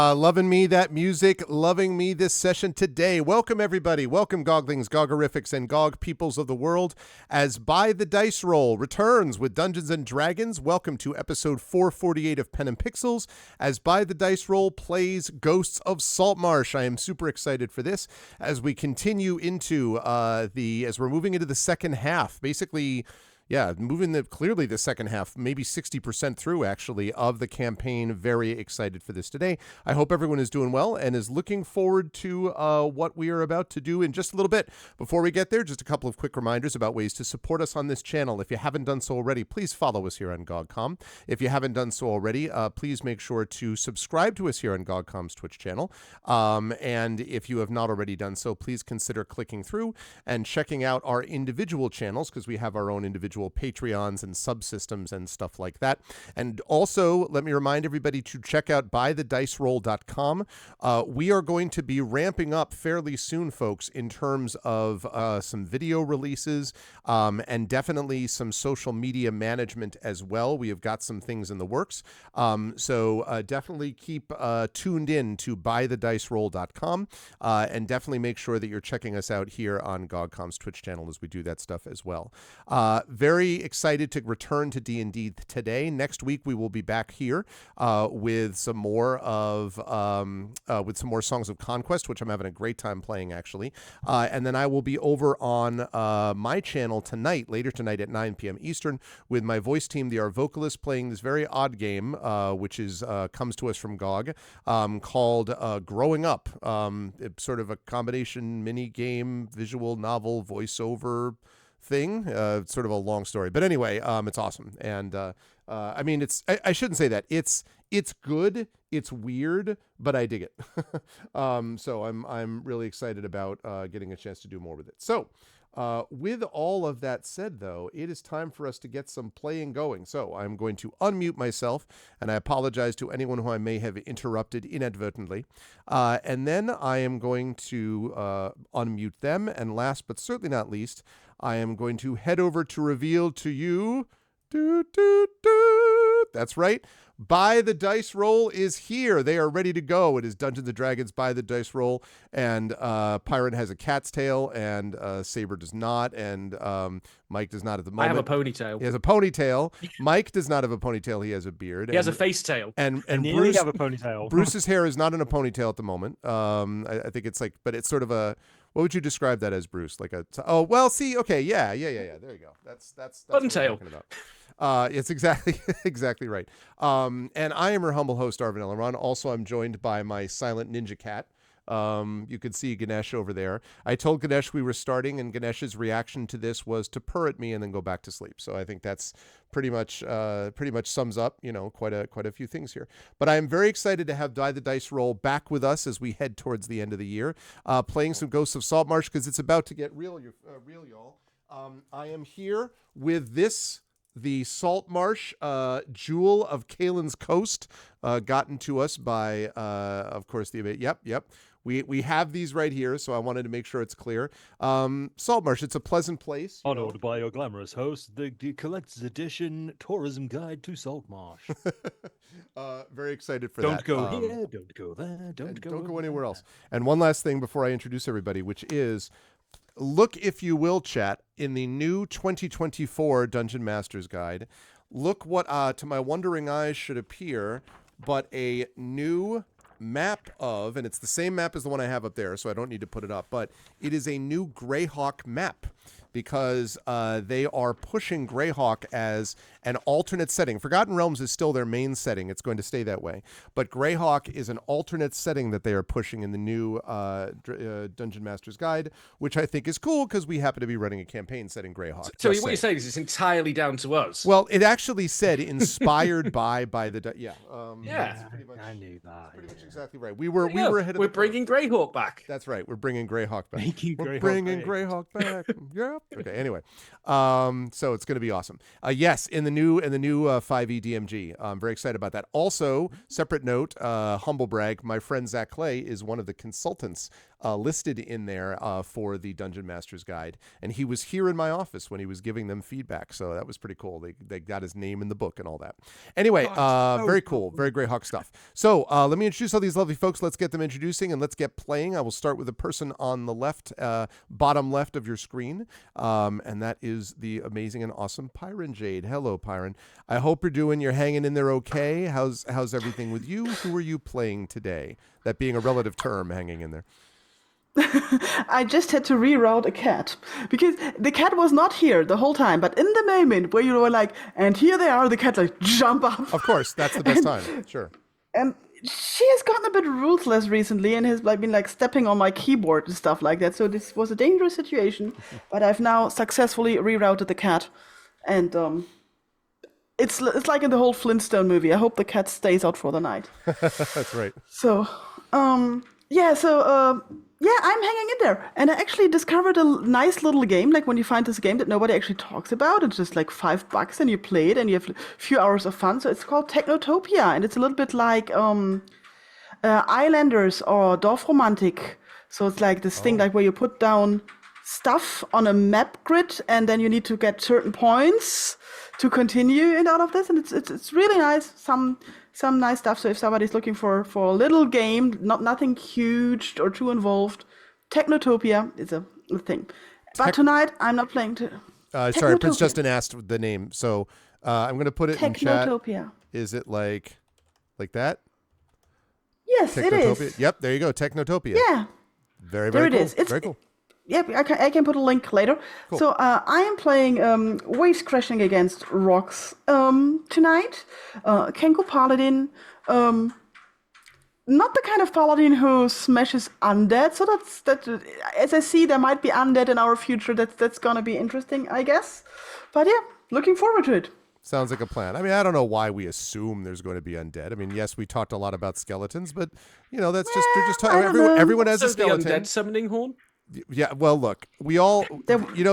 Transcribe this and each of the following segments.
Loving me that music, loving me this session today. Welcome, everybody. Welcome, Goglings, Gogorifics, and Gog peoples of the world, as By the Dice Roll returns with Dungeons & Dragons. Welcome to episode 448 of Pen and Pixels, as By the Dice Roll plays Ghosts of Saltmarsh. I am super excited for this as we continue into as we're moving into the second half, basically. Yeah, clearly the second half, maybe 60% through, actually, of the campaign. Very excited for this today. I hope everyone is doing well and is looking forward to what we are about to do in just a little bit. Before we get there, just a couple of quick reminders about ways to support us on this channel. If you haven't done so already, please follow us here on GogCom. If you haven't done so already, please make sure to subscribe to us here on GogCom's Twitch channel. And if you have not already done so, please consider clicking through and checking out our individual channels, because we have our own individual Patreons and subsystems and stuff like that. And also, let me remind everybody to check out bythediceroll.com. We are going to be ramping up fairly soon, folks, in terms of some video releases and definitely some social media management as well. We have got some things in the works. So definitely keep tuned in to bythediceroll.com and definitely make sure that you're checking us out here on GogCom's Twitch channel as we do that stuff as well. Very excited to return to D&D today. Next week we will be back here with some more Songs of Conquest, which I'm having a great time playing, actually. And then I will be over on my channel later tonight at 9 p.m. Eastern, with my voice team, the Our Vocalists, playing this very odd game, which is comes to us from GOG, called Growing Up. It's sort of a combination mini game, visual novel, voiceover thing. It's sort of a long story, but anyway, it's awesome. And I mean, I shouldn't say that. It's good. It's weird, but I dig it. So I'm really excited about getting a chance to do more with it. So with all of that said, though, it is time for us to get some playing going. So I'm going to unmute myself, and I apologize to anyone who I may have interrupted inadvertently. And then I am going to unmute them. And last but certainly not least, I am going to head over to reveal to you. That's right. By the Dice Roll is here. They are ready to go. It is Dungeons & Dragons By the Dice Roll, and Pyron has a cat's tail, and Saber does not, and Mike does not at the moment. I have a ponytail. He has a ponytail. Mike does not have a ponytail. He has a beard. He has a face tail. And Bruce have a ponytail. Bruce's hair is not in a ponytail at the moment. I think it's like, but it's sort of a. What would you describe that as, Bruce? Like okay, yeah. There you go. That's button tail. It's exactly right. And I am your humble host, Arvin Elleron. Also, I'm joined by my silent ninja cat, You could see Ganesh over there. I told Ganesh we were starting, and Ganesh's reaction to this was to purr at me and then go back to sleep. So I think that's pretty much sums up, quite a few things here. But I am very excited to have Die the Dice Roll back with us as we head towards the end of the year, playing some Ghosts of Saltmarsh because it's about to get real, y'all. I am here with the Saltmarsh Jewel of Kalen's Coast, gotten to us by, of course, Yep. We have these right here, so I wanted to make sure it's clear. Saltmarsh, it's a pleasant place. Honored by your glamorous host, the collector's edition tourism guide to Saltmarsh. Very excited for don't that. Go here, don't go there, don't go anywhere else. And one last thing before I introduce everybody, which is, look, if you will, chat, in the new 2024 Dungeon Master's Guide, look what, to my wondering eyes, should appear, but a new map of, and it's the same map as the one I have up there, so I don't need to put it up, but it is a new Greyhawk map because they are pushing Greyhawk as an alternate setting. Forgotten Realms is still their main setting. It's going to stay that way. But Greyhawk is an alternate setting that they are pushing in the new Dungeon Master's Guide, which I think is cool because we happen to be running a campaign setting Greyhawk. So what you're saying is it's entirely down to us. Well, it actually said inspired by the yeah. I knew that. Pretty much exactly right. We were ahead of We're bringing Greyhawk back. That's right. We're bringing Greyhawk back. We're bringing Greyhawk back. Yep. Okay. Anyway, so it's going to be awesome. Yes, in the new 5e DMG. I'm very excited about that. Also, separate note, humble brag, my friend Zach Clay is one of the consultants listed in there for the Dungeon Master's Guide, and he was here in my office when he was giving them feedback, so that was pretty cool. They got his name in the book and all that. Anyway, very cool, very Greyhawk stuff. So let me introduce all these lovely folks. Let's get them introducing and let's get playing. I will start with the person on the left, bottom left of your screen, and that is the amazing and awesome Pyron Jade. Hello, Pyron. I hope you're hanging in there okay. How's everything with you? Who are you playing today? That being a relative term, hanging in there. I just had to reroute a cat because the cat was not here the whole time, but in the moment where you were like, and here they are, the cat like jump up. Of course, that's the best time. Sure. And she has gotten a bit ruthless recently and has been stepping on my keyboard and stuff like that. So this was a dangerous situation, but I've now successfully rerouted the cat, and it's like in the whole Flintstone movie. I hope the cat stays out for the night. That's right. So, I'm hanging in there. And I actually discovered a nice little game, like when you find this game that nobody actually talks about. It's just like $5 and you play it and you have a few hours of fun. So it's called Technotopia. And it's a little bit like Islanders or Dorfromantik. So it's like this thing like where you put down stuff on a map grid and then you need to get certain points to continue in all of this. And it's really nice. Some nice stuff. So if somebody's looking for a little game, nothing huge or too involved, Technotopia is a thing. But tonight I'm not playing. Sorry, Prince Justin asked the name, so I'm going to put it in chat. Technotopia. Is it like that? Yes, it is. Yep, there you go. Technotopia. Yeah. Very, very there cool. it is. It's very cool. Yep, I can put a link later. Cool. So I am playing Waves Crashing Against Rocks tonight. Kenko Paladin. Not the kind of paladin who smashes undead. So that. As I see, there might be undead in our future. That's gonna be interesting, I guess. But yeah, looking forward to it. Sounds like a plan. I mean, I don't know why we assume there's going to be undead. I mean, yes, we talked a lot about skeletons, but that's just everyone has a skeleton. The undead summoning horn. Yeah, well, look, we all,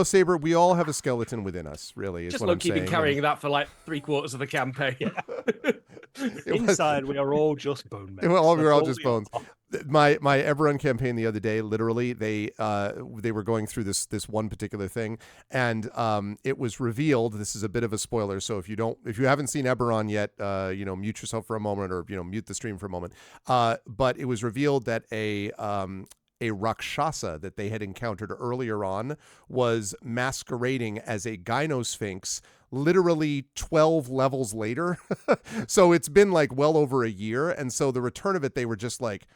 Saber, we all have a skeleton within us, really, is just what I'm saying. Just been carrying that for like 3/4 of the campaign. Inside, we are all just bone men. Well, we're all just bones. My Eberron campaign the other day, literally, they were going through this one particular thing, and it was revealed. This is a bit of a spoiler, so if you haven't seen Eberron yet, mute yourself for a moment, or mute the stream for a moment. But it was revealed that a Rakshasa that they had encountered earlier on was masquerading as a Gynosphinx literally 12 levels later. So it's been like well over a year. And so the return of it, they were just like,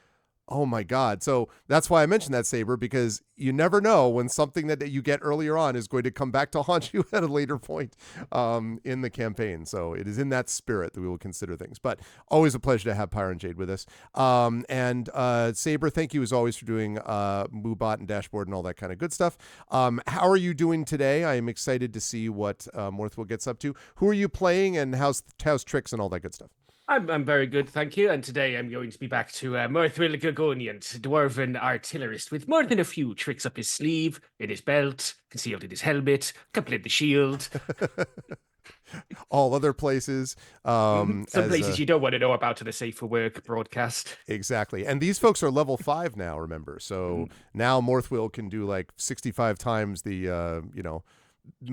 Oh my God. So that's why I mentioned that, Saber, because you never know when something that you get earlier on is going to come back to haunt you at a later point in the campaign. So it is in that spirit that we will consider things. But always a pleasure to have Pyre and Jade with us. And Saber, thank you as always for doing MooBot and Dashboard and all that kind of good stuff. How are you doing today? I am excited to see what Morthwell gets up to. Who are you playing, and how's tricks and all that good stuff? I'm very good, thank you. And today I'm going to be back to Morthwell Gogoniant, dwarven artillerist with more than a few tricks up his sleeve, in his belt, concealed in his helmet, complete the shield. All other places. Some places you don't want to know about in a Safe for Work broadcast. Exactly. And these folks are level 5 now, remember. So now Morthwell can do like 65 times the,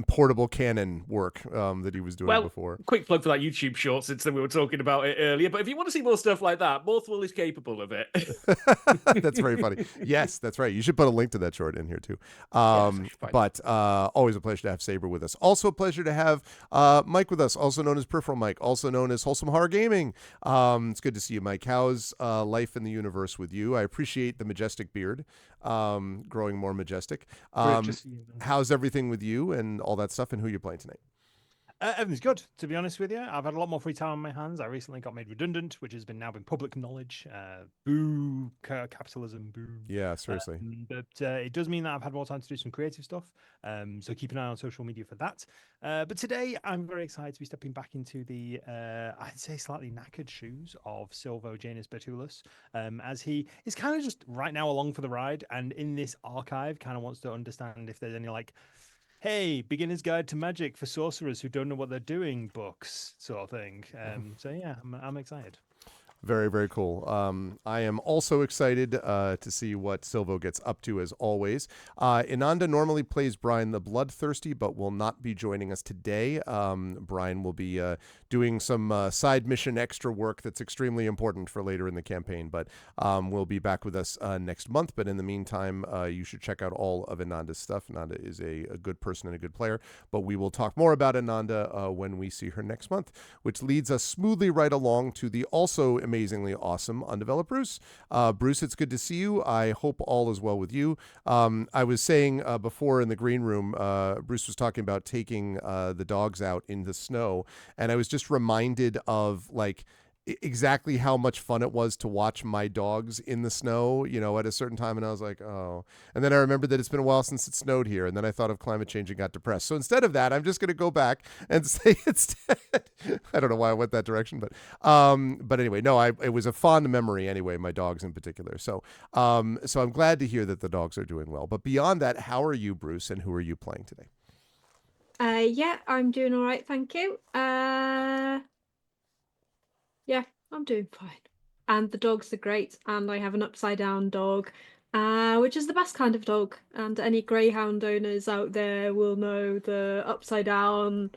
portable cannon work that he was doing before. Quick plug for that YouTube short, since we were talking about it earlier. But if you want to see more stuff like that, Morthwell is capable of it. That's very funny. Yes, that's right. You should put a link to that short in here too. But always a pleasure to have Saber with us. Also a pleasure to have Mike with us, also known as Peripheral Mike, also known as Wholesome Horror Gaming. It's good to see you, Mike. How's life in the universe with you? I appreciate the majestic beard, growing more majestic. How's everything with you and all that stuff, and who you're playing tonight? Everything's good, to be honest with you. I've had a lot more free time on my hands. I recently got made redundant, which has been now been public knowledge. Boo, capitalism, boo. Yeah, seriously. But it does mean that I've had more time to do some creative stuff. So keep an eye on social media for that. But today I'm very excited to be stepping back into the, I'd say slightly knackered shoes of Silvo Janus Bertulus, as he is kind of just right now along for the ride. And in this archive kind of wants to understand if there's any like, hey, beginner's guide to magic for sorcerers who don't know what they're doing books sort of thing. So yeah, I'm excited. Very, very cool. I am also excited to see what Silvo gets up to, as always. Inanda normally plays Brian the Bloodthirsty, but will not be joining us today. Brian will be doing some side mission extra work that's extremely important for later in the campaign, but will be back with us next month. But in the meantime, you should check out all of Inanda's stuff. Inanda is a good person and a good player, but we will talk more about Inanda when we see her next month, which leads us smoothly right along to the also amazingly awesome Undeveloped Bruce. Bruce, it's good to see you. I hope all is well with you. I was saying before in the green room, Bruce was talking about taking the dogs out in the snow, and I was just reminded of like exactly how much fun it was to watch my dogs in the snow, at a certain time. And I was like, oh. And then I remembered that it's been a while since it snowed here. And then I thought of climate change and got depressed. So instead of that, I'm just going to go back and say instead, I don't know why I went that direction, but anyway, no, it was a fond memory anyway, my dogs in particular. So I'm glad to hear that the dogs are doing well. But beyond that, how are you, Bruce, and who are you playing today? Yeah, I'm doing all right, thank you. Yeah, I'm doing fine. And the dogs are great, and I have an upside down dog, which is the best kind of dog. And any greyhound owners out there will know the upside down,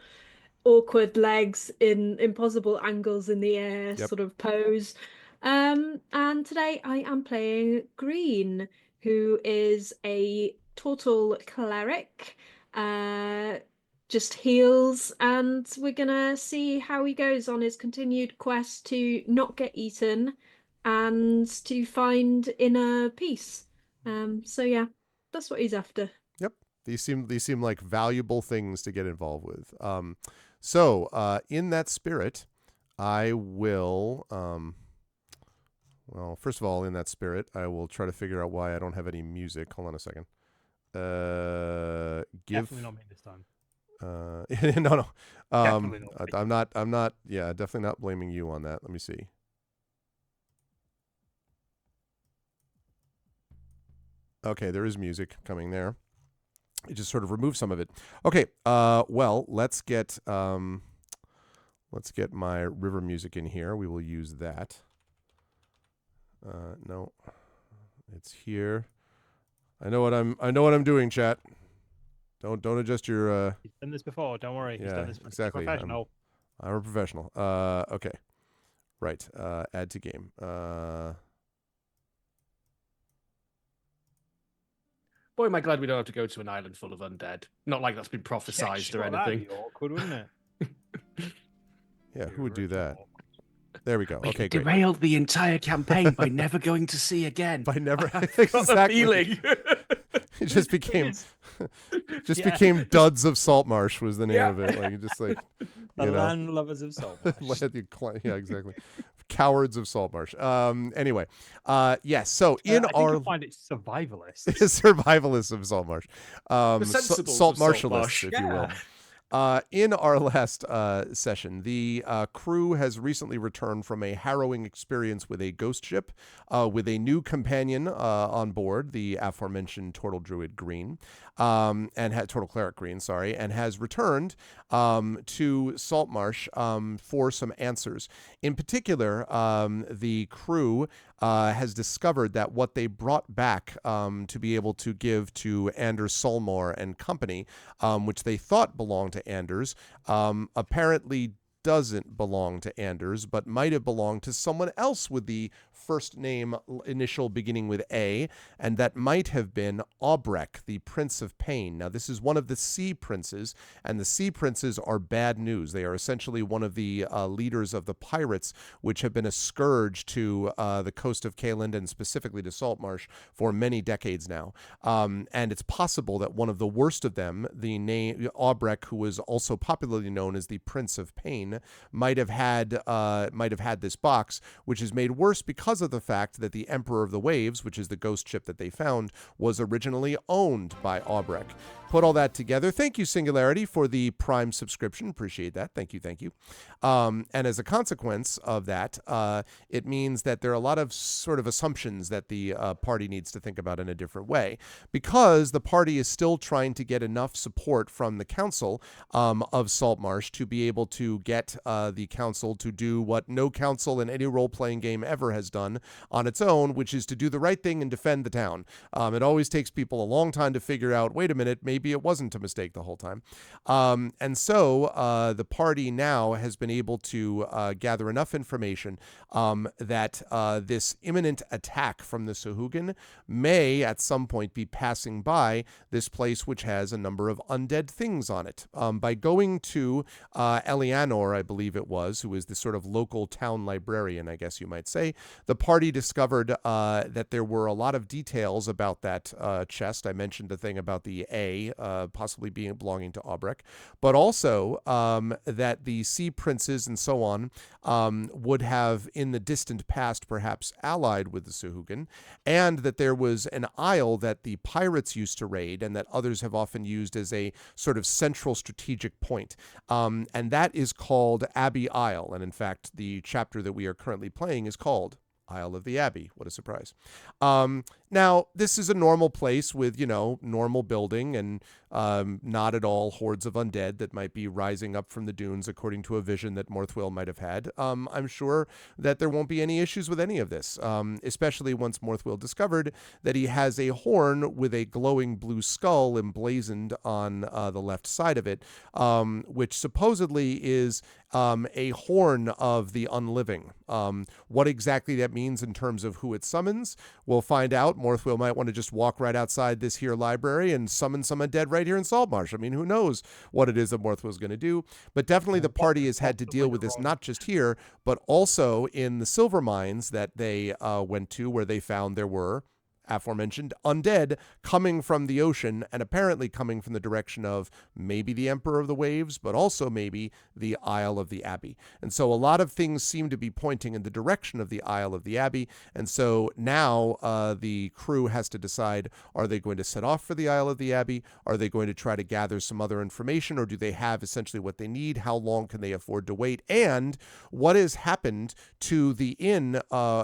awkward legs in impossible angles in the air sort of pose. And today I am playing Green, who is a turtle cleric. Just heals, and we're gonna see how he goes on his continued quest to not get eaten and to find inner peace. So yeah, that's what he's after. Yep, these seem like valuable things to get involved with. So in that spirit, I will. Well, first of all, in that spirit, I will try to figure out why I don't have any music. Hold on a second. Definitely not me this time. No. Definitely not. I'm not. Yeah, definitely not blaming you on that. Let me see. Okay, there is music coming there. It just sort of removed some of it. Okay. Well, let's get my river music in here. We will use that. No, it's here. I know what I'm doing, chat. Don't adjust your. He's done this before. Don't worry. He's done this exactly. Professional. I'm a professional. Okay. Right. Add to game. Boy, am I glad we don't have to go to an island full of undead. Not like that's been prophesized or anything. That'd be awkward, wouldn't it? Yeah, who would do that? There we go. We Okay, great. derailed the entire campaign by never going to sea again. By never Got the exactly. feeling. It just became Yeah. became Duds of Saltmarsh was the name Yeah. of it. Like just like The you know. land lovers of Saltmarsh. Yeah, exactly. Cowards of Saltmarsh. Anyway, yes. So in I think our you'll find it survivalist. survivalists of Saltmarsh, The sensibles of Saltmarshalists, Saltmarsh. if you will. In our last session, the crew has recently returned from a harrowing experience with a ghost ship with a new companion on board, the aforementioned Turtle Druid Green, and had Turtle Cleric Green, sorry, and has returned to Saltmarsh for some answers. In particular, the crew has discovered that what they brought back to be able to give to Anders Solmore and company, which they thought belonged to Anders, apparently doesn't belong to Anders, but might have belonged to someone else with the first name initial beginning with A, and that might have been Aubrek, the Prince of Pain. Now, this is one of the Sea Princes, and the Sea Princes are bad news. They are essentially one of the leaders of the pirates, which have been a scourge to the coast of Caeland and specifically to Saltmarsh for many decades now. And it's possible that one of the worst of them, the name Aubrek, who was also popularly known as the Prince of Pain, might have had this box, which is made worse because of the fact that the Emperor of the Waves, which is the ghost ship that they found, was originally owned by Aubrek. Put all that together. Thank you, Singularity, for the Prime subscription. Appreciate that. Thank you. And as a consequence of that, it means that there are a lot of sort of assumptions that the party needs to think about in a different way, because the party is still trying to get enough support from the council of Saltmarsh to be able to get the council to do what no council in any role-playing game ever has done on its own, which is to do the right thing and defend the town. It always takes people a long time to figure out, wait a minute, maybe it wasn't a mistake the whole time. And so the party now has been able to gather enough information that this imminent attack from the Sahuagin may at some point be passing by this place, which has a number of undead things on it. By going to Eleanor, I believe it was, who is the sort of local town librarian, I guess you might say, the party discovered that there were a lot of details about that chest. I mentioned the thing about the A possibly belonging to Aubrek, but also that the Sea Princes and so on would have in the distant past perhaps allied with the Sahuagin, and that there was an isle that the pirates used to raid and that others have often used as a sort of central strategic point. And that is called Abbey Isle. And in fact, the chapter that we are currently playing is called Isle of the Abbey. What a surprise. Now, this is a normal place with, normal building and not at all hordes of undead that might be rising up from the dunes according to a vision that Morthwyl might have had. I'm sure that there won't be any issues with any of this, especially once Morthwyl discovered that he has a horn with a glowing blue skull emblazoned on the left side of it, which supposedly is a horn of the unliving. What exactly that means in terms of who it summons, we'll find out. Morthwyl might want to just walk right outside this here library and summon some undead right here in Saltmarsh. I mean, who knows what it is that Morthwyl's going to do, but definitely the party has had to deal with this not just here, but also in the silver mines that they went to, where they found there were aforementioned undead coming from the ocean and apparently coming from the direction of maybe the Emperor of the Waves, but also maybe the Isle of the Abbey. And so a lot of things seem to be pointing in the direction of the Isle of the Abbey. And so now the crew has to decide, are they going to set off for the Isle of the Abbey? Are they going to try to gather some other information, or do they have essentially what they need? How long can they afford to wait? And what has happened to the inn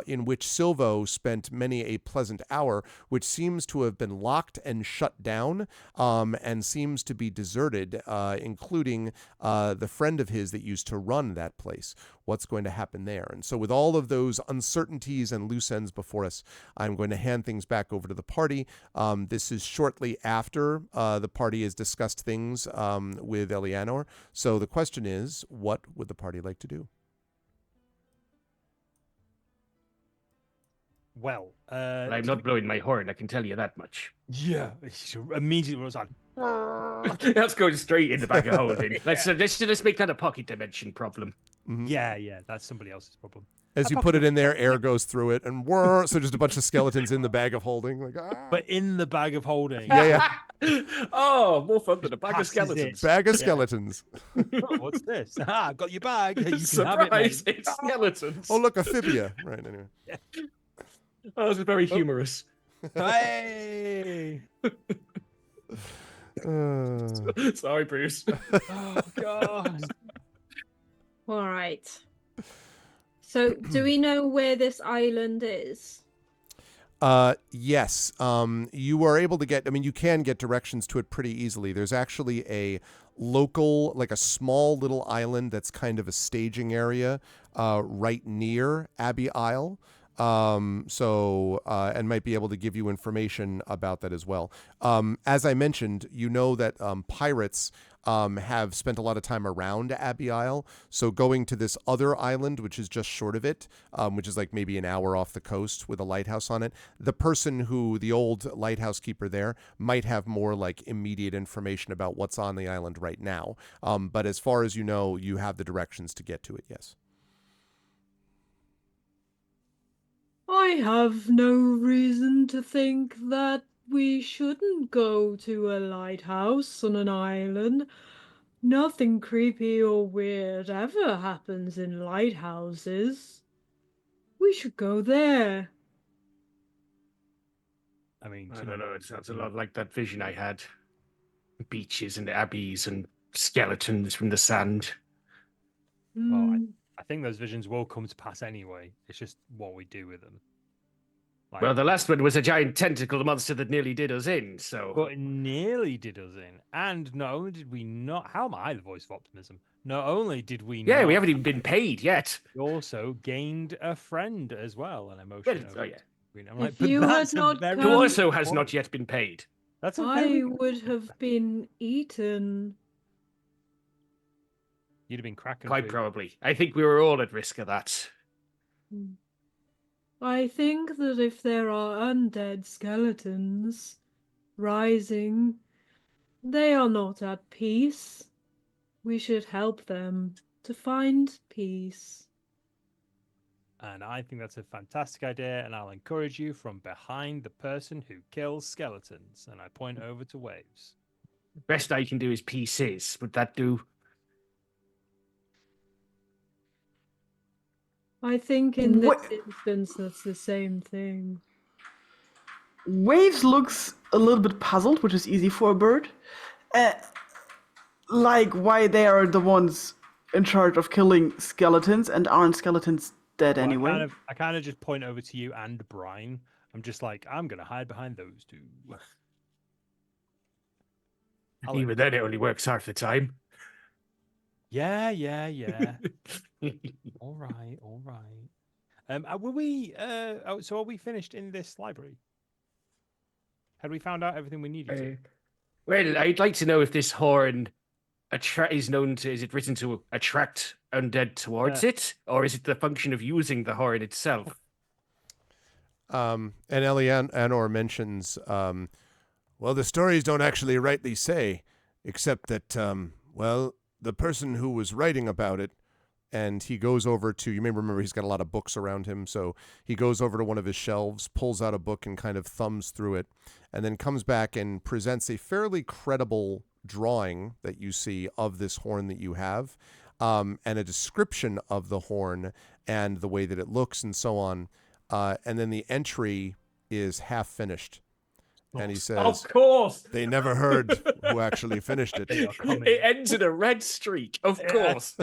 in which Silvo spent many a pleasant hour, which seems to have been locked and shut down and seems to be deserted, including the friend of his that used to run that place. What's going to happen there? And so with all of those uncertainties and loose ends before us, I'm going to hand things back over to the party. This is shortly after the party has discussed things with Eleanor. So the question is, what would the party like to do? Well, I'm not blowing my horn, I can tell you that much. Yeah, immediately was on. That's going straight in the back of holding. Let's make that a pocket dimension problem. Mhm. Yeah, that's somebody else's problem. As I you pocket put it the in there, bag, air goes through it, and whir, so just a bunch of skeletons in the bag of holding. Like, but in the bag of holding. Yeah. Oh, more fun than a Just bag of passes it. skeletons. bag of Yeah. skeletons. Oh, what's this? Ah, got your bag. You can Surprise! have it, mate. It's skeletons. Oh, look, amphibia. Right, anyway. Oh, this is very humorous. Hey! Sorry, Bruce. Oh God! All right. So, do we know where this island is? Yes. You are able to get, I mean, you can get directions to it pretty easily. There's actually a local, like a small little island that's kind of a staging area right near Abbey Isle. And might be able to give you information about that as well. As I mentioned, you know that pirates have spent a lot of time around Abbey Isle. So going to this other island, which is just short of it, which is like maybe an hour off the coast with a lighthouse on it, the old lighthouse keeper there, might have more like immediate information about what's on the island right now. But as far as you know, you have the directions to get to it, yes. I have no reason to think that we shouldn't go to a lighthouse on an island. Nothing creepy or weird ever happens in lighthouses. We should go there. I mean, I don't know. It sounds a lot like that vision I had. Beaches and abbeys and skeletons from the sand. Well, I think those visions will come to pass anyway. It's just what we do with them. Like, Well, the last one was a giant tentacle monster that nearly did us in, so... but it nearly did us in. And not only did we not... How am I the voice of optimism? Not only did we Yeah, not, we haven't even been paid yet. we also gained a friend as well, an emotion. Oh, yeah. I'm like, If but you had that's a not very Who come- also has point. not yet been paid. That's a very I good would point. have been eaten. You'd have been cracking. Quite food. probably. I think we were all at risk of that. I think that if there are undead skeletons rising, they are not at peace. We should help them to find peace. And I think that's a fantastic idea, and I'll encourage you from behind the person who kills skeletons. And I point over to Waves. Best I can do is pieces. Would that do? I think in this Wha- instance that's the same thing. Waves looks a little bit puzzled, which is easy for a bird. Like why they are the ones in charge of killing skeletons and aren't skeletons dead Well, anyway? I kind of just point over to you and Brian. I'm just like, I'm gonna hide behind those two. I'll Even then, it only works half the time. Yeah. All right. Were we? So are we finished in this library? Had we found out everything we needed to? Well, I'd like to know if this horn is it written to attract undead towards it, or is it the function of using the horn itself? And Eleanor mentions, well, the stories don't actually rightly say, except that, well, the person who was writing about it, and he goes over to, you may remember he's got a lot of books around him, so he goes over to one of his shelves, pulls out a book and kind of thumbs through it, and then comes back and presents a fairly credible drawing that you see of this horn that you have, and a description of the horn and the way that it looks and so on. And then the entry is half finished. And he says, Of course! they never heard who actually finished it. It ends in a red streak, of course.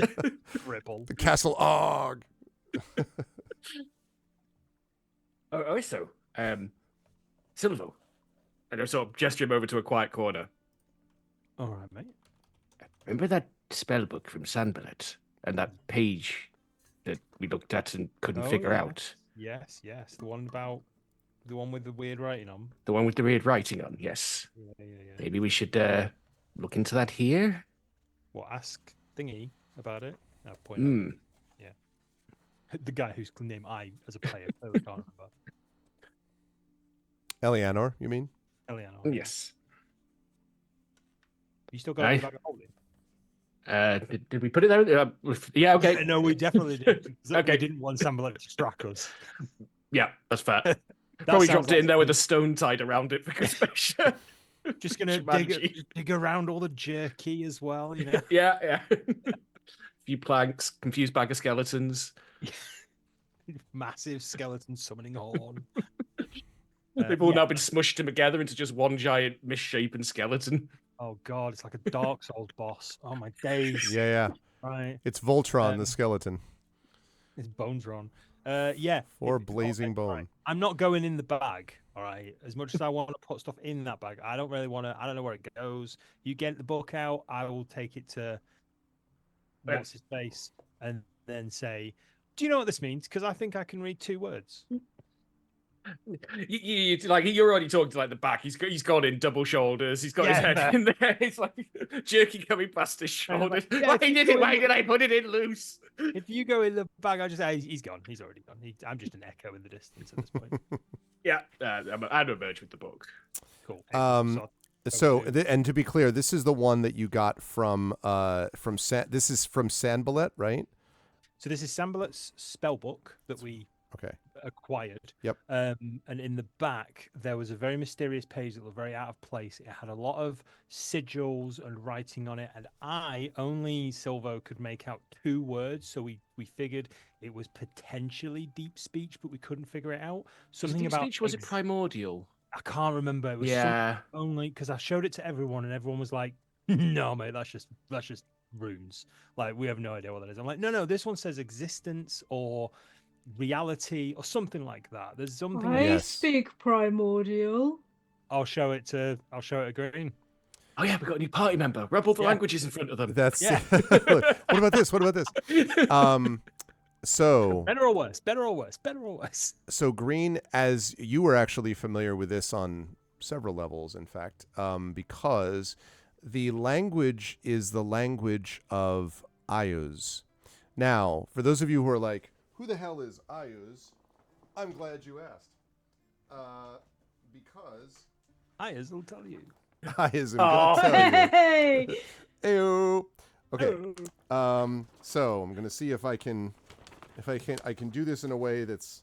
Ripple. The Castle Og. Also, Silvo. And I sort of gesture him over to a quiet corner. All right, mate. Remember that spell book from Sanballat? And that page that we looked at and couldn't figure out? Yes. The one with the weird writing on. The one with the weird writing on, yes. Yeah. Maybe we should look into that here? Well, ask Thingy about it. I'll point out. Yeah. The guy whose name I, as a player, clearly can't remember. Eleanor, you mean? Eleanor. Yes. You still got Aye. the bag of holding? Did we put it there? Yeah, okay. No, we definitely did. Okay. We didn't want Sambalat to track us. Yeah, that's fair. That Probably sounds dropped it in like there with a stone tied around it because Spatial. just gonna dig around all the jerky as well, you know. Yeah. A few planks, confused bag of skeletons. Massive skeleton summoning horn. They've all now been smushed together into just one giant misshapen skeleton. Oh god, it's like a Dark Souls boss. Oh my days. Yeah. Right. It's Voltron, the skeleton. His bones are on. Yeah. Or blazing bone. Right. I'm not going in the bag. All right. As much as I want to put stuff in that bag, I don't really want to. I don't know where it goes. You get the book out. I will take it to what's his face, and then say, "Do you know what this means? Because I think I can read 2 words." You're already talking to like the back. He's gone in double shoulders. He's got his head in there. It's like jerky coming past his shoulders. Why did I put it in loose? If you go in the bag, I just say he's gone. He's already gone. I'm just an echo in the distance at this point. Yeah, I'd emerge with the book. Cool. And to be clear, this is the one that you got from this is from Sanballat, right? So this is Sambalat's spell book that we acquired. Yep. And in the back, there was a very mysterious page that looked very out of place. It had a lot of sigils and writing on it, and only Silvo could make out 2 words. So we figured it was potentially deep speech, but we couldn't figure it out. Something about speech. Was it primordial? I can't remember. It was only because I showed it to everyone, and everyone was like, "No, mate, that's just runes. Like, we have no idea what that is." I'm like, "No, this one says existence or reality or something like that. There's something." I speak primordial. I'll show it to Green. Oh yeah, we got a new party member. Rub all the languages in front of them. That's What about this? So better or worse. So Green, as you were actually familiar with this on several levels, in fact, because the language is the language of Ayuz. Now, for those of you who are like, who the hell is Ayuz? I'm glad you asked. Because Ayuz will tell you. Ayuz will tell you. Hey! Ew. Okay. So I'm gonna see if I can do this in a way that's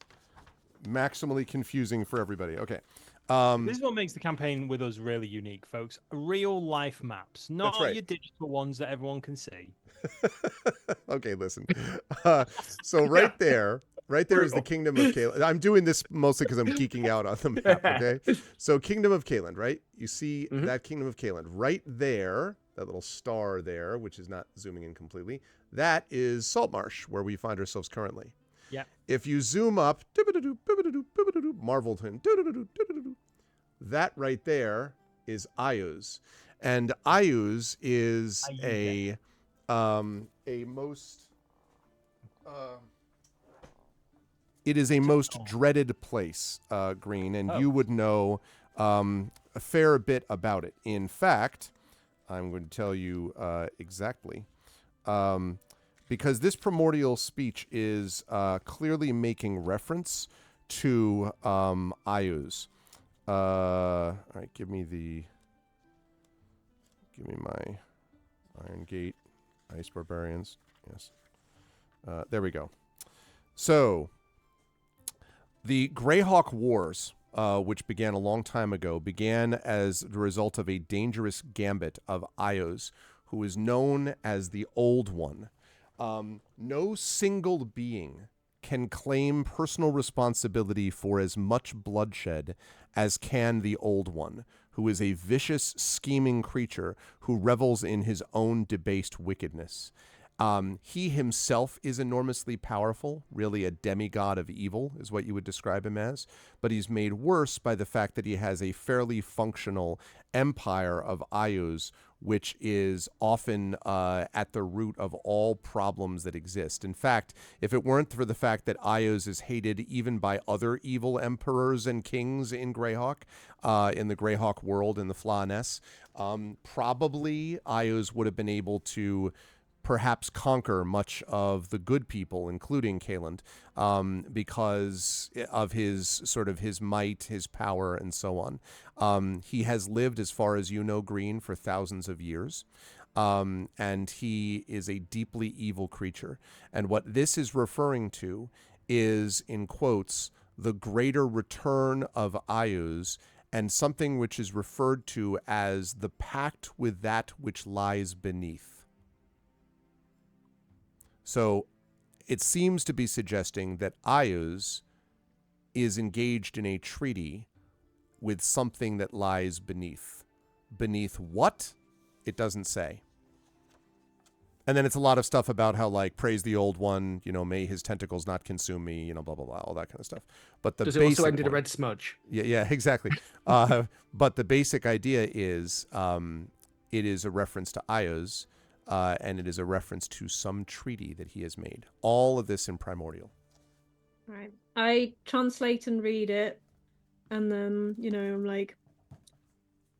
maximally confusing for everybody. Okay. This is what makes the campaign with us really unique, folks. Real life maps, not your digital ones that everyone can see. Okay, listen. So right there is the Kingdom of Caeland. I'm doing this mostly because I'm geeking out on the map, okay? So Kingdom of Caeland, right? You see that Kingdom of Caeland right there, that little star there, which is not zooming in completely. That is Saltmarsh, where we find ourselves currently. Yeah. If you zoom up, Marvelton, that right there is Ayuz. And Ayuz is a most it is a most dreaded place, Green, and you would know a fair bit about it. In fact, I'm going to tell you exactly. Because this primordial speech is clearly making reference to Ayuz. All right, give me my Iron Gate, Ice Barbarians. Yes. There we go. So, the Greyhawk Wars, which began a long time ago, began as the result of a dangerous gambit of Ayuz, who is known as the Old One. No single being can claim personal responsibility for as much bloodshed as can the Old One, who is a vicious, scheming creature who revels in his own debased wickedness. He himself is enormously powerful, really a demigod of evil is what you would describe him as, but he's made worse by the fact that he has a fairly functional empire of Ayuz, which is often at the root of all problems that exist. In fact, if it weren't for the fact that Ayuz is hated even by other evil emperors and kings in Greyhawk, in the Greyhawk world, in the Flaaness, probably Ayuz would have been able to perhaps conquer much of the good people, including Caeland, because of his might, his power, and so on. He has lived, as far as you know, Green, for thousands of years. and he is a deeply evil creature. And what this is referring to is, in quotes, the greater return of Ayuz, and something which is referred to as the pact with that which lies beneath. So it seems to be suggesting that Ayuz is engaged in a treaty with something that lies beneath. Beneath what? It doesn't say. And then it's a lot of stuff about how, like, praise the old one, may his tentacles not consume me, blah, blah, blah, all that kind of stuff. But the Does it basic also end in a point- red smudge? Yeah, exactly. But the basic idea is it is a reference to Ayuz, and it is a reference to some treaty that he has made. All of this in Primordial. Right. I translate and read it, and then, I'm like,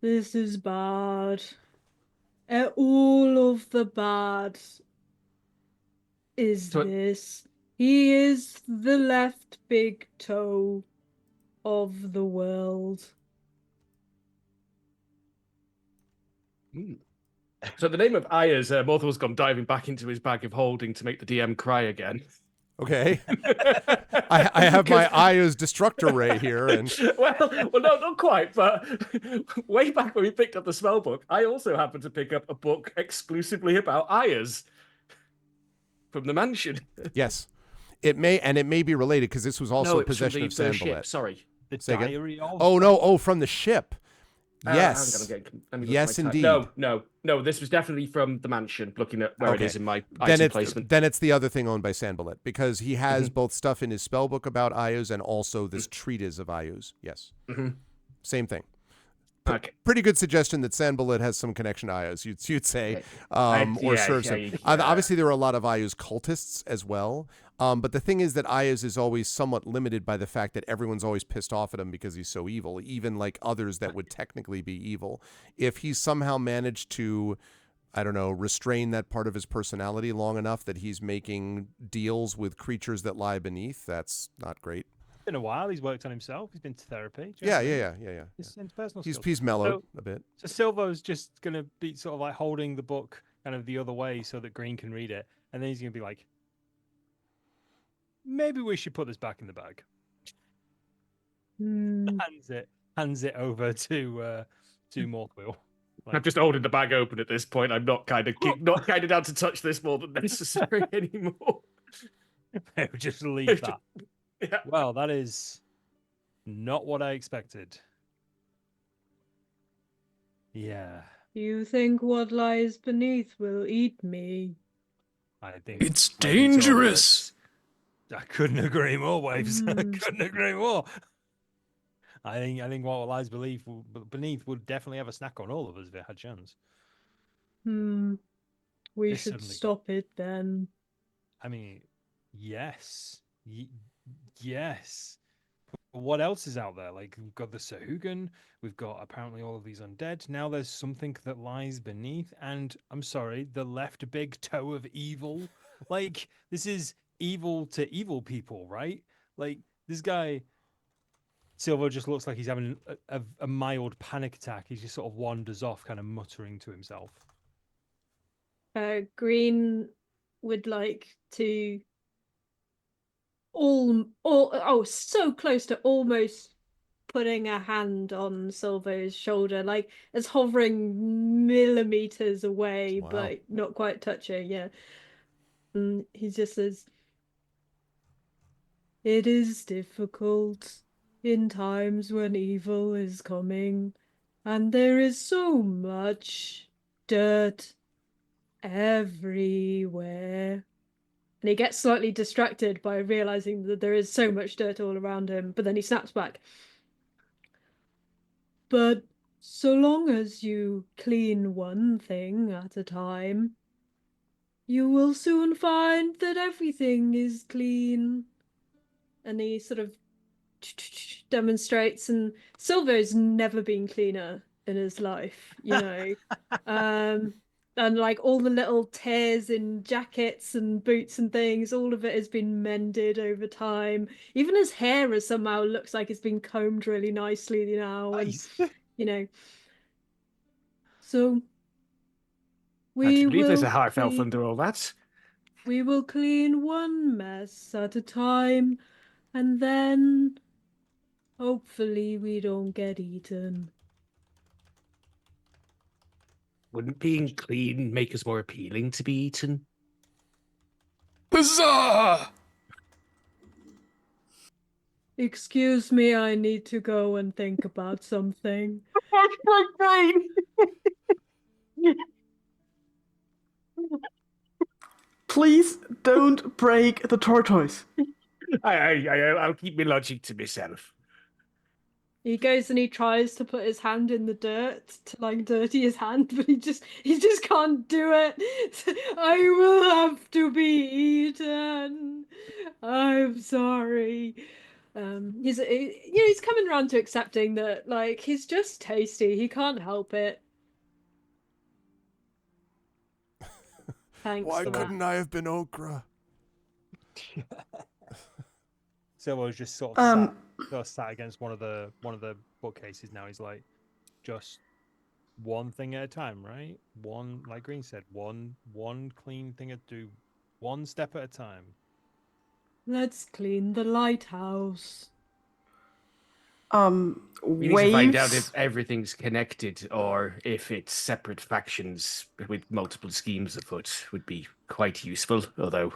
this is bad. All of the bad is So this. He is the left big toe of the world. So the name of Ayers, Morthal's gone diving back into his bag of holding to make the DM cry again. Okay. I have my Ayuz Destructor Ray here. And well, no, not quite. But way back when we picked up the spell book, I also happened to pick up a book exclusively about Ayers from the mansion. yes, it may be related because this was also No, it was from possession of the ship. Sanballat. Sorry. The Say again? diary of. Oh no! Oh, from the ship. Yes. Hang on, let me look Yes, at my indeed. No. This was definitely from the mansion. Looking at where it Okay. is in my Then item it's placement. then it's the other thing owned by Sanballat because he has both stuff in his spell book about Ayuz and also this treatise of Ayuz. Yes. Same thing. Okay. Pretty good suggestion that Sanballat has some connection to Ayuz, you'd say, or serves him. Obviously, there are a lot of Ayuz cultists as well. But the thing is that Ayuz is always somewhat limited by the fact that everyone's always pissed off at him because he's so evil, even like others that would technically be evil. If he's somehow managed to, I don't know, restrain that part of his personality long enough that he's making deals with creatures that lie beneath, that's not great. Been a while. He's worked on himself. He's been to therapy. Do you know Yeah. what I mean? His personal skills. He's mellowed a bit. So Silvo's just gonna be sort of like holding the book kind of the other way so that Green can read it, and then he's gonna be like, maybe we should put this back in the bag. Hands it over to Morquill. I'm just holding the bag open at this point. I'm not kind of down to touch this more than necessary anymore. Just leave that. Yeah. Well, that is not what I expected. Yeah, You think what lies beneath will eat me? I think It's maybe all of us. dangerous. I couldn't agree more, Waves. I couldn't agree more. I think what lies beneath would definitely have a snack on all of us if it had chance. We This should suddenly got- stop it then. I mean, yes. Yes. But what else is out there? Like, we've got the Sahugan, we've got apparently all of these undead. Now there's something that lies beneath, and I'm sorry, the left big toe of evil. Like, this is evil to evil people, right? Like, this guy, Silver, just looks like he's having a mild panic attack. He just sort of wanders off, kind of muttering to himself. Green would like to so close to almost putting a hand on Silvo's shoulder, like it's hovering millimeters away, Wow. but not quite touching. Yeah, and he just says, "It is difficult in times when evil is coming, and there is so much dirt everywhere." And he gets slightly distracted by realizing that there is so much dirt all around him, but then he snaps back. But so long as you clean one thing at a time, you will soon find that everything is clean. And he sort of demonstrates, and Silver's never been cleaner in his life, and like all the little tears in jackets and boots and things, all of it has been mended over time. Even his hair has somehow looks like it's been combed really nicely now. Nice. And so I believe there's a will half elf clean- under all that. We will clean one mess at a time, and then hopefully we don't get eaten. Wouldn't being clean make us more appealing to be eaten? Huzzah! Excuse me, I need to go and think about something. Please don't break the tortoise. I'll keep my logic to myself. He goes and he tries to put his hand in the dirt to like dirty his hand, but he just can't do it. I will have to be eaten. I'm sorry. He's coming around to accepting that like he's just tasty. He can't help it. Thanks Why for couldn't I have been okra? So I was just sort of sat against one of the bookcases now. He's like, just one thing at a time, right? One, like Green said, one clean thing at do, one step at a time. Let's clean the lighthouse. We need to find out if Waves. everything's connected or if it's separate factions with multiple schemes afoot would be quite useful, although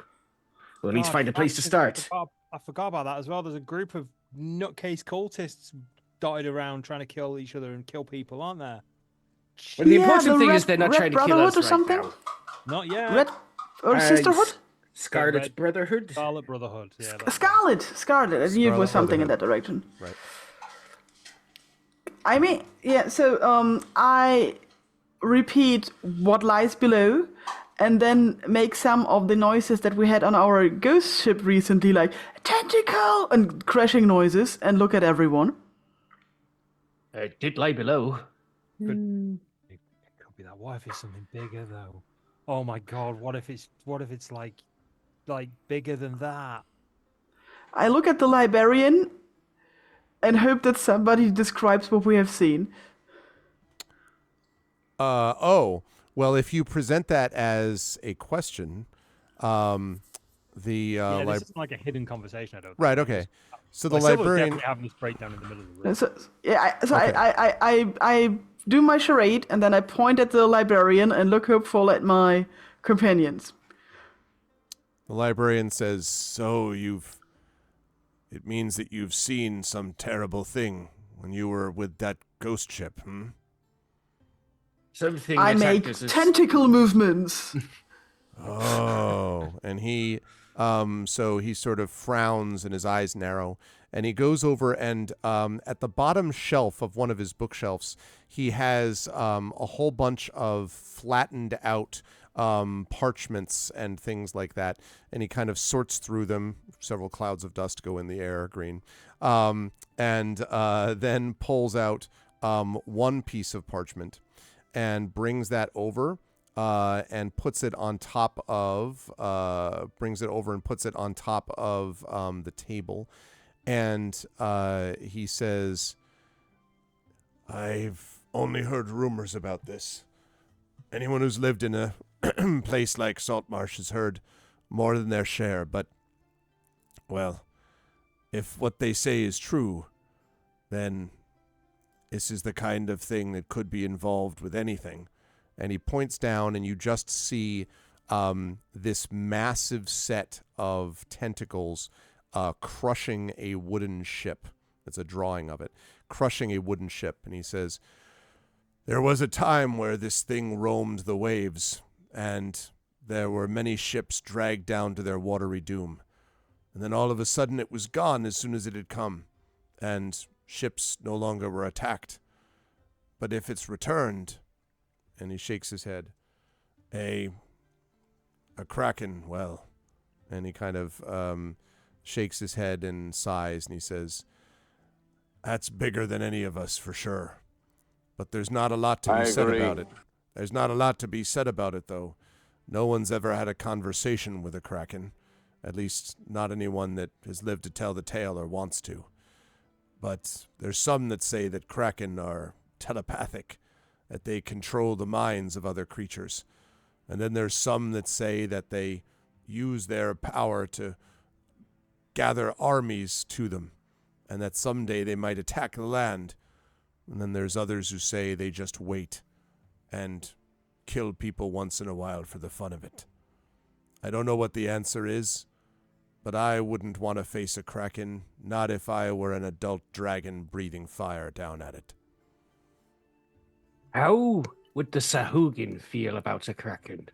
we'll need to find a place to start. I forgot about that as well. There's a group of nutcase cultists dotted around trying to kill each other and kill people, aren't there? Well, the Yeah, important the thing Red- is they're not Red trying to kill Brotherhood us or right something? now. Not yet. Red or Sisterhood? Scarlet Red- Brotherhood? Scarlet Brotherhood. Yeah, that's Scarlet. I knew it was Scarlet something in Brotherhood. that direction. Right. I mean, yeah, so I repeat what lies below and then make some of the noises that we had on our ghost ship recently, like tentacle and crashing noises, and look at everyone. It did lie below. Hmm. It could be that. What if it's something bigger though? Oh my god! What if it's like bigger than that? I look at the librarian and hope that somebody describes what we have seen. Well, if you present that as a question, the Yeah, this is like a hidden conversation. I don't. right, think. okay. So the Well, Silver's librarian, definitely having this breakdown in the middle of the room. So, yeah, Okay. I do my charade and then I point at the librarian and look hopeful at my companions. the librarian says, "So it means that you've seen some terrible thing when you were with that ghost ship, hmm?" Something I attacked make us as- tentacle movements. Oh, and he, so he sort of frowns and his eyes narrow, and he goes over and at the bottom shelf of one of his bookshelves, he has a whole bunch of flattened out parchments and things like that, and he kind of sorts through them. Several clouds of dust go in the air, green, and then pulls out one piece of parchment and brings that over. And puts it on top of the table, and he says, "I've only heard rumors about this. Anyone who's lived in a place like Saltmarsh has heard more than their share, but, well, if what they say is true, then this is the kind of thing that could be involved with anything." And he points down, and you just see this massive set of tentacles crushing a wooden ship. It's a drawing of it, crushing a wooden ship. And he says, "There was a time where this thing roamed the waves, and there were many ships dragged down to their watery doom. And then all of a sudden it was gone as soon as it had come, and ships no longer were attacked. But if it's returned," and he shakes his head, a kraken, well," and he kind of shakes his head and sighs, and he says, "That's bigger than any of us, for sure. But there's not a lot to be said about it. There's not a lot to be said about it, though. No one's ever had a conversation with a kraken, at least not anyone that has lived to tell the tale or wants to. But there's some that say that kraken are telepathic, that they control the minds of other creatures. And then there's some that say that they use their power to gather armies to them, and that someday they might attack the land. And then there's others who say they just wait and kill people once in a while for the fun of it. I don't know what the answer is, but I wouldn't want to face a kraken, not if I were an adult dragon breathing fire down at it. How would the Sahugin feel about a kraken?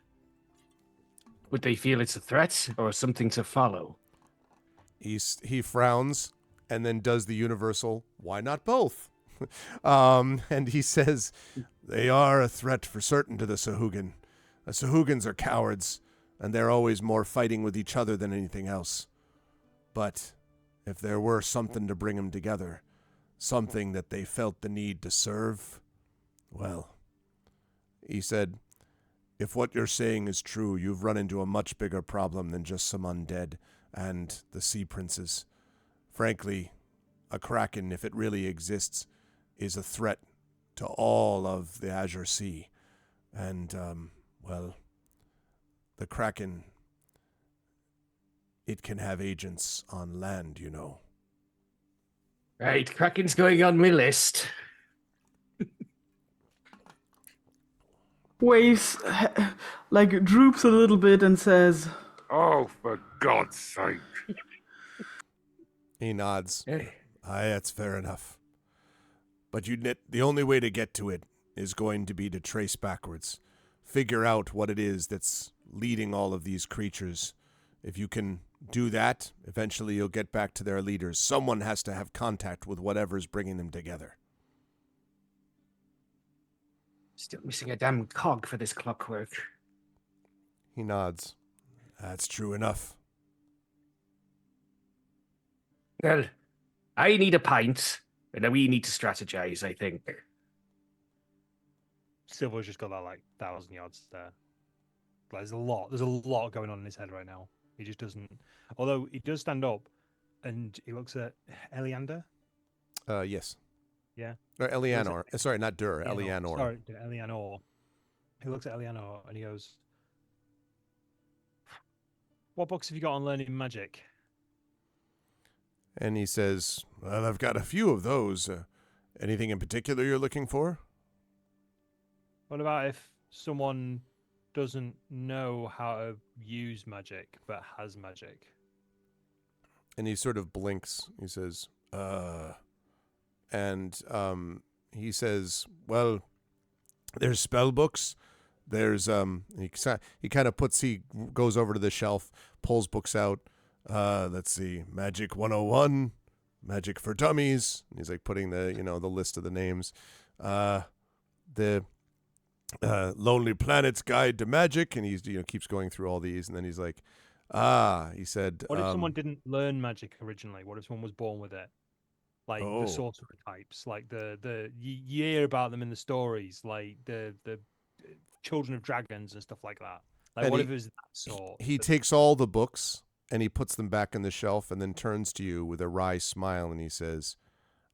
Would they feel it's a threat or something to follow? He frowns and then does the universal, why not both? And he says, they are a threat for certain to the Sahugin. The Sahugins are cowards, and they're always more fighting with each other than anything else. But if there were something to bring them together, something that they felt the need to serve, well, he said, if what you're saying is true, you've run into a much bigger problem than just some undead and the sea princes. Frankly, a kraken, if it really exists, is a threat to all of the Azure Sea. And, well, the kraken, it can have agents on land, you know. Right, kraken's going on my list. Waves, like, droops a little bit and says, Oh, for God's sake. He nods. Hey. Aye, that's fair enough. But the only way to get to it is going to be to trace backwards. Figure out what it is that's leading all of these creatures. If you can do that, eventually you'll get back to their leaders. Someone has to have contact with whatever's bringing them together. Still missing a damn cog for this clockwork. He nods. That's true enough. Well, I need a pint, and then we need to strategize, I think. Silver's just got that like 1,000 yards there. Like, there's a lot going on in his head right now. He just doesn't. Although he does stand up, and he looks at Eliander. Yes. Yeah. Or Elianor. Sorry, not Dur. Elianor. Sorry, Elianor. He looks at Elianor and he goes, "What books have you got on learning magic?" And he says, well, I've got a few of those. Anything in particular you're looking for? What about if someone doesn't know how to use magic but has magic? And he sort of blinks. He says, and he says, well, there's spell books. There's he kind of goes over to the shelf, pulls books out. Let's see, Magic 101, Magic for Dummies. And he's like putting the list of the names. The Lonely Planet's Guide to Magic, and he's keeps going through all these, and then he's like, he said, What if someone didn't learn magic originally? What if someone was born with it? Like the sorcerer types, like you hear about them in the stories, like the children of dragons and stuff like that. Like, and what if it was that sort? He takes all the books and he puts them back on the shelf and then turns to you with a wry smile and he says,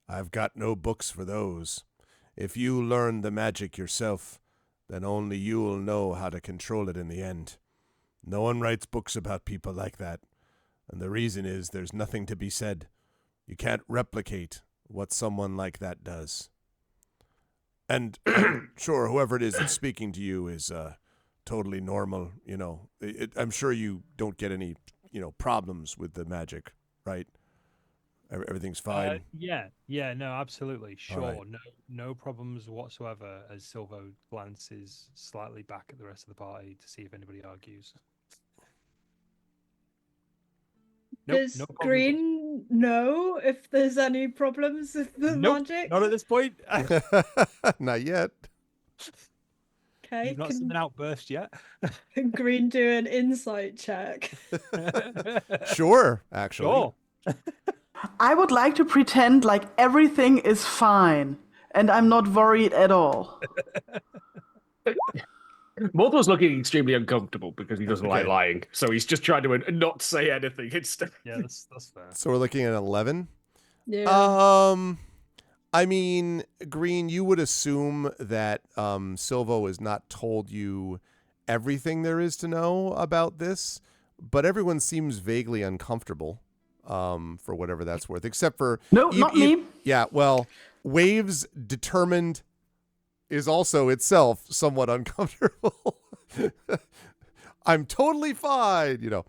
I've got no books for those. If you learn the magic yourself, then only you'll know how to control it in the end. No one writes books about people like that. And the reason is there's nothing to be said. You can't replicate what someone like that does. And I'm sure whoever it is that's speaking to you is totally normal. I'm sure you don't get any, problems with the magic, right? Everything's fine. Yeah, no, absolutely, sure, right. no problems whatsoever. As Silvo glances slightly back at the rest of the party to see if anybody argues. Does no problems. Green know if there's any problems with the magic? Not at this point. Not yet. Okay, You've not seen an outburst yet. can Green do an insight check? Sure, actually. Sure. I would like to pretend like everything is fine and I'm not worried at all. Mortal's looking extremely uncomfortable because he doesn't like lying, so he's just trying to not say anything instead. Yeah, that's fair. So we're looking at 11. Yeah. I mean, Green, you would assume that Silvo has not told you everything there is to know about this, but everyone seems vaguely uncomfortable, for whatever that's worth, except for No, not me. Yeah, well, Waves determined is also itself somewhat uncomfortable. I'm totally fine, So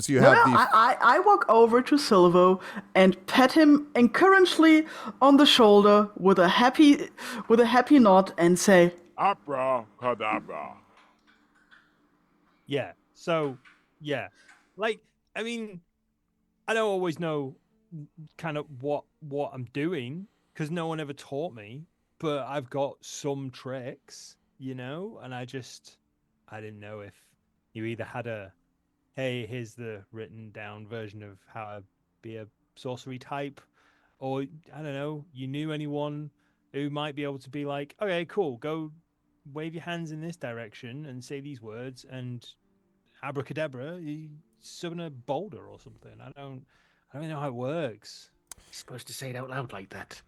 you No, have no, the I walk over to Silvo and pat him encouragingly on the shoulder with a happy nod and say, Abracadabra. Yeah. So, yeah. Like, I mean, I don't always know kind of what I'm doing because no one ever taught me, but I've got some tricks, and I didn't know if you either had hey, here's the written down version of how to be a sorcery type, or I don't know, you knew anyone who might be able to be like, okay, cool, go wave your hands in this direction and say these words and abracadabra, you summon a boulder or something. I don't really know how it works. You're supposed to say it out loud like that.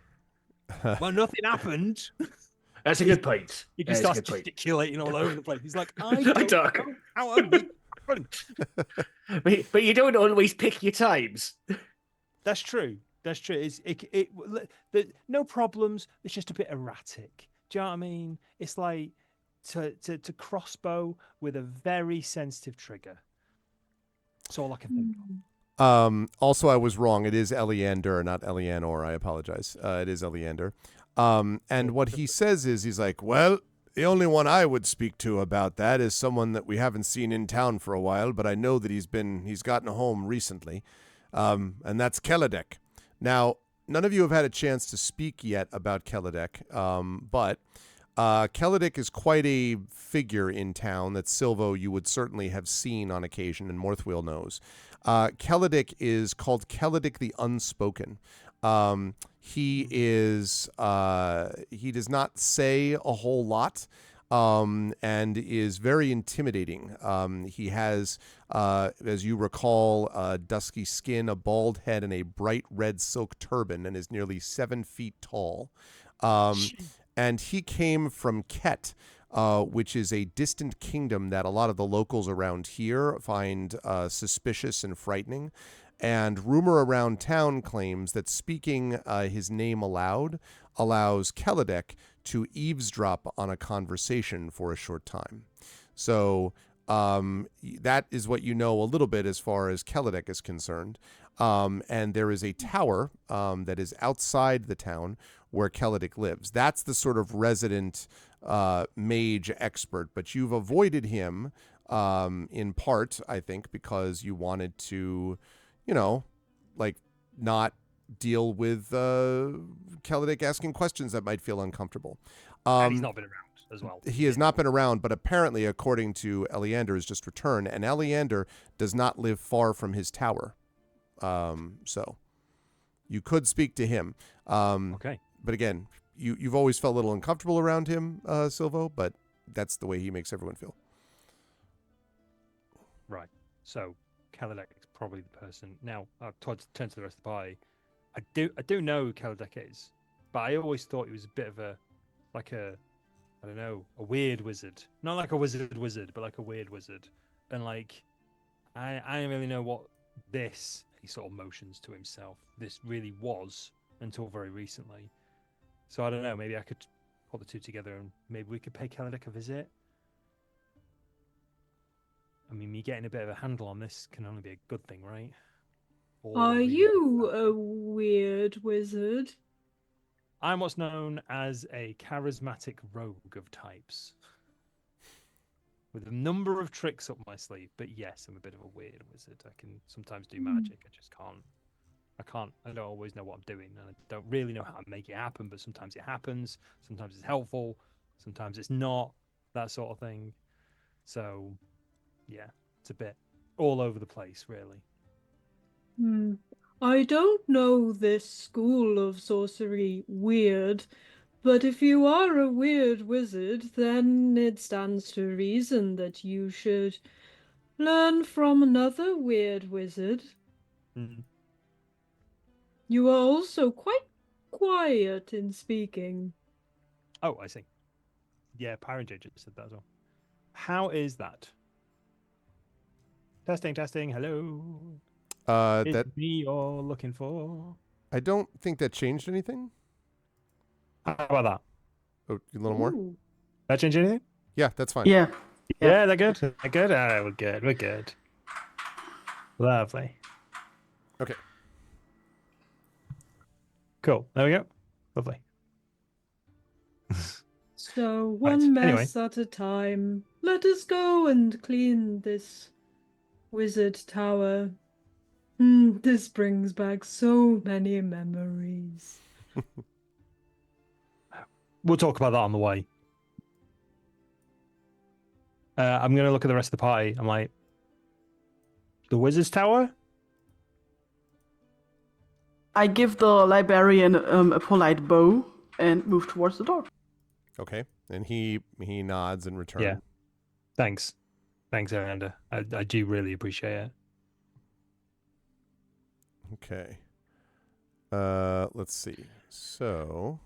Well, nothing happened. That's a good point. He That just is a starts good point. gesticulating all over the place. He's like, I I don't talk. know how to make it happen. But you don't always pick your times. That's true. That's true. No problems. It's just a bit erratic. Do you know what I mean? It's like to crossbow with a very sensitive trigger. That's all I can think of. Also, I was wrong. It is Eleander, not Eleanor. I apologize. It is Eleander. And what he says is, he's like, well, the only one I would speak to about that is someone that we haven't seen in town for a while, but I know that he's gotten home recently. And that's Keladek. Now, none of you have had a chance to speak yet about Keladek, but Keladek is quite a figure in town that Silvo you would certainly have seen on occasion, and Morthwheel knows. Keladek is called Keladek the Unspoken. He does not say a whole lot, and is very intimidating. He has, as you recall, dusky skin, a bald head, and a bright red silk turban, and is nearly 7 feet tall. And he came from Ket, which is a distant kingdom that a lot of the locals around here find suspicious and frightening. And rumor around town claims that speaking his name aloud allows Keladek to eavesdrop on a conversation for a short time. So that is what you know a little bit as far as Keladek is concerned. And there is a tower that is outside the town where Keladek lives. That's the sort of resident mage expert, but you've avoided him in part, I think, because you wanted to, not deal with Keladek asking questions that might feel uncomfortable. And he's not been around as well. He has not been around, but apparently, according to Eleander, has just returned, and Eleander does not live far from his tower. So you could speak to him. Okay. But again, you've always felt a little uncomfortable around him, Silvo, but that's the way he makes everyone feel. Right. So Keladek is probably the person. Now, I'll turn to the rest of the party. I do know who Keladek is, but I always thought he was a bit of a weird wizard. Not like a wizard, but like a weird wizard. And like, I don't really know what this, he sort of motions to himself, this really was until very recently. So I don't know, maybe I could put the two together and maybe we could pay Keladek a visit. I mean, me getting a bit of a handle on this can only be a good thing, right? Are you a weird wizard? I'm what's known as a charismatic rogue of types. With a number of tricks up my sleeve, but yes, I'm a bit of a weird wizard. I can sometimes do magic. I just can't. I don't always know what I'm doing, and I don't really know how to make it happen, but sometimes it happens. Sometimes it's helpful. Sometimes it's not. That sort of thing. So, yeah, it's a bit all over the place, really. I don't know this school of sorcery weird, but if you are a weird wizard, then it stands to reason that you should learn from another weird wizard. You are also quite quiet in speaking. Oh, I see. Yeah, Pyron just said that as well. How is that? Testing, testing. Hello. Is That me you're looking for? I don't think that changed anything. How about that? Oh, a little more. Ooh. That change anything? Yeah, that's fine. Yeah. Yeah, they're good. They're good. We're good. We're good. Lovely. Okay. Cool. There we go. Lovely. So Right, one anyway. mess at a time. Let us go and clean this wizard tower. This brings back so many memories. We'll talk about that on the way. I'm going to look at the rest of the party. I'm like, the Wizard's Tower? I give the librarian a polite bow and move towards the door. Okay. And he nods in return. Yeah. Thanks. Thanks, Amanda. I do really appreciate it. Okay. Let's see. So,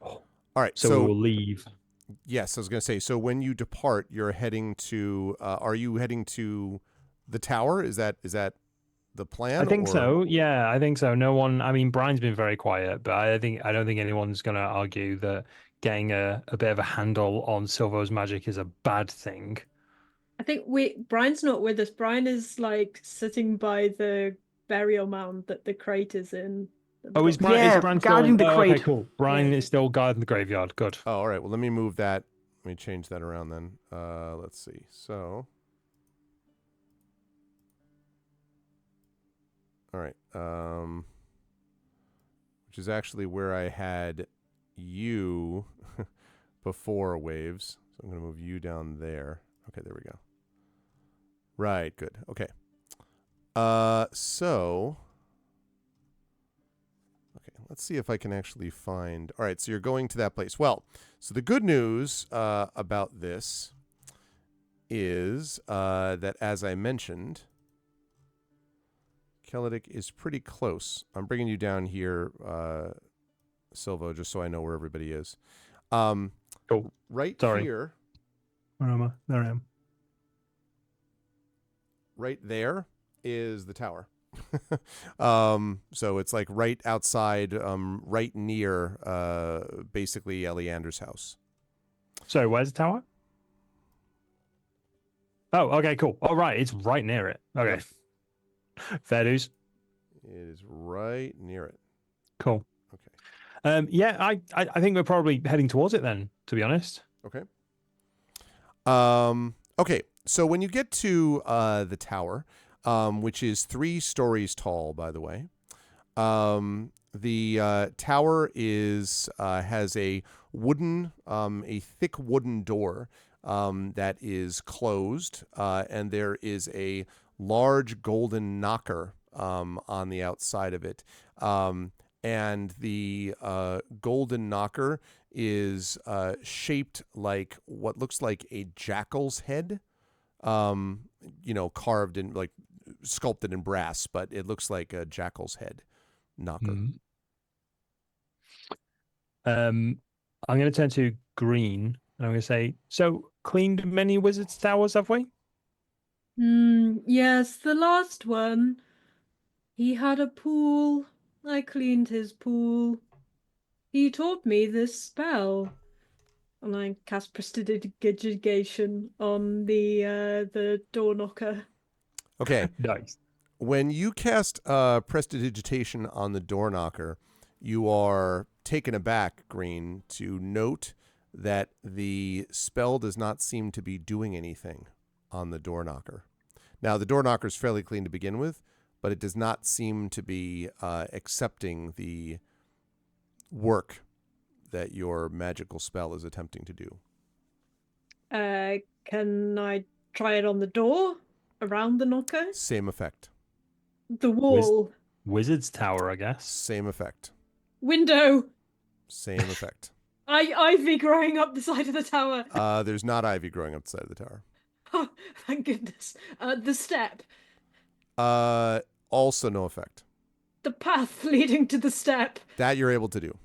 Oh. all right. So we will leave. Yes, I was going to say. So when you depart, you're heading to. Are you heading to the tower? Is that the plan? I think or... so. Yeah, I think so. No one. I mean, Brian's been very quiet, but I don't think anyone's going to argue that getting a bit of a handle on Silvo's magic is a bad thing. I think Brian's not with us. Brian is like sitting by the burial mound that the crate is in. Oh, is Brian? Yeah, Is Brian guarding still... the okay, crate. cool. Brian Yeah. is still guarding the graveyard. Good. Oh, all right. Well, let me move that. Let me change that around then. Let's see. So, all right. Which is actually where I had you before waves. So I'm going to move you down there. Okay, there we go. Right. Good. Okay. So. Okay, let's see if I can actually find... All right, so you're going to that place. Well, so the good news about this is that, as I mentioned, Kelidik is pretty close. I'm bringing you down here, Silvo, just so I know where everybody is. Cool. Right Sorry. here, Where am I? There I am. right there is the tower. So it's like right outside, right near, basically Eleander's house. So where's the tower? Oh, okay, cool. All right, it's right near it. Okay. Fair dues. It is right near it. Cool. Okay. Yeah, I think we're probably heading towards it then, to be honest. Okay. Okay. So when you get to the tower, which is 3 stories tall, by the way, the tower is has a thick wooden door that is closed, and there is a large golden knocker on the outside of it. And the golden knocker is shaped like what looks like a jackal's head, carved in, like, sculpted in brass, but it looks like a jackal's head knocker. I'm going to turn to Green, and I'm going to say, so cleaned many wizards' towers, have we? Yes, the last one. He had a pool. I cleaned his pool. He taught me this spell. And I cast prestidigitation on the door knocker. Okay. Nice. When you cast prestidigitation on the door knocker, you are taken aback, Green, to note that the spell does not seem to be doing anything on the door knocker. Now, the door knocker is fairly clean to begin with, but it does not seem to be accepting the work that your magical spell is attempting to do. Can I try it on the door? Around the knocker? Same effect. The wall. Wizard's tower, I guess. Same effect. Window. Same effect. Ivy growing up the side of the tower. There's not ivy growing up the side of the tower. Oh, thank goodness. The step. Also no effect. The path leading to the step. That you're able to do.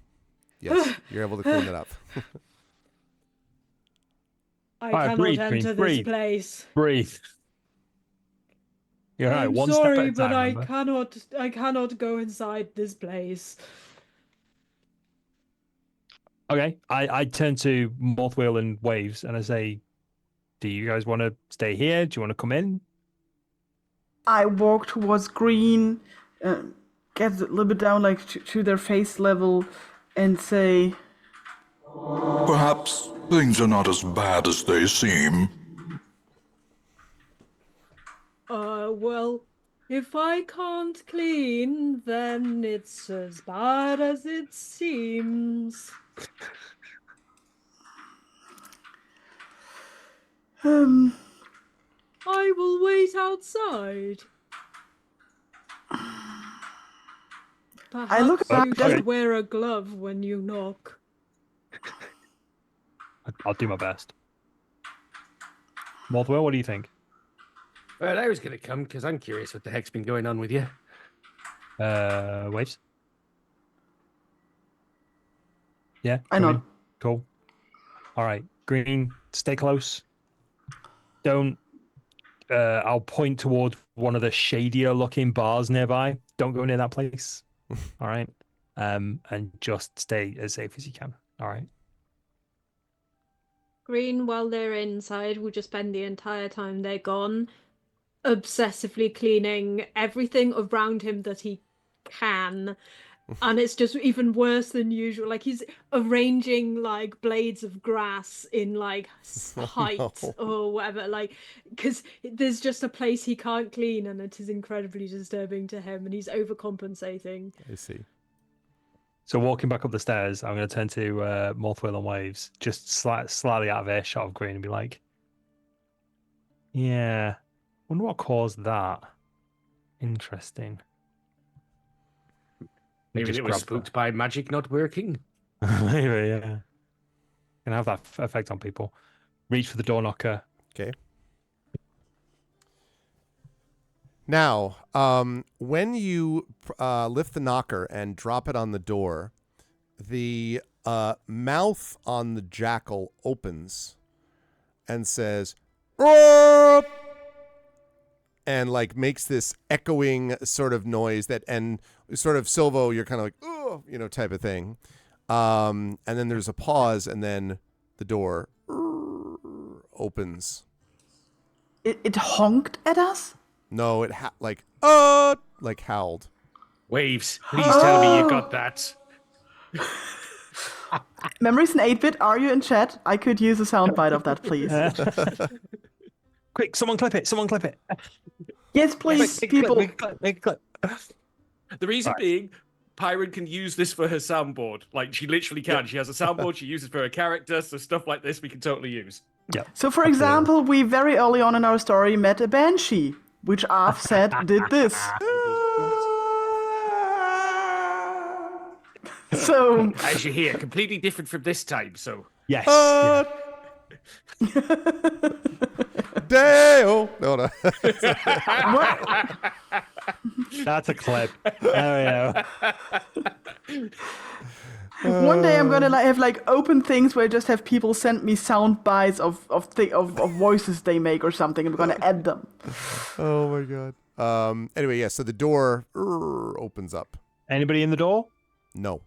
Yes, you're able to clean it up. I Alright, cannot breathe, enter Green, this breathe. place. Breathe. You're right. I'm One sorry, step at a but time. I Remember? cannot go inside this place. Okay. I turn to Morthwheel and Waves and I say, "Do you guys want to stay here? Do you want to come in?" I walk towards Green, get a little bit down, like to their face level, and say, Perhaps things are not as bad as they seem. Well, if I can't clean, then it's as bad as it seems. um, I will wait outside. I look Perhaps you around. should Okay. wear a glove when you knock. I'll do my best. Morthwheel, what do you think? Well, I was going to come because I'm curious what the heck's been going on with you. Waves? Yeah? I come know. in? Cool. All right. Green, stay close. Don't... I'll point towards one of the shadier looking bars nearby. Don't go near that place. All right. And just stay as safe as you can. All right. Green, while they're inside, will just spend the entire time they're gone obsessively cleaning everything around him that he can. And it's just even worse than usual. Like he's arranging like blades of grass in like height no. or whatever. Like, because there's just a place he can't clean, and it is incredibly disturbing to him, and he's overcompensating. I see. So walking back up the stairs, I'm going to turn to Morthwheel and Waves, just slightly out of earshot of Green, and be like, "Yeah, wonder what caused that. Interesting." Maybe Just it was grab spooked by magic not working. Maybe, yeah. Can have that effect on people. Reach for the door knocker. Okay. Now, when you lift the knocker and drop it on the door, the mouth on the jackal opens and says, "Roar!" and like makes this echoing sort of noise that, and sort of Silvo, you're kind of like, oh, you know, type of thing. And then there's a pause, and then the door opens. It honked at us? No, it like howled. Waves, please tell me you got that. Memories in 8-bit, are you in chat? I could use a soundbite of that, please. Quick, someone clip it. Someone clip it. Yes, please, people. Make a clip. The reason Right. being, Pyron can use this for her soundboard. Like, she literally can. She has a soundboard, she uses it for her character, so stuff like this we can totally use. Yeah. So, for absolutely. example, we very early on in our story met a banshee, which Arf said did this. So, As you hear, completely different from this time, so... Yes. Yeah. Dale. No. That's a clip. There we go. one day I'm gonna have like open things where I just have people send me sound bites of voices they make or something, and we're gonna add them. Oh my god. Anyway, yeah. So the door opens up. Anybody in the door? No.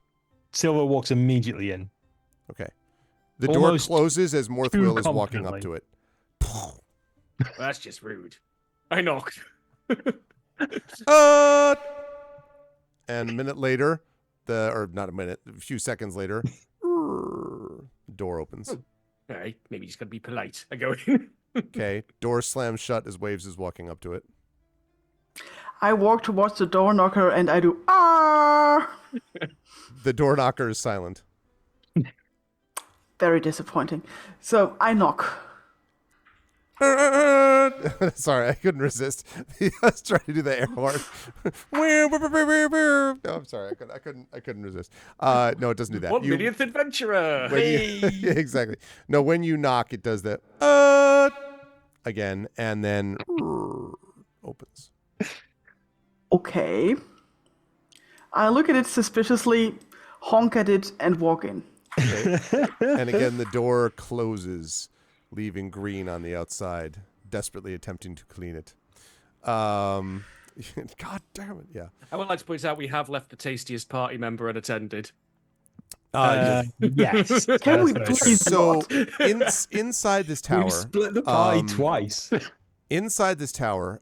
Silver walks immediately in. Okay. The Almost door closes as Morthwheel is walking up confidently. to it. Well, that's just rude. I knocked. And a minute later, or not a minute, a few seconds later, door opens. All right, maybe just gotta be polite. I go in. Okay. Door slams shut as Waves is walking up to it. I walk towards the door knocker and I do ah. The door knocker is silent. Very disappointing. So I knock. Sorry, I couldn't resist. I was trying to do the air horn. No, I'm sorry. I couldn't resist. No, it doesn't do that. 1 millionth adventurer. Yeah, exactly. No, when you knock, it does that again, and then opens. Okay. I look at it suspiciously, honk at it, and walk in. Okay. And again, the door closes leaving green on the outside, desperately attempting to clean it. God damn it! Yeah. I would like to point out we have left the tastiest party member unattended. Yes. Can we that's very please So not? inside this We've tower, split the party twice. inside this tower,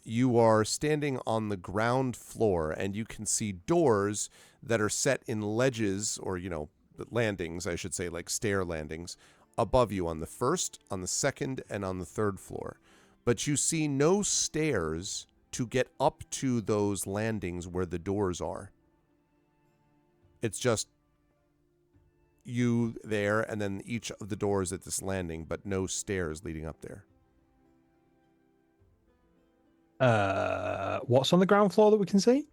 you are standing on the ground floor, and you can see doors that are set in ledges, or landings, I should say, like stair landings, above you on the first, on the second, and on the third floor. But you see no stairs to get up to those landings where the doors are. It's just you there, and then each of the doors at this landing, but no stairs leading up there. What's on the ground floor that we can see?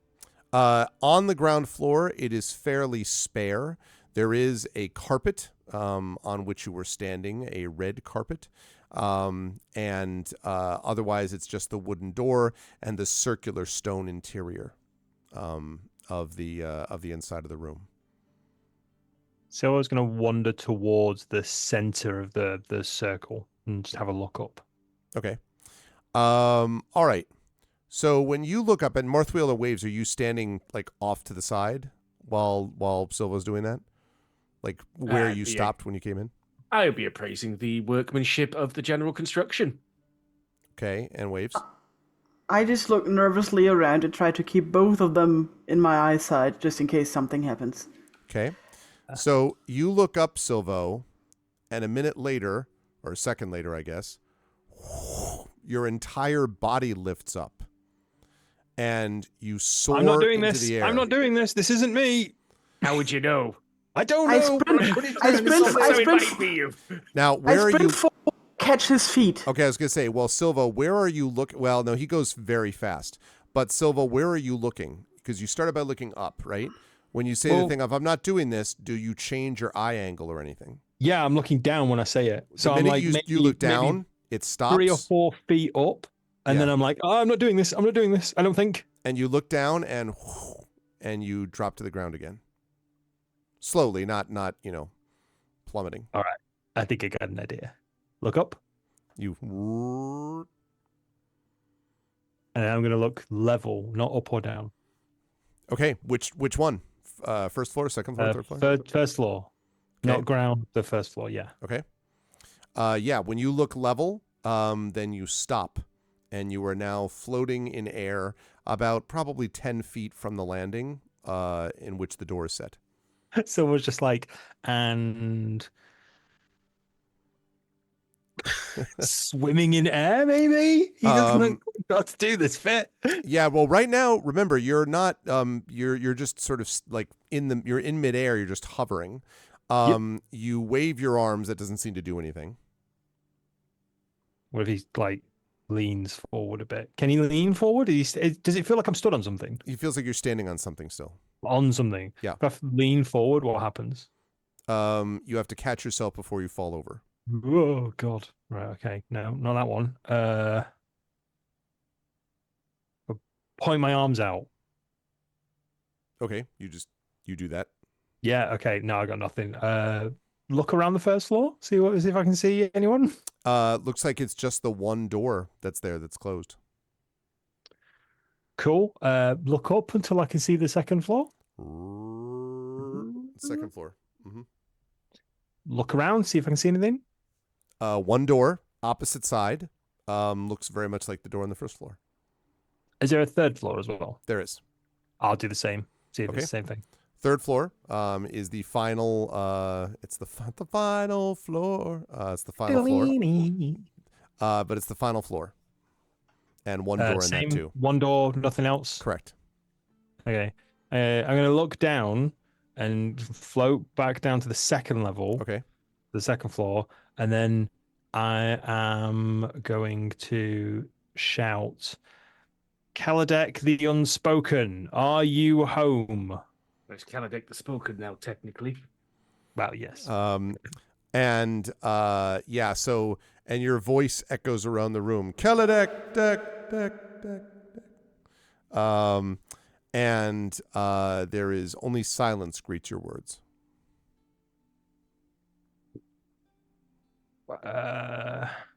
On the ground floor, it is fairly spare. There is a carpet on which you were standing, a red carpet. And otherwise, it's just the wooden door and the circular stone interior of the inside of the room. So I was going to wander towards the center of the circle and just have a look up. Okay. All right. So when you look up, and Marthwheeler waves, are you standing like off to the side while Silva's doing that? Like where you stopped when you came in? I'll be appraising the workmanship of the general construction. Okay, and waves. I just look nervously around and try to keep both of them in my eyesight just in case something happens. Okay. So you look up, Silvo, and a minute later, or a second later, I guess, your entire body lifts up. And you soar I'm not doing into this. the air. I'm not doing this. This isn't me. How would you know? I don't I know. Now, I where are you? sprint forward, catch his feet. Okay, I was going to say, well, Silva, where are you looking? Well, no, he goes very fast. But Silva, where are you looking? Because you started by looking up, right? When you say the thing of, I'm not doing this, do you change your eye angle or anything? Yeah, I'm looking down when I say it. So the I'm minute like, you look down, it stops. 3 or 4 feet up. And then I'm like, oh, I'm not doing this. I'm not doing this. I don't think. And you look down and you drop to the ground again. Slowly, not plummeting. All right. I think I got an idea. Look up. You. And I'm going to look level, not up or down. Okay, which one? First floor, second floor, third floor? First floor. Okay. Not ground, the first floor, yeah. Okay. Yeah, when you look level, then you stop. And you are now floating in air about probably 10 feet from the landing in which the door is set. So it was just like, and swimming in air, maybe? He doesn't got to do this fit. Yeah, well, right now, remember, you're not, you're just sort of like you're in midair, you're just hovering. You wave your arms, that doesn't seem to do anything. What if he like leans forward a bit? Can he lean forward? Does it feel like I'm stood on something? It feels like you're standing on something still. On something? Yeah. If I lean forward, what happens? You have to catch yourself before you fall over. Oh, God. Right, okay. No, not that one. Point my arms out. Okay, you do that. Yeah, okay. No, I got nothing. Look around the first floor. See if I can see anyone. Looks like it's just the one door that's there that's closed. Cool. Look up until I can see the second floor. Second floor. Mm-hmm. Look around, see if I can see anything. One door, opposite side. Looks very much like the door on the first floor. Is there a third floor as well? There is. I'll do the same. See if it's the same thing. Third floor is the final. It's the final floor. It's the final floor. But it's the final floor. And one door in that too. One door, nothing else. Correct. Okay. I'm going to look down and float back down to the second level. Okay. The second floor. And then I am going to shout, Kaladek the Unspoken, are you home? There's Kaladek the Spoken now, technically. Well, yes. Yeah, so, and your voice echoes around the room. Kaladek, deck, deck, deck, deck. And there is only silence greets your words.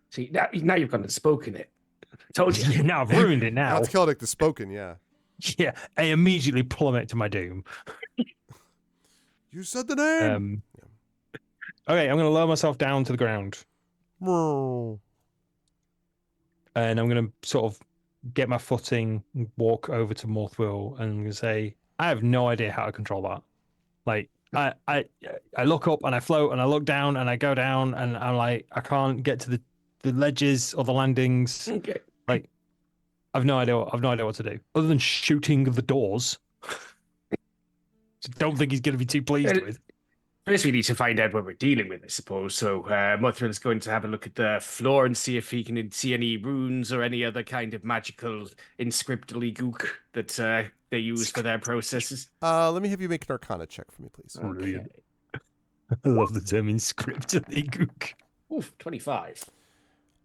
See, now you've gone and spoken it. Told you. Now I've ruined it now. That's Celtic the spoken, yeah. Yeah, I immediately plummet to my doom. You said the name. Okay, I'm going to lower myself down to the ground. Oh. And I'm going to sort of get my footing, walk over to Morthwell, and I'm going to say, I have no idea how to control that. Like, I look up and I float, and I look down and I go down, and I'm like, I can't get to the ledges or the landings. Okay. Like, I've no idea what to do other than shooting the doors. Don't think he's going to be too pleased with. First, we need to find out what we're dealing with, I suppose. So, Mothra is going to have a look at the floor and see if he can see any runes or any other kind of magical inscriptly gook that they use for their processes. Let me have you make an Arcana check for me, please. Okay. I love the term inscriptly gook. Oof, 25.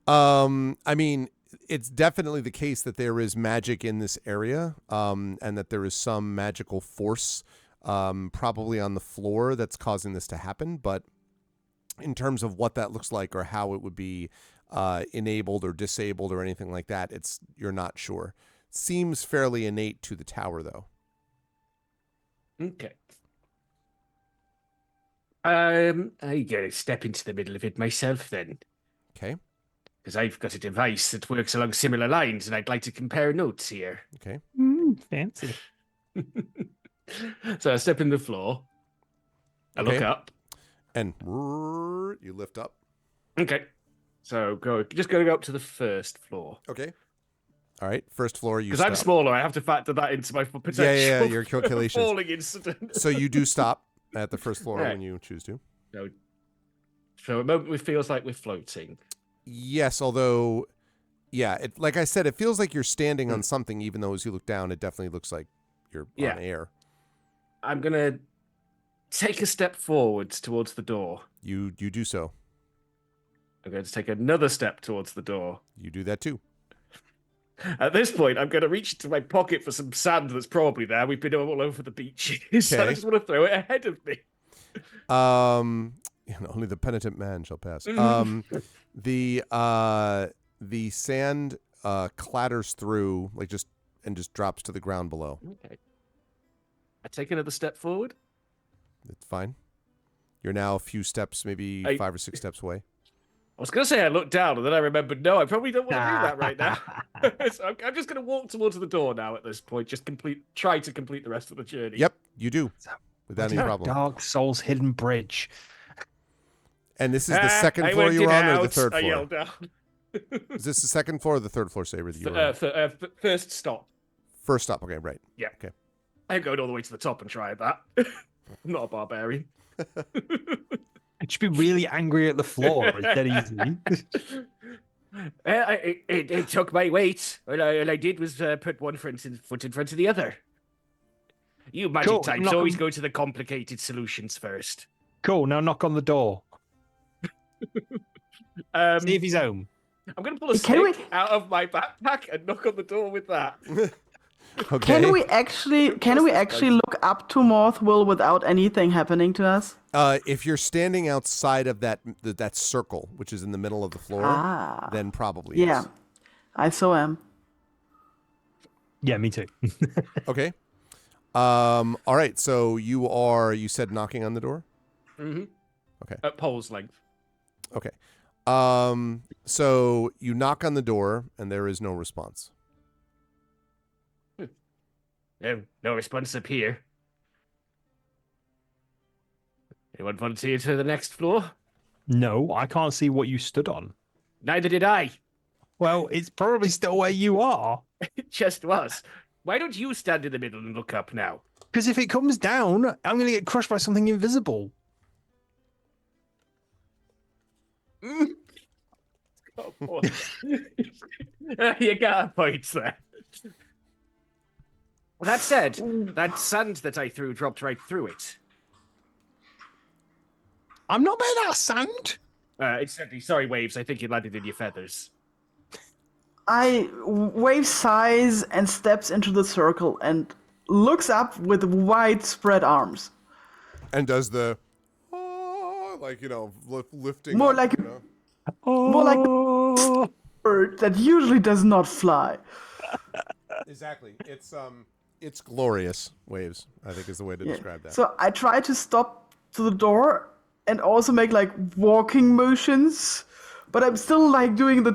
I mean, it's definitely the case that there is magic in this area, and that there is some magical force probably on the floor that's causing this to happen. But in terms of what that looks like or how it would be enabled or disabled or anything like that, you're not sure. Seems fairly innate to the tower, though. Okay. I'm gonna step into the middle of it myself then, Okay. because I've got a device that works along similar lines, and I'd like to compare notes here. Okay. Fancy. So I step in the floor. I look Okay. up. And you lift up. Okay. So just going up to the first floor. Okay. All right. First floor, you Because stop. I'm smaller, I have to factor that into my potential Yeah, your calculations. falling incident. So you do stop at the first floor Right. when you choose to. So a moment it feels like we're floating. Yes, although, yeah, like I said, it feels like you're standing on something, even though as you look down, it definitely looks like you're on air. I'm going to take a step forwards towards the door. You do so. I'm going to take another step towards the door. You do that too. At this point, I'm going to reach into my pocket for some sand that's probably there. We've been all over the beach. So I Okay. just want to throw it ahead of me. Only the penitent man shall pass. The sand clatters through just drops to the ground below. Okay. I take another step forward. It's fine. You're now a few steps, maybe 5 or 6 steps away. I was going to say I looked down, and then I remembered, no, I probably don't want to do that right now. So I'm just going to walk towards the door now at this point. Just try to complete the rest of the journey. Yep, you do. Without any problem. Dark Souls Hidden Bridge. And this is the second I floor went you're in on, or out, the third I floor? yelled down. Is this the second floor or the third floor, Saber, that you were on? First stop. First stop. Okay, right. Yeah. Okay. I'm going all the way to the top and try that. I'm not a barbarian. It should be really angry at the floor. It's dead easy. It took my weight. All I did was put one foot in front of the other. You magic Cool, types knock always on- go to the complicated solutions first. Cool, now knock on the door. See if he's home. I'm going to pull a Can stick out of my backpack and knock on the door with that. Okay. Can we actually look up to Morthwell without anything happening to us? If you're standing outside of that circle, which is in the middle of the floor, then probably Yeah, yes. I so am. Yeah, me too. Okay. All right. So you said knocking on the door? Mm-hmm. Okay. At pole's length. Okay. So you knock on the door and there is no response. No response up here. Anyone volunteer to the next floor? No, I can't see what you stood on. Neither did I. Well, it's probably still where you are. It just was. Why don't you stand in the middle and look up now? Because if it comes down, I'm going to get crushed by something invisible. Oh, boy. You got a point there. Well, that said, that sand that I threw dropped right through it. I'm not made out of sand. It's certainly, sorry, Waves, I think it landed in your feathers. Wave sighs and steps into the circle and looks up with widespread arms. And does the lifting More up, like you know? More like a bird that usually does not fly. Exactly. It's glorious. Waves, I think, is the way to Yeah. describe that. So I try to stop to the door and also make like walking motions, but I'm still like doing the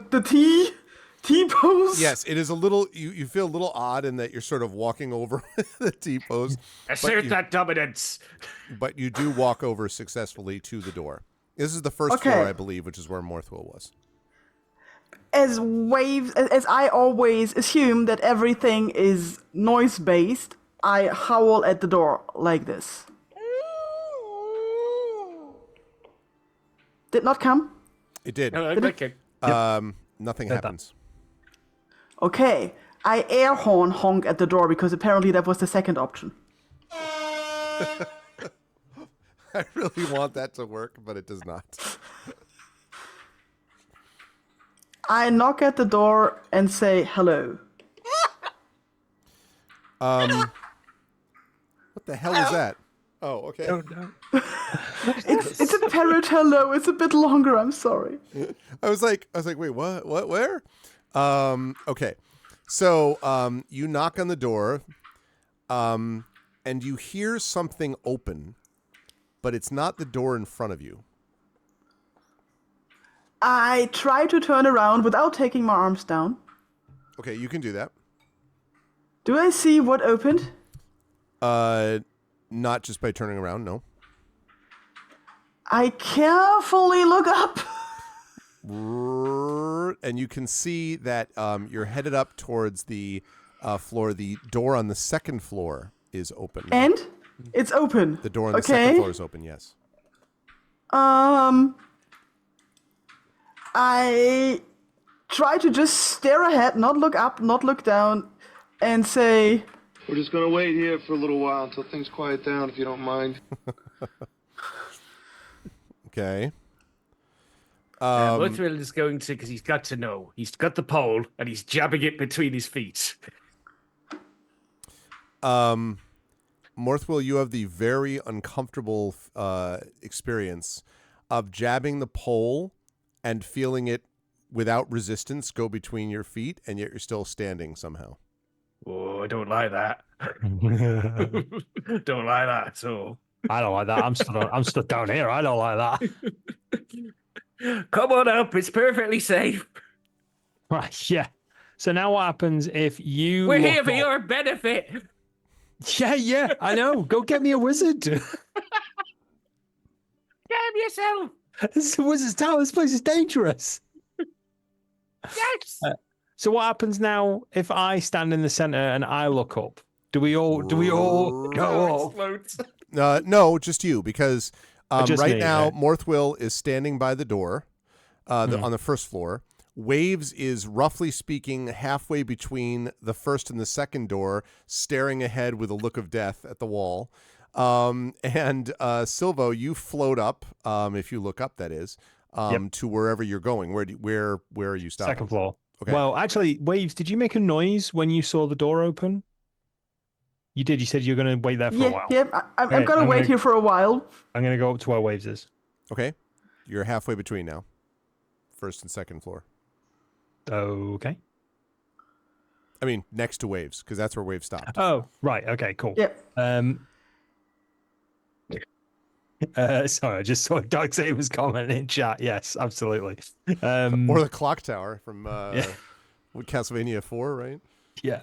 T pose. Yes, it is a little. You feel a little odd in that you're sort of walking over the T pose. Assert that dominance. But you do walk over successfully to the door. This is the first Okay. floor, I believe, which is where Morthwill was. As I always assume that everything is noise based, I howl at the door like this. Did not come. It did. Okay. Nothing Heard that. happens. Okay, I air horn honk at the door because apparently that was the second option. I really want that to work, but it does not. I knock at the door and say hello. What the hell is that? Oh, okay. It's a parrot hello. It's a bit longer. I'm sorry. I was like, wait, what, where? Okay. So, you knock on the door, and you hear something open, but it's not the door in front of you. I try to turn around without taking my arms down. Okay, you can do that. Do I see what opened? Not just by turning around, no. I carefully look up. And you can see that you're headed up towards the floor. The door on the second floor is open. And it's open. The door on the second floor is open, yes. I try to just stare ahead, not look up, not look down, and say, We're just gonna wait here for a little while until things quiet down, if you don't mind. Okay. Morthwill is going to, because he's got to know. He's got the pole, and he's jabbing it between his feet. Morthwill, you have the very uncomfortable experience of jabbing the pole and feeling it without resistance go between your feet, and yet you're still standing somehow. Oh, I don't like that. Don't like that at all. I don't like that. I'm stood down here. I don't like that. Come on up. It's perfectly safe. Right, yeah. So now what happens if you We're look here for up- your benefit. Yeah, I know. Go get me a wizard. Damn yourself. This is a wizard's tower. This place is dangerous. Yes. So what happens now if I stand in the center and I look up? Do we all go up? Explodes. No, just you, because Just right me, now right. Morthwill is standing by the door on the first floor. Waves is roughly speaking halfway between the first and the second door, staring ahead with a look of death at the wall. And Silvo, you float up, if you look up, that is, to wherever you're going. Where are you stopping? Second floor. Okay. Well, actually, Waves, did you make a noise when you saw the door open? You did. You said you were going to wait there for a while. I'm Okay, gonna I'm wait gonna- here for a while. I'm going to go up to where Waves is. Okay. You're halfway between now. First and second floor. Okay. I mean, next to Waves, because that's where Waves stopped. Oh, right. Okay, cool. Yeah. Sorry, I just saw Darksaber's comment in chat. Yes, absolutely. Or the clock tower from Yeah. Castlevania 4, right? Yeah.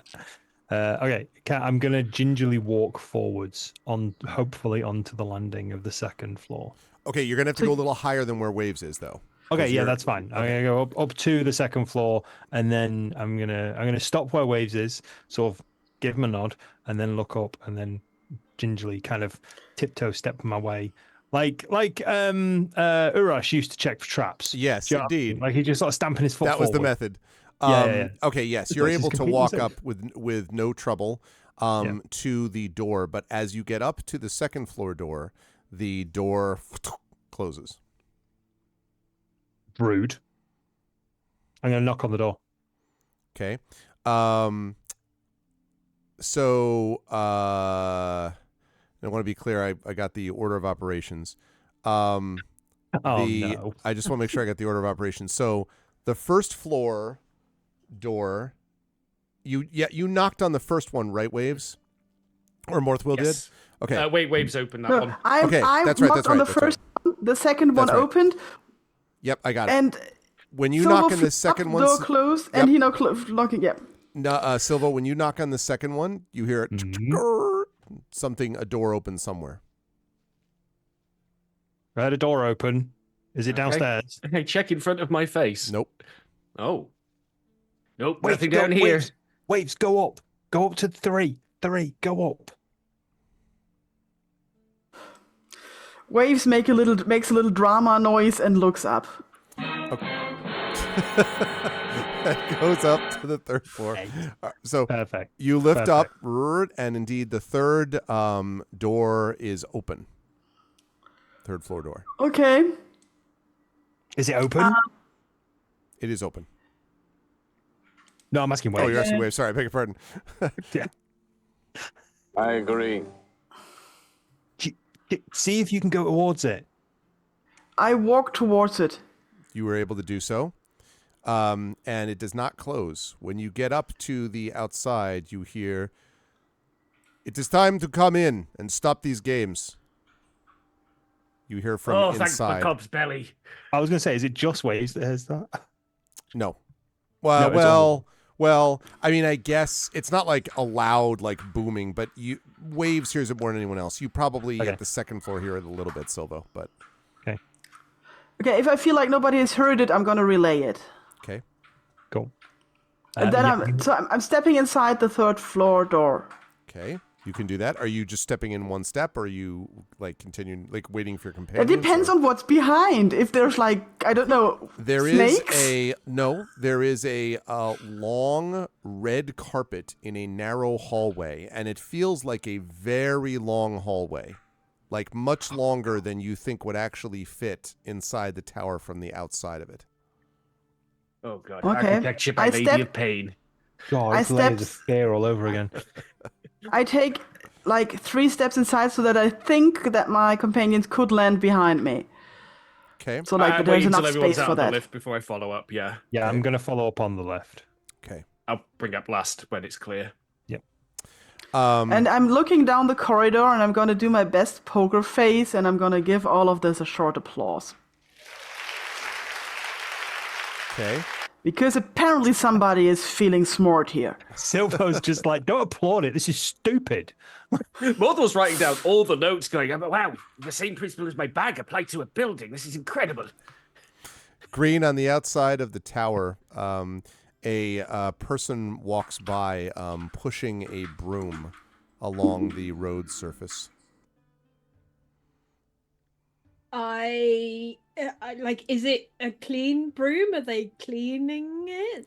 Okay. I'm going to gingerly walk forwards hopefully onto the landing of the second floor. Okay, you're going to have to go a little higher than where Waves is, though. Okay, 'Cause yeah, you're- that's fine. I'm gonna go up to the second floor, and then I'm gonna stop where Waves is, sort of give him a nod, and then look up, and then gingerly kind of tiptoe step my way, like Urash used to check for traps. Yes, Do you know what I mean? indeed. Like he just sort of stamping his foot. That was the forward. method. Yeah. Okay, yes, This you're place is able to completely walk safe. up with no trouble to the door, but as you get up to the second floor door, the door closes. Rude. I'm gonna knock on the door. Okay. So I want to be clear. I got the order of operations. Oh no. I just want to make sure I got the order of operations. So the first floor door, you knocked on the first one, right, Waves? Or Morthwill Yes. did? Okay. Wait, Waves open that No, one. I Okay, that's knocked right, that's on right, the that's first one. The second one That's right. opened, Yep, I got it. and When you Silver knock on the flipped second up, one, door closed, Yep. and he now locking. Yep. Silva, when you knock on the second one, you hear it something, a door opens somewhere. I had a door open. Is it Okay. downstairs? Hey, check in front of my face. Nope. Oh. Nope, Waves, nothing down here. Waves, go up. Go up to 3. 3, go up. Waves makes a little drama noise and looks up. That goes up to the third floor. So Perfect. you lift up, and indeed the third door is open. Third floor door. Okay. Is it open? It is open. No, I'm asking Waves. Oh, you're asking Wave. Sorry, I beg your pardon. Yeah. I agree. See if you can go towards it. I walk towards it. You were able to do so. And it does not close. When you get up to the outside, you hear, "It is time to come in and stop these games." You hear from Thanks for inside. Cub's belly. I was going to say, is it just Waves that has that? No. No, it's all- Well, I mean, I guess it's not like a loud, like booming, but Waves hears it more than anyone else. You probably Okay. at the second floor hear it a little bit, Silvo, but Okay, if I feel like nobody has heard it, I'm gonna relay it. okay. Cool. And then Yeah. I'm stepping inside the third floor door. Okay. You can do that. Are you just stepping in one step, or are you like continuing, like waiting for your It companions? depends on what's behind. If there's like, I don't know, There snakes? is a long red carpet in a narrow hallway, and it feels like a very long hallway, like much longer than you think would actually fit inside the tower from the outside of it. Oh, God. Okay. Architecture by I Lady step- of Pain. God, I it's layers of stepped- fear all over again. I take like 3 steps inside so that I think that my companions could land behind me. Okay. So like I'm there's waiting enough until everyone's space out for of the that. lift before I follow up, yeah. Yeah, I'm going to follow up on the left. Okay. I'll bring up last when it's clear. And I'm looking down the corridor and I'm gonna do my best poker face and I'm gonna give all of this a short applause. Okay. Because apparently somebody is feeling smart here. Silvo's just like, don't applaud it. This is stupid. Morthal's writing down all the notes going, wow, the same principle as my bag applied to a building. This is incredible. Green, on the outside of the tower, a person walks by pushing a broom along the road surface. I like. Is it a clean broom? Are they cleaning it?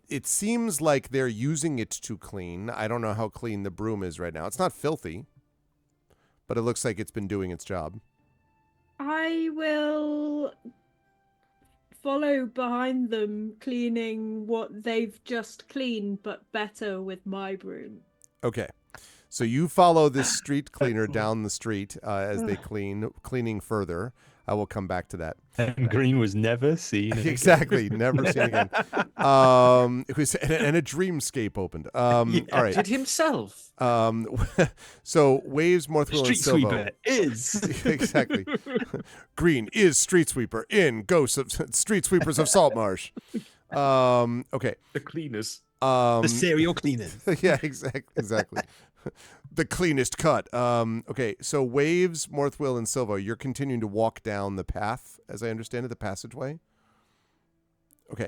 It seems like they're using it to clean. I don't know how clean the broom is right now. It's not filthy, but it looks like it's been doing its job. I will follow behind them, cleaning what they've just cleaned, but better with my broom. Okay. So you follow this street cleaner down the street as they cleaning further. I will come back to that. And Green was never seen. Exactly. Never seen again. It was, and a dreamscape opened. All right. Did himself. So Waves, Morthwill, and Street Silvo. Sweeper is. Exactly. Green is Street Sweeper in Ghosts of Street Sweepers of Saltmarsh. Okay. The cleaners. The serial cleaners. Yeah, exactly. The cleanest cut. Okay, so Waves, Morthwill, and Silvo, you're continuing to walk down the path, as I understand it, the passageway? Okay.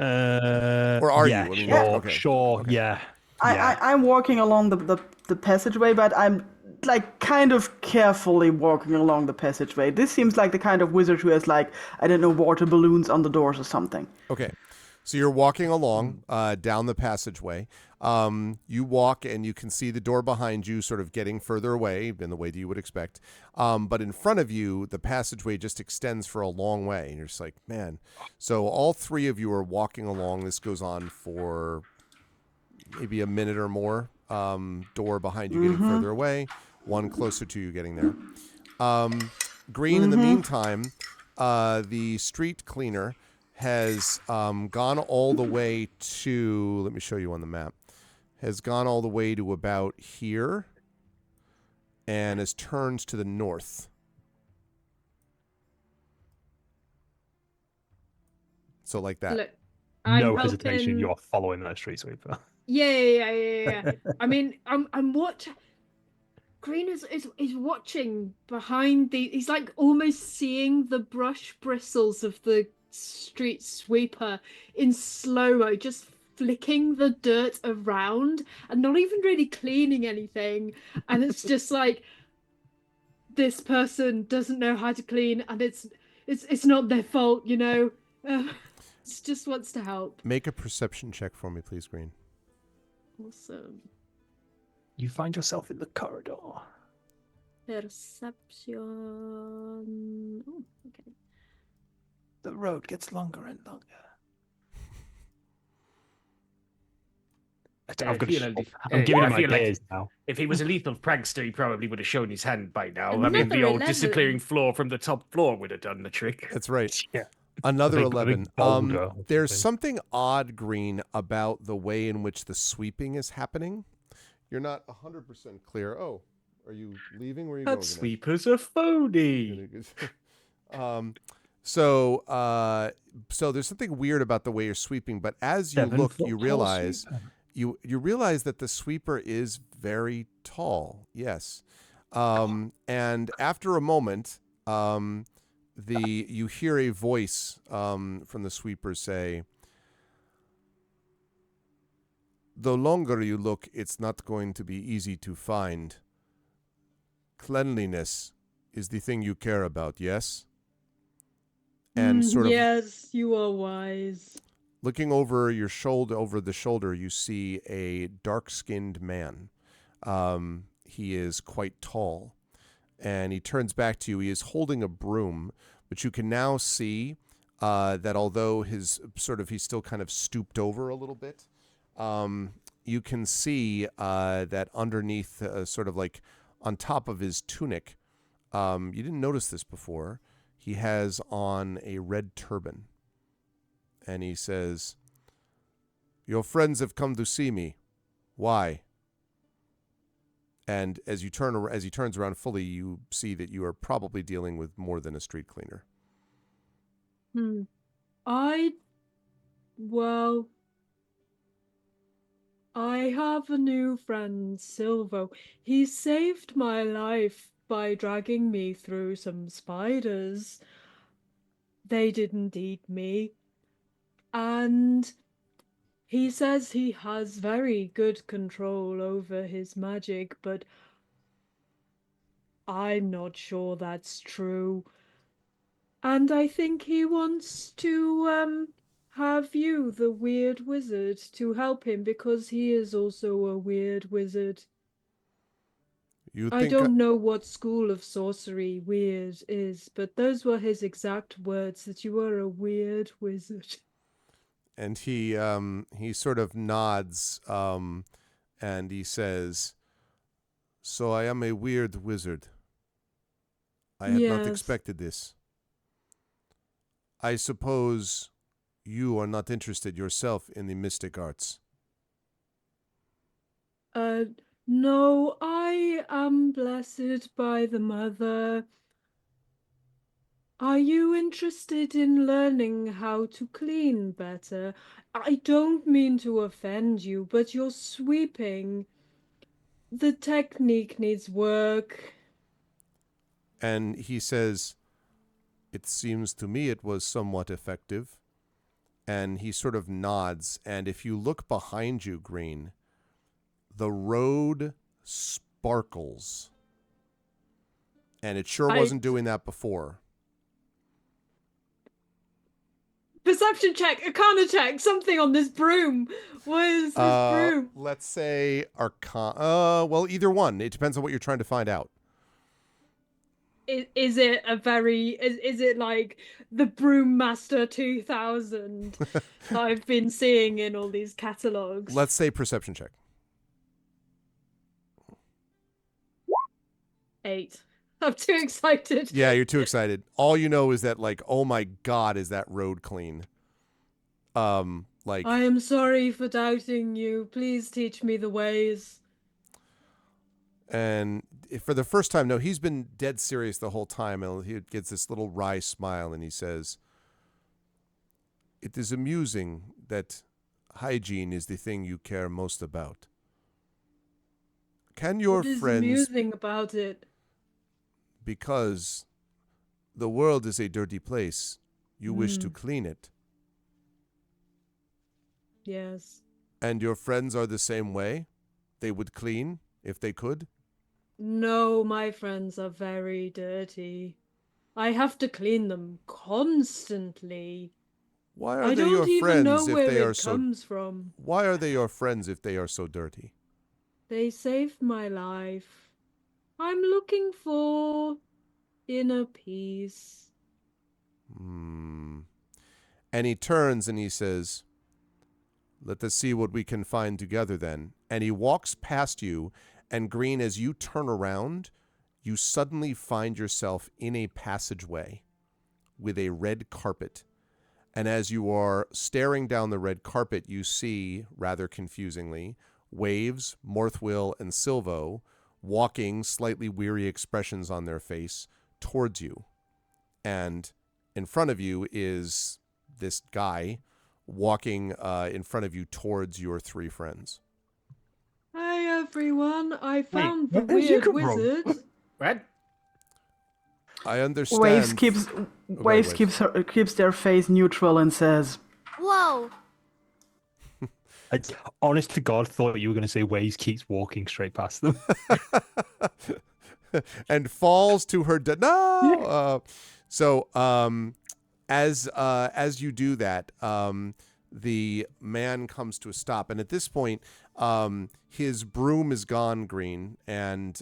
Or are yeah, you? I mean, Sure, okay. sure, Okay. yeah. I'm walking along the passageway, but I'm like kind of carefully walking along the passageway. This seems like the kind of wizard who has like, I don't know, water balloons on the doors or something. Okay. So you're walking along down the passageway. You walk and you can see the door behind you sort of getting further away in the way that you would expect. But in front of you, the passageway just extends for a long way. And you're just like, man. So all three of you are walking along. This goes on for maybe a minute or more. Door behind you getting further away. One closer to you getting there. Green, in the meantime, the street cleaner has gone all the way to, let me show you on the map, has gone all the way to about here and has turned to the north. So like that. Look, I'm No hesitation. helping- You're following that street sweeper. Yeah. I mean, I'm watching. Green is watching behind the. He's like almost seeing the brush bristles of the street sweeper in slow-mo, just flicking the dirt around and not even really cleaning anything. And it's just like, this person doesn't know how to clean, and it's not their fault, you know. It just wants to help. Make a perception check for me, please, Green. Awesome. You find yourself in the corridor. Perception. Oh, okay. The road gets longer and longer. I'm giving him I feel like ideas now. if he was a lethal prankster, he probably would have shown his hand by now. I mean, Another the old 11. disappearing floor from the top floor would have done the trick. That's right. Yeah. Another A big 11. boulder or There's something. something odd, Green, about the way in which the sweeping is happening. You're not 100% clear. Oh, are you leaving? Where are you That going? sweeper's a phony. So there's something weird about the way you're sweeping, but as you look, you realize you realize that the sweeper is very tall. Yes. And after a moment, you hear a voice from the sweeper say, "The longer you look, it's not going to be easy to find. Cleanliness is the thing you care about, yes?" And sort of Yes, you are wise. looking over the shoulder, you see a dark-skinned man. He is quite tall, and he turns back to you. He is holding a broom, but you can now see that although he's still kind of stooped over a little bit, you can see that underneath, sort of like on top of his tunic, you didn't notice this before, he has on a red turban. And he says, "Your friends have come to see me. Why?" And as he turns around fully, you see that you are probably dealing with more than a street cleaner. I have a new friend, Silvo. He saved my life by dragging me through some spiders. They didn't eat me. And he says he has very good control over his magic, but I'm not sure that's true. And I think he wants to have you, the weird wizard, to help him because he is also a weird wizard. I don't know what school of sorcery weird is, but those were his exact words, that you are a weird wizard. And he sort of nods, and he says, "So I am a weird wizard. I had not Yes. expected this. I suppose you are not interested yourself in the mystic arts." No, I am blessed by the Mother. Are you interested in learning how to clean better? I don't mean to offend you, but you're sweeping. The technique needs work. And he says, "It seems to me it was somewhat effective." And he sort of nods, and if you look behind you, Green, the road sparkles. And it sure wasn't doing that before. Perception check, Arcana check, something on this broom. What is this broom? Let's say Arcana. Well, either one. It depends on what you're trying to find out. Is it is it like the Broom Master 2000 that I've been seeing in all these catalogs? Let's say perception check. 8. I'm too excited. Yeah, you're too excited. All you know is that, like, oh my God, is that road clean? Like, I am sorry for doubting you. Please teach me the ways. and for the first time, no, he's been dead serious the whole time, and he gets this little wry smile, and he says, "It is amusing that hygiene is the thing you care most about. Can your What is friends, amusing about it? because the world is a dirty place, you wish to Mm. clean it, Yes. and your friends are the same way? They would clean if they could?" No, my friends are very dirty. I have to clean them constantly. Why are I they don't your even know friends if where they are it so comes from. Why are they your friends if they are so dirty? They saved my life. I'm looking for inner peace. And he turns and he says, "Let us see what we can find together then." And he walks past you, and Green, as you turn around, you suddenly find yourself in a passageway with a red carpet. And as you are staring down the red carpet, you see, rather confusingly, Waves, Morthwill, and Silvo walking, slightly weary expressions on their face, towards you. And in front of you is this guy walking in front of you towards your three friends. Hey everyone, I found the where did you weird come from? wizard. What? I understand. Waves keeps Waves. keeps their face neutral and says, Whoa! I honest to God thought you were going to say Waze keeps walking straight past them. And falls to her no. As you do that, the man comes to a stop, and at this point, his broom is gone, Green, and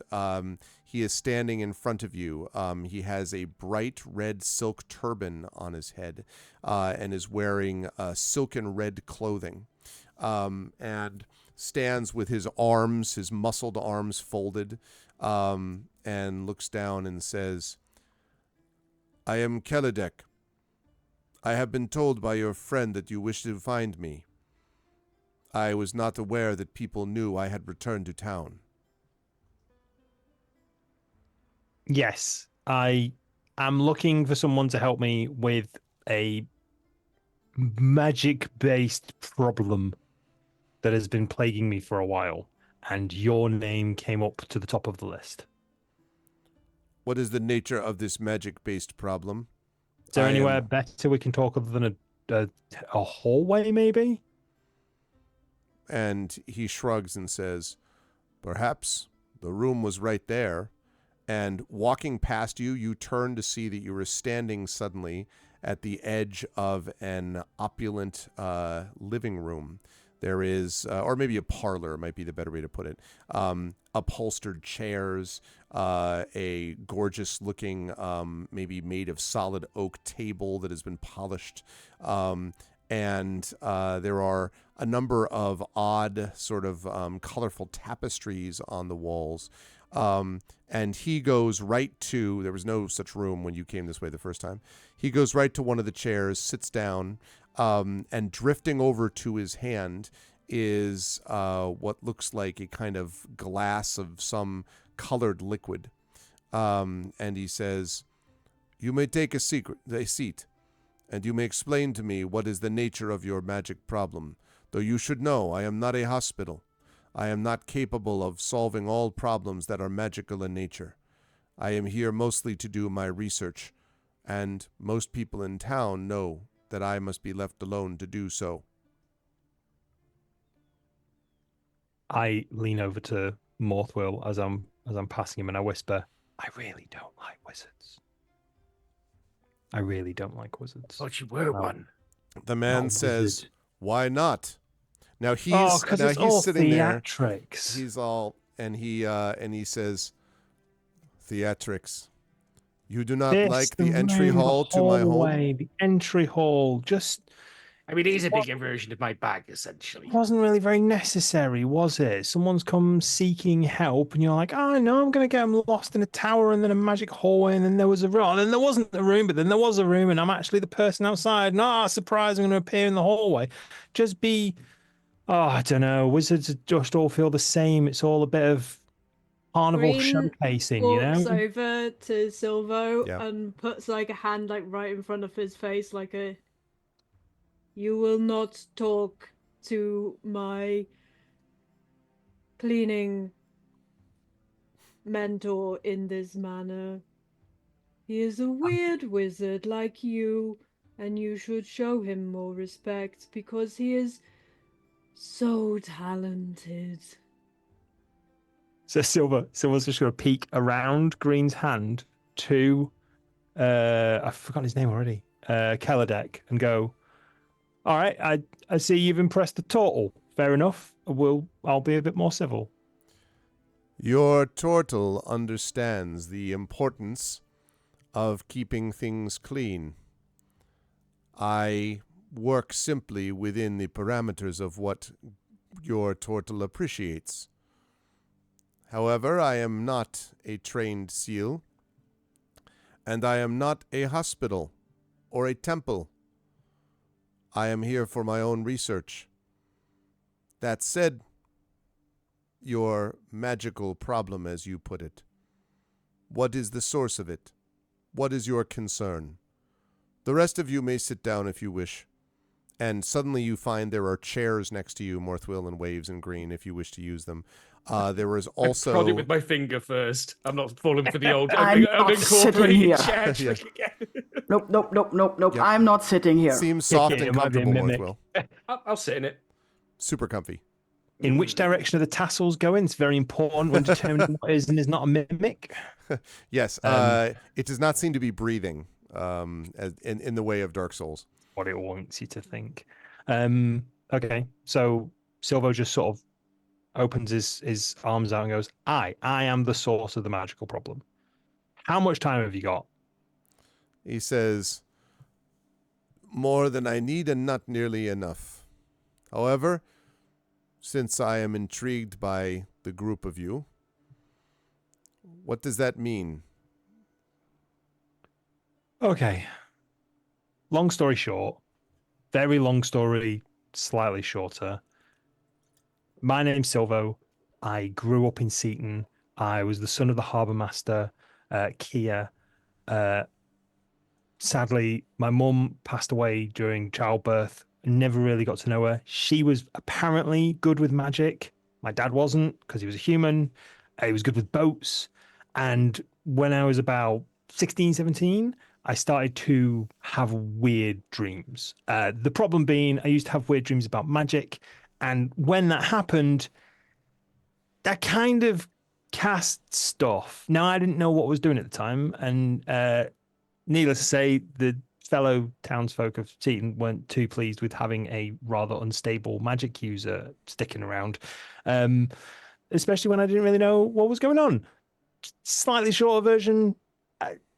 he is standing in front of you. He has a bright red silk turban on his head, and is wearing silken red clothing, and stands with his muscled arms folded, and looks down and says, "I am Keledek. I have been told by your friend that you wish to find me. I was not aware that people knew I had returned to town." Yes, I am looking for someone to help me with a magic-based problem that has been plaguing me for a while, and your name came up to the top of the list. What is the nature of this magic-based problem? Is there anywhere better we can talk other than a hallway, maybe? And he shrugs and says, "Perhaps the room was right there." And walking past you, you turn to see that you were standing suddenly at the edge of an opulent living room. There is, or maybe a parlor might be the better way to put it, upholstered chairs, a gorgeous-looking, maybe made of solid oak table that has been polished, and there are a number of odd, sort of colorful tapestries on the walls. And he goes right to, there was no such room when you came this way the first time. He goes right to one of the chairs, sits down, and drifting over to his hand is what looks like a kind of glass of some colored liquid. And he says, "You may take a seat, and you may explain to me what is the nature of your magic problem. Though you should know, I am not a hospital. I am not capable of solving all problems that are magical in nature. I am here mostly to do my research, and most people in town know that I must be left alone to do so." I lean over to Morthwill as I'm passing him, and I whisper, "I really don't like wizards. I really don't like wizards." Thought you were No. one. The man Not a says, wizard. "Why not?" Now he's Because it's all sitting theatrics. there. He's all and he says, "Theatrics. You do not like the entry hall to my home?" The entry hall, just I mean, it is a bigger version of my bag, essentially. It wasn't really very necessary, was it? Someone's come seeking help, and you're like, oh, no, I'm going to get them lost in a tower and then a magic hallway, and then there was a room. And then there wasn't a room, but then there was a room, and I'm actually the person outside. No, surprise, I'm going to appear in the hallway. Just be, oh, I don't know. Wizards just all feel the same. It's all a bit of carnival Green showcasing, you walks know? over to Silvo Yeah. and puts like a hand like right in front of his face, like a. You will not talk to my cleaning mentor in this manner. He is a weird wizard like you, and you should show him more respect because he is so talented. So Silver's just going to peek around Green's hand to, I've forgotten his name already, Kaladek, and go, all right, I see you've impressed the turtle. Fair enough. I'll be a bit more civil. Your turtle understands the importance of keeping things clean. I work simply within the parameters of what your turtle appreciates. However, I am not a trained seal, and I am not a hospital or a temple. I am here for my own research. That said, your magical problem, as you put it, what is the source of it? What is your concern? The rest of you may sit down if you wish. And suddenly you find there are chairs next to you, Morthwill and Waves and Green, if you wish to use them. There is also... I prod it with my finger first. I'm not falling for the old I'm not sitting here. chair Yeah. trick again. Nope. Yep. I'm not sitting here. Seems soft It and might be a comfortable, mimic. Morthwill. I'll sit in it. Super comfy. In which direction are the tassels going? It's very important when determining what is and is not a mimic. Yes, it does not seem to be breathing as in the way of Dark Souls. What it wants you to think. Okay, so Silvo just sort of opens his arms out and goes, I am the source of the magical problem. How much time have you got? He says, more than I need and not nearly enough. However, since I am intrigued by the group of you, what does that mean? Okay. Long story short, very long story, slightly shorter. My name's Silvo. I grew up in Seaton. I was the son of the harbour master, Kia. Sadly, my mum passed away during childbirth. Never really got to know her. She was apparently good with magic. My dad wasn't because he was a human. He was good with boats. And when I was about 16, 17, I started to have weird dreams. The problem being, I used to have weird dreams about magic. And when that happened, that kind of cast stuff. Now, I didn't know what I was doing at the time. And needless to say, the fellow townsfolk of Seaton weren't too pleased with having a rather unstable magic user sticking around, especially when I didn't really know what was going on. Slightly shorter version,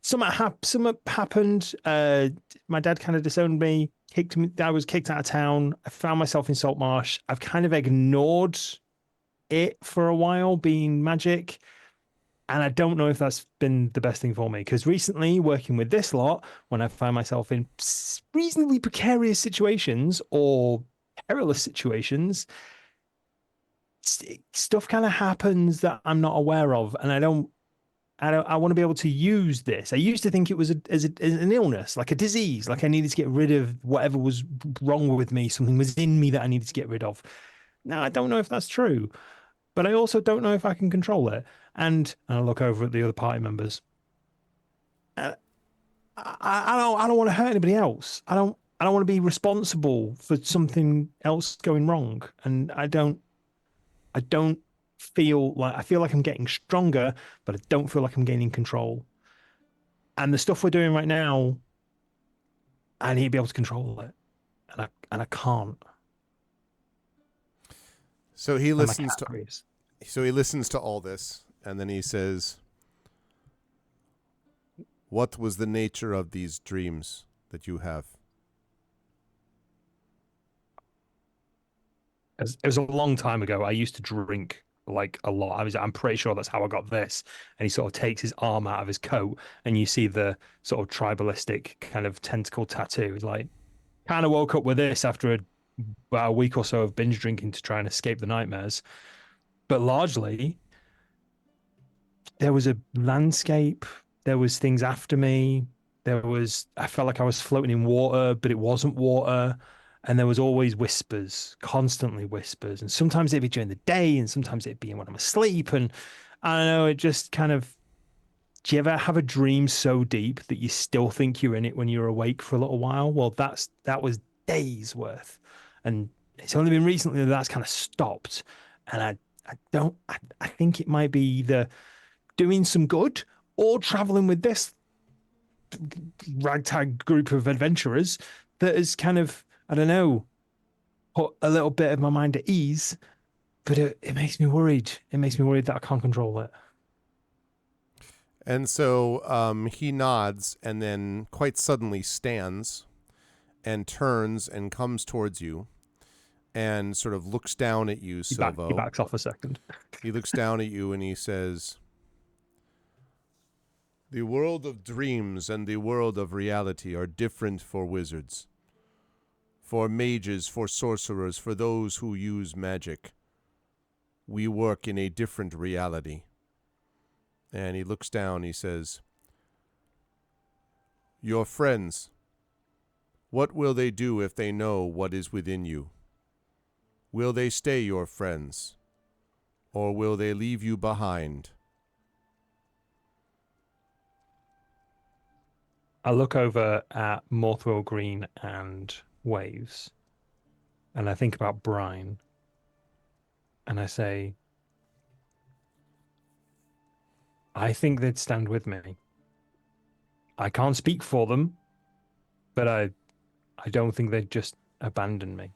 something happened. My dad kind of disowned me, kicked me. I was kicked out of town. I found myself in Saltmarsh. I've kind of ignored it for a while, being magic. And I don't know if that's been the best thing for me, because recently, working with this lot, when I find myself in reasonably precarious situations or perilous situations, stuff kind of happens that I'm not aware of, and I want to be able to use this. I used to think it was as an illness, like a disease, like I needed to get rid of whatever was wrong with me. Something was in me that I needed to get rid of. Now, I don't know if that's true, but I also don't know if I can control it. And I look over at the other party members. I don't want to hurt anybody else. I don't want to be responsible for something else going wrong. And I don't feel like, I feel like I'm getting stronger, but I don't feel like I'm gaining control. And the stuff we're doing right now, I need to be able to control it. And I can't. So he And my listens cat to agrees. he listens to all this, and then he says, what was the nature of these dreams that you have? because it was a long time ago. I used to drink like a lot. I'm pretty sure that's how I got this. And he sort of takes his arm out of his coat, and you see the sort of tribalistic kind of tentacle tattoo. He's like, kind of woke up with this after about a week or so of binge drinking to try and escape the nightmares. But largely, there was a landscape, there was things after me, I felt like I was floating in water, but it wasn't water. And there was always whispers, constantly whispers. And sometimes it'd be during the day, and sometimes it'd be when I'm asleep. And I don't know, it just kind of, do you ever have a dream so deep that you still think you're in it when you're awake for a little while? Well, that was days worth. And it's only been recently that that's kind of stopped. And I think it might be either doing some good or traveling with this ragtag group of adventurers that has kind of, I don't know, put a little bit of my mind at ease, but it makes me worried. It makes me worried that I can't control it. And so he nods and then quite suddenly stands and turns and comes towards you and sort of looks down at you, Silvo. He backs off a second. He looks down at you and he says, "The world of dreams and the world of reality are different for wizards. For mages, for sorcerers, for those who use magic. We work in a different reality." And he looks down, he says, "Your friends, what will they do if they know what is within you? Will they stay your friends, or will they leave you behind?" I look over at Morthwell Green and Waves, and I think about Brine, and I say, I think they'd stand with me. I can't speak for them, but I don't think they'd just abandon me.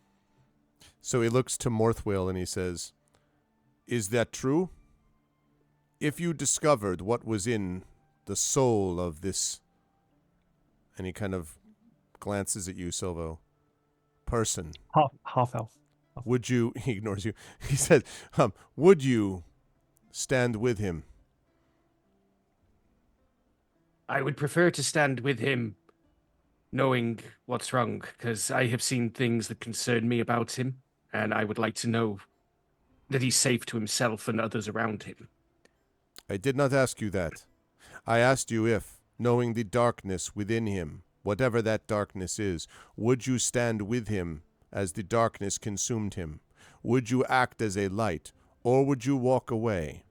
So he looks to Morthwell and he says, "Is that true? If you discovered what was in the soul of this," and he kind of glances at you, Silvo, "person, half elf. would you," he ignores you, he said, "would you stand with him?" I would prefer to stand with him knowing what's wrong, because I have seen things that concern me about him, and I would like to know that he's safe to himself and others around him. I did not ask you that. I asked you if, knowing the darkness within him, whatever that darkness is, would you stand with him as the darkness consumed him? Would you act as a light, or would you walk away?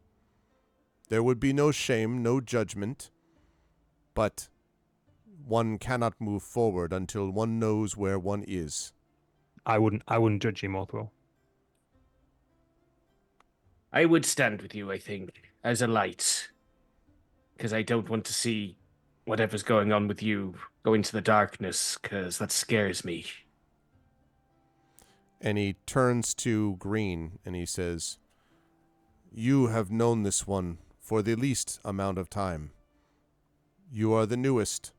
There would be no shame, no judgment, but one cannot move forward until one knows where one is. I wouldn't judge you, Morthwell. I would stand with you, I think, as a light, because I don't want to see whatever's going on with you go into the darkness, because that scares me. And he turns to Green and he says, "You have known this one for the least amount of time. You are the newest.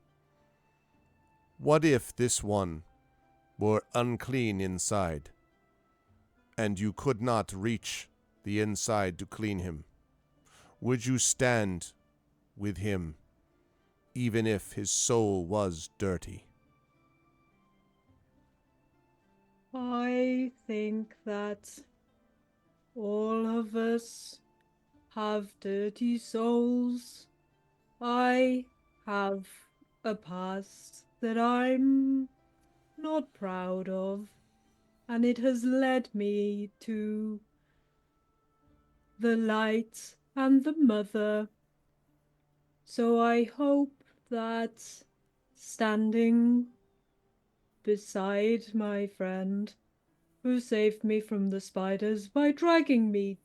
What if this one were unclean inside, and you could not reach the inside to clean him? Would you stand with him, even if his soul was dirty?" I think that all of us have dirty souls. I have a past that I'm not proud of, and it has led me to the light and the mother. So I hope that standing beside my friend who saved me from the spiders by dragging me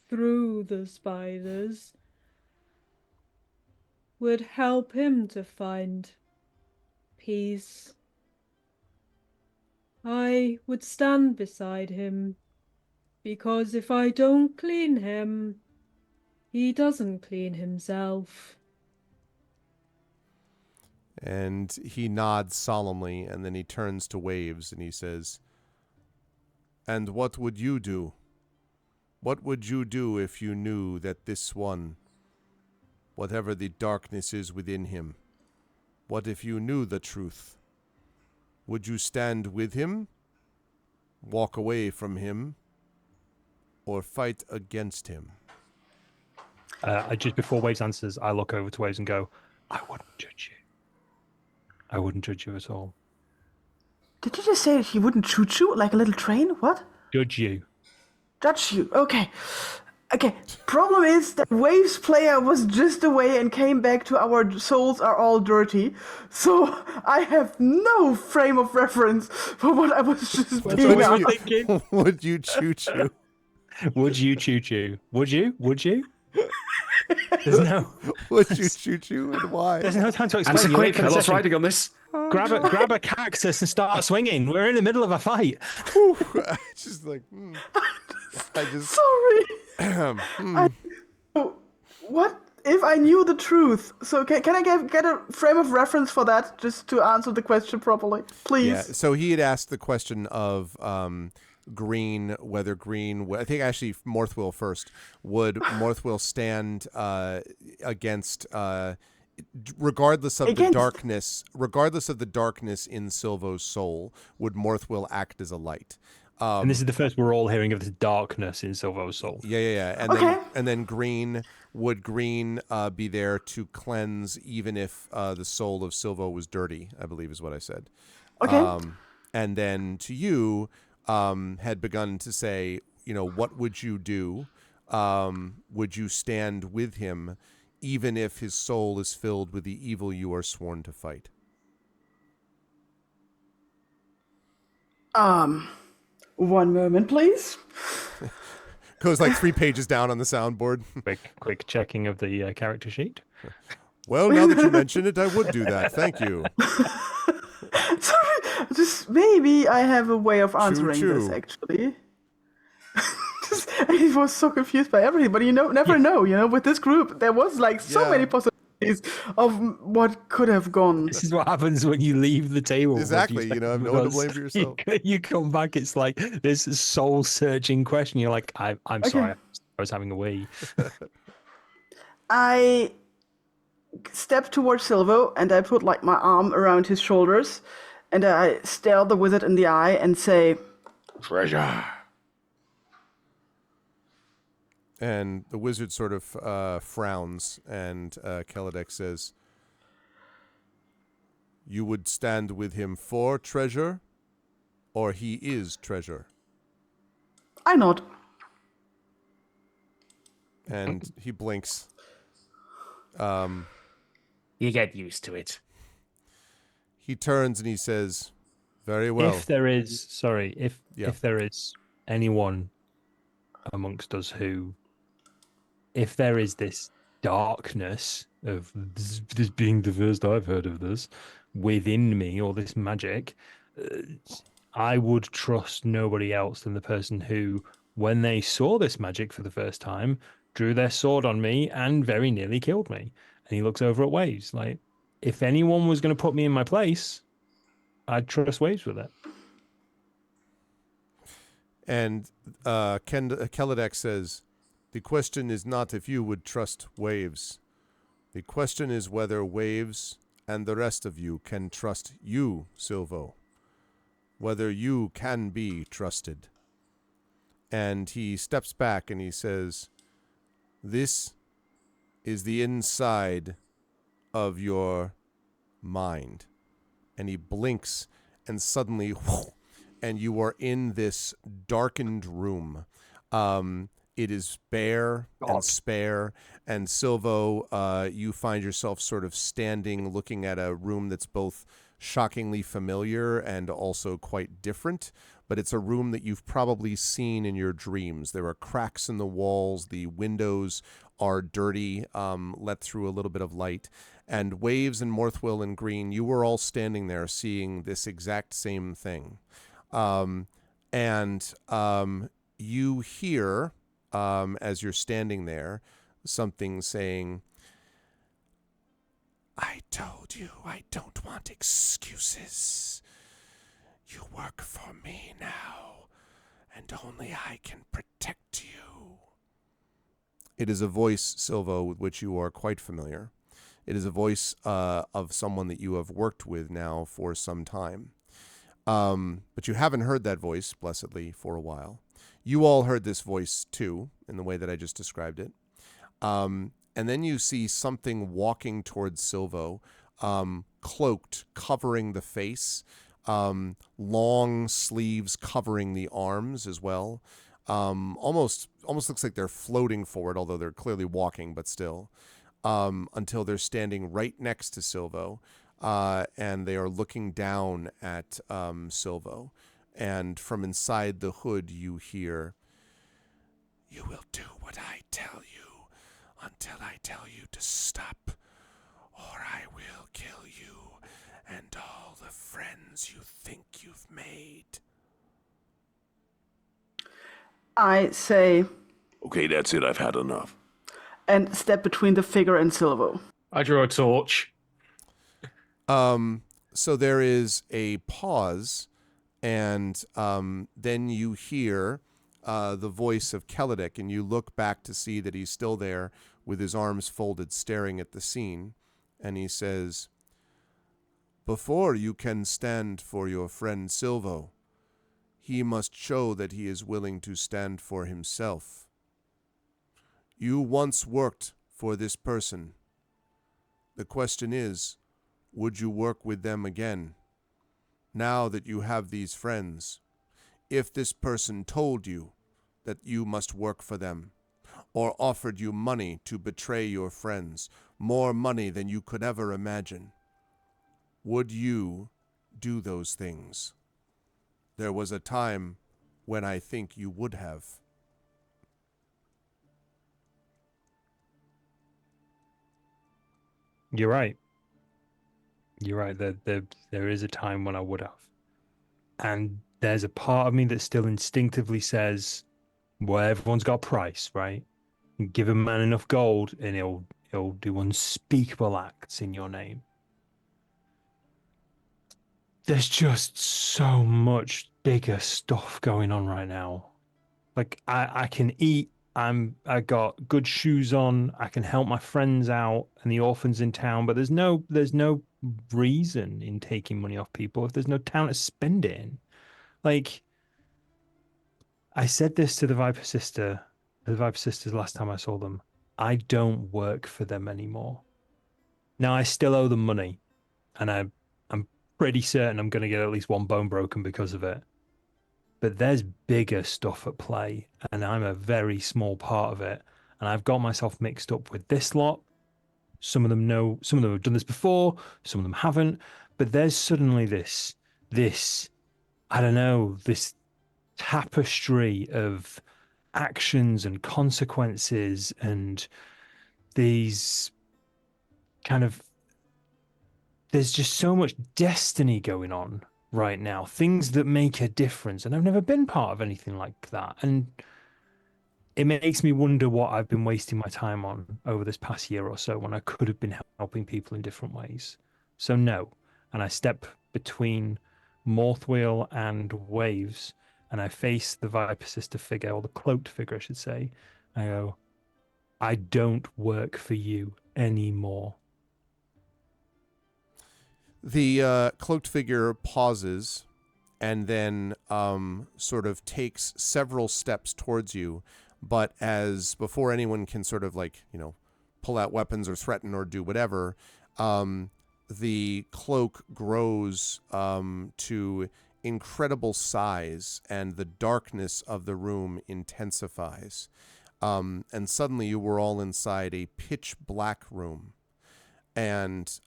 through the spiders would help him to find peace. I would stand beside him, because if I don't clean him, he doesn't clean himself. And he nods solemnly, and then he turns to Waves and he says, And what would you do? What would you do if you knew that this one, whatever the darkness is within him, what if you knew the truth? Would you stand with him, walk away from him, or fight against him? Just before Waves answers, I look over to Waves and go, I wouldn't judge you. I wouldn't judge you at all. Did you just say he wouldn't shoot you like a little train? What? Judge you. Judge you. Okay. Okay. Problem is that Waves player was just away and came back to our souls are all dirty. So I have no frame of reference for what I was just being what asked. you thinking? Would you choo-choo? Would you choo-choo? Would you? Would you? There's no. Would you choo-choo, and why? There's no time to explain. Answer You're late quick. for I the lost session. writing on this. Grab a cactus and start swinging. We're in the middle of a fight. Just like, I just... Sorry. What if I knew the truth? So can I get a frame of reference for that, just to answer the question properly, please? Yeah, so he had asked the question of Green, whether Green, I think actually Morthwill first, would Morthwill stand against, regardless of the darkness in Silvo's soul, would Morthwill act as a light? And this is the first we're all hearing of this darkness in Silvo's soul. Yeah. And then Green, would Green be there to cleanse even if the soul of Silvo was dirty, I believe is what I said. Okay. And then to you, had begun to say, what would you do? Would you stand with him even if his soul is filled with the evil you are sworn to fight? One moment, please. Goes like 3 pages down on the soundboard. Quick checking of the character sheet. Well, now that you mention it, I would do that. Thank you. Sorry, just maybe I have a way of answering Choo-choo. this, actually. I was so confused by everything, but never know. With this group, there was like so many possibilities of what could have gone. This is what happens when you leave the table. Exactly. You have no one to blame for yourself. You come back, it's like this soul-searching question. You're like, I'm sorry, I was having a wee. I step towards Silvo and I put like my arm around his shoulders and I stare the wizard in the eye and say, Treasure. And the wizard sort of frowns, and Keladek says, you would stand with him for treasure, or he is treasure? I nod. And he blinks. You get used to it. He turns and he says, very well. If there is anyone amongst us who, if there is this darkness of this being the first I've heard of this within me, or this magic, I would trust nobody else than the person who, when they saw this magic for the first time, drew their sword on me and very nearly killed me. And he looks over at Waves like, if anyone was going to put me in my place, I'd trust Waves with it. And Keladek says, the question is not if you would trust Waves. The question is whether Waves and the rest of you can trust you, Silvo. Whether you can be trusted. And he steps back and he says, this is the inside of your mind. And he blinks, and suddenly, and you are in this darkened room. It is bare and spare, and Silvo, you find yourself sort of standing, looking at a room that's both shockingly familiar and also quite different, but it's a room that you've probably seen in your dreams. There are cracks in the walls, the windows are dirty, let through a little bit of light, and Waves and Morthwill and Green, you were all standing there seeing this exact same thing. You hear, as you're standing there, something saying, I told you I don't want excuses. You work for me now, and only I can protect you. It is a voice, Silvo, with which you are quite familiar. It is a voice of someone that you have worked with now for some time. But you haven't heard that voice, blessedly, for a while. You all heard this voice, too, in the way that I just described it. And then you see something walking towards Silvo, cloaked, covering the face, long sleeves covering the arms as well. Almost looks like they're floating forward, although they're clearly walking, but still. Until they're standing right next to Silvo, and they are looking down at Silvo. And from inside the hood, you hear, "You will do what I tell you until I tell you to stop, or I will kill you and all the friends you think you've made." I say, Okay, that's it. I've had enough. and step between the figure and Silvo. I draw a torch. So there is a pause, and then you hear the voice of Kelidek, and you look back to see that he's still there with his arms folded, staring at the scene, and he says, "Before you can stand for your friend Silvo, he must show that he is willing to stand for himself. You once worked for this person. The question is, would you work with them again, now that you have these friends? If this person told you that you must work for them, or offered you money to betray your friends, more money than you could ever imagine, would you do those things? There was a time when I think you would have." You're right. You're right. There is a time when I would have. And there's a part of me that still instinctively says, well, everyone's got a price, right? Give a man enough gold and he'll do unspeakable acts in your name. There's just so much bigger stuff going on right now. Like I can eat, I got good shoes on, I can help my friends out and the orphans in town, but there's no reason in taking money off people if there's no town to spend it in. Like, I said this to the Viper Sisters last time I saw them. I don't work for them anymore. Now I still owe them money, and I'm pretty certain I'm going to get at least one bone broken because of it. But there's bigger stuff at play, and I'm a very small part of it. And I've got myself mixed up with this lot. Some of them have done this before, some of them haven't. But there's suddenly this, I don't know, this tapestry of actions and consequences and these kind of, there's just so much destiny going on right now, things that make a difference. And I've never been part of anything like that. And it makes me wonder what I've been wasting my time on over this past year or so when I could have been helping people in different ways. So no. And I step between Morthwheel and Waves, and I face the Viper Sister figure, or the cloaked figure, I should say. I go, I don't work for you anymore. The cloaked figure pauses and then sort of takes several steps towards you, but as before anyone can sort of pull out weapons or threaten or do whatever, the cloak grows to incredible size, and the darkness of the room intensifies. And suddenly you were all inside a pitch black room, and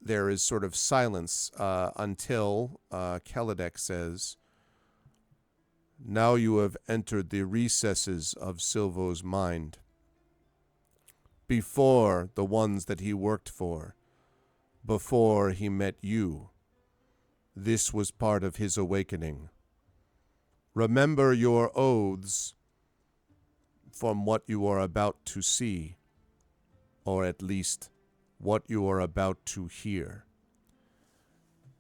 there is sort of silence until Kelidek says, "Now you have entered the recesses of Silvo's mind. Before the ones that he worked for, before he met you, this was part of his awakening. Remember your oaths from what you are about to see, or at least what you are about to hear."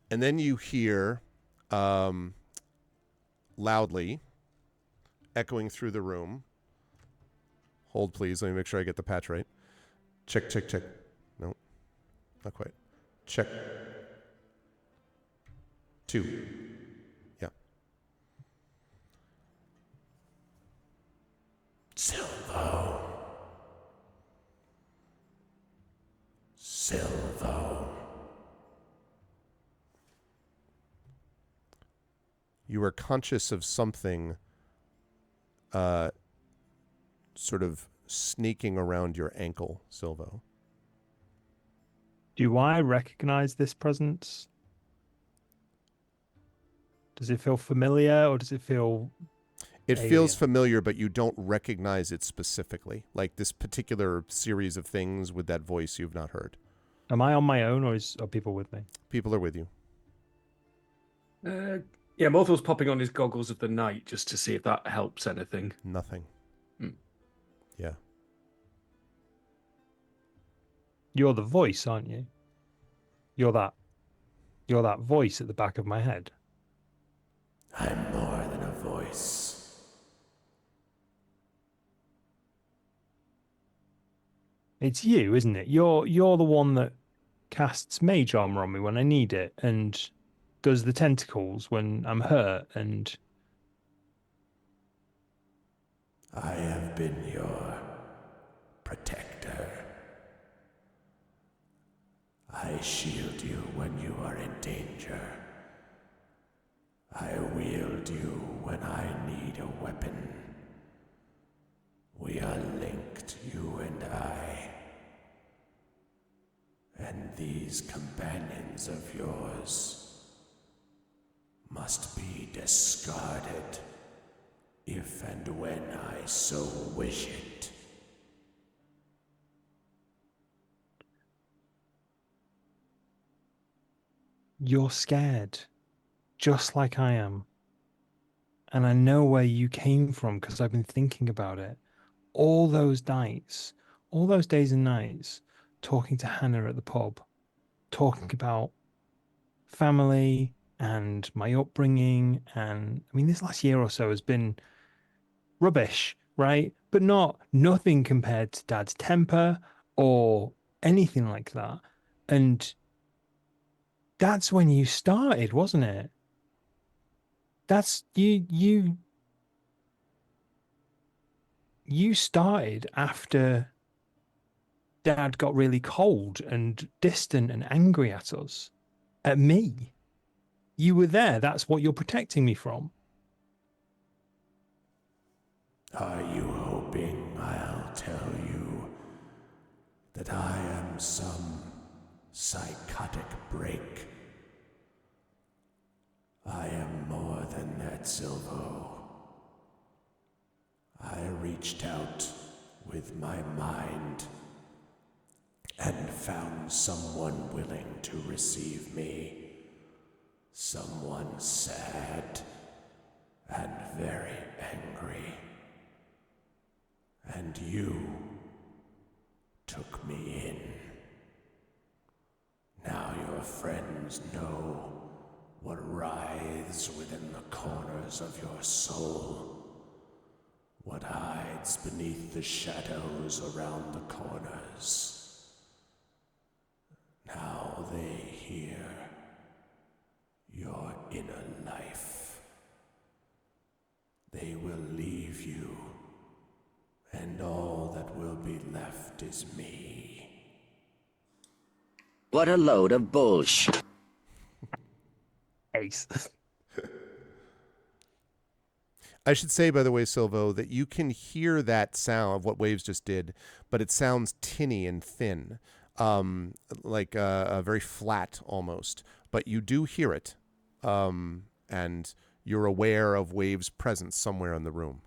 And then you hear loudly, echoing through the room. Hold, please. Let me make sure I get the patch right. Check, check, check. No, not quite. Check. 2. Yeah. Silvo. Silvo. You are conscious of something sort of sneaking around your ankle, Silvo. Do I recognize this presence? Does it feel familiar or does it feel It alien? feels familiar, but you don't recognize it specifically. Like this particular series of things with that voice you've not heard. Am I on my own or are people with me? People are with you. Yeah, Morthal's popping on his goggles of the night just to see if that helps anything. Nothing. Yeah. You're the voice, aren't you? You're that voice at the back of my head. I'm more than a voice. It's you, isn't it? You're the one that casts mage armor on me when I need it and does the tentacles when I'm hurt and I have been your protector. I shield you when you are in danger. I wield you when I need a weapon. We are linked, you and I. And these companions of yours must be discarded if and when I so wish it. you're scared, just like I am. And I know where you came from because I've been thinking about it. All those nights, all those days and nights, talking to Hannah at the pub, talking about family and my upbringing. And I mean, this last year or so has been rubbish, right? But nothing compared to Dad's temper or anything like that. And that's when you started, wasn't it? That's you started after Dad got really cold and distant and angry at us, at me. You were there. That's what you're protecting me from. Are you hoping I'll tell you that I am some psychotic break? I am more than that, Silvo. I reached out with my mind and found someone willing to receive me. Someone sad and very angry. And you took me in. Now your friends know what writhes within the corners of your soul, what hides beneath the shadows around the corners. Now they hear your inner life. They will leave you, and all that will be left is me. What a load of bullshit. Ace. I should say, by the way, Silvo, that you can hear that sound of what Waves just did, but it sounds tinny and thin, like very flat almost. But you do hear it, and you're aware of Waves' presence somewhere in the room.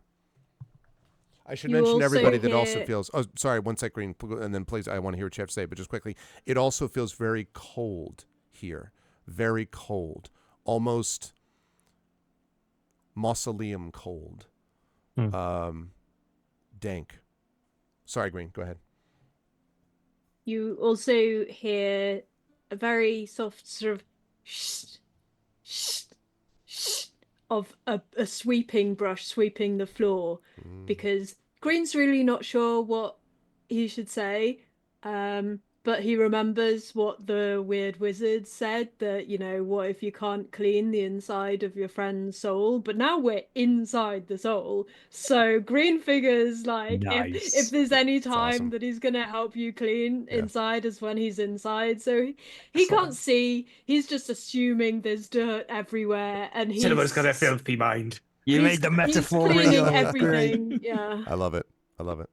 I should You mention also everybody that also hear- feels. Oh, sorry, one sec, Green, and then please, I want to hear what you have to say. But just quickly, it also feels very cold here, very cold, almost mausoleum cold, dank. Sorry, Green, go ahead. You also hear a very soft sort of shh, shh, shh of a sweeping brush sweeping the floor, because Green's really not sure what he should say. But he remembers what the weird wizard said, that, what if you can't clean the inside of your friend's soul? But now we're inside the soul. So Green figures like if Nice. there's any time awesome. that he's gonna help you clean Yeah. inside is when he's inside. So he can't Excellent. see, he's just assuming there's dirt everywhere, and Cinema's got a he's filthy mind. You he's- made the he's metaphor cleaning real. It's great. everything. Yeah. I love it. I love it.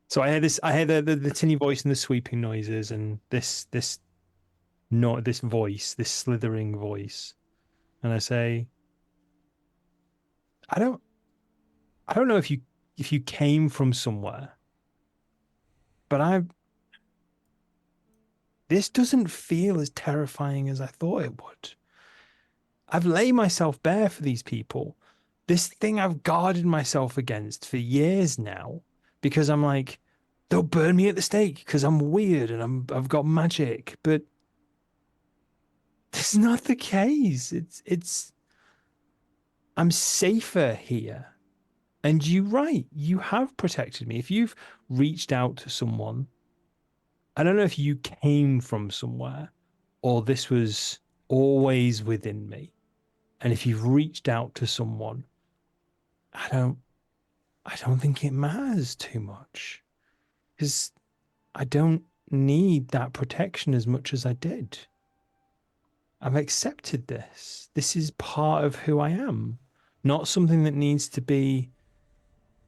So I hear this. I hear the tinny voice and the sweeping noises, and this voice, this slithering voice, and I say, I don't know if you came from somewhere, but this doesn't feel as terrifying as I thought it would. I've laid myself bare for these people. This thing I've guarded myself against for years now, because I'm like, they'll burn me at the stake because I'm weird and I've got magic. But it's not the case. It's I'm safer here. And you're right, you have protected me. If you've reached out to someone, I don't know if you came from somewhere or this was always within me. And if you've reached out to someone, I don't think it matters too much, because I don't need that protection as much as I did. I've accepted this. This is part of who I am, not something that needs to be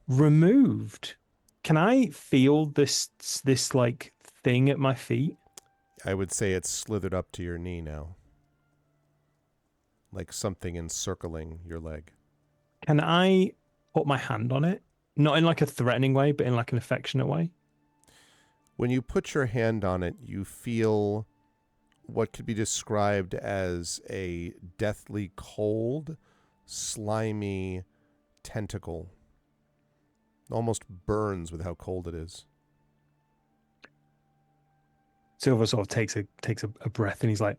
removed. Can I feel this like thing at my feet? I would say it's slithered up to your knee now. Like something encircling your leg. Can I put my hand on it? Not in like a threatening way, but in like an affectionate way? When you put your hand on it, you feel what could be described as a deathly cold, slimy tentacle. Almost burns with how cold it is. Silver sort of takes a breath, and he's like,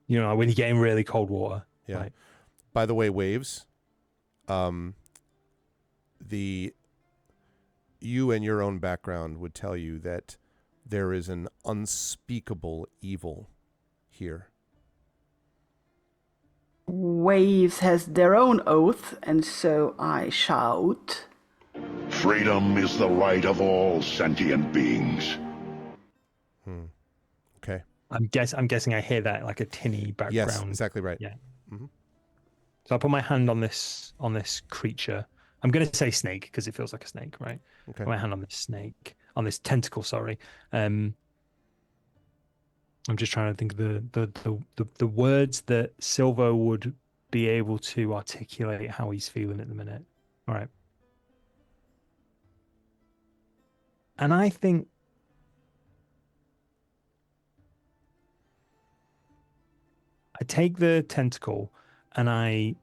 when you get in really cold water. Yeah. Right? By the way, Waves, you and your own background would tell you that there is an unspeakable evil here. Waves has their own oath, and so I shout. Freedom is the right of all sentient beings. Okay. I'm guessing I hear that like a tinny background. Yes, exactly right. Yeah. Mm-hmm. So I put my hand on this creature. I'm going to say snake because it feels like a snake, right? Okay. Put my hand on this snake, on this tentacle. Sorry. I'm just trying to think of the words that Silvo would be able to articulate how he's feeling at the minute. All right. And I think I take the tentacle and I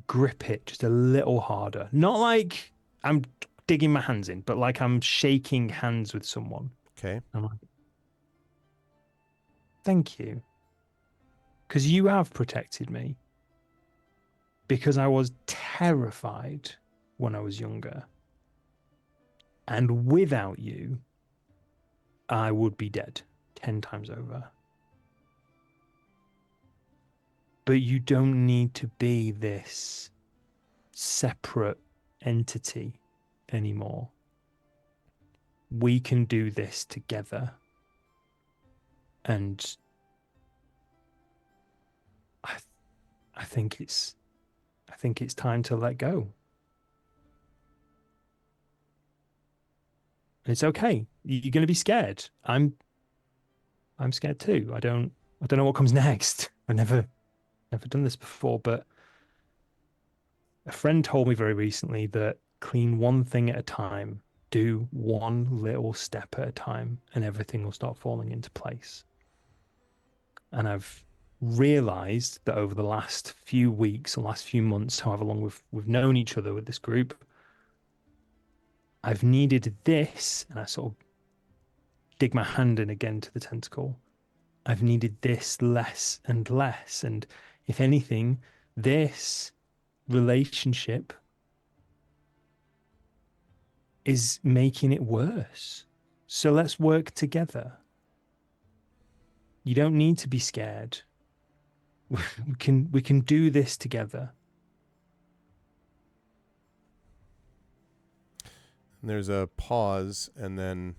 grip it just a little harder. Not like I'm digging my hands in, but like I'm shaking hands with someone. Okay. I'm like, thank you. Because you have protected me. Because I was terrified when I was younger. And without you, I would be dead 10 times over. But you don't need to be this separate entity anymore. We can do this together. And I think it's time to let go. It's okay. You're going to be scared. I'm scared too. I don't know what comes next. I've never done this before, but a friend told me very recently that clean one thing at a time, do one little step at a time, and everything will start falling into place. And I've realized that over the last few weeks or last few months, however long we've known each other with this group, I've needed this, and I sort of dig my hand in again to the tentacle. I've needed this less and less. And if anything, this relationship is making it worse. So let's work together. You don't need to be scared. We can do this together. And there's a pause, and then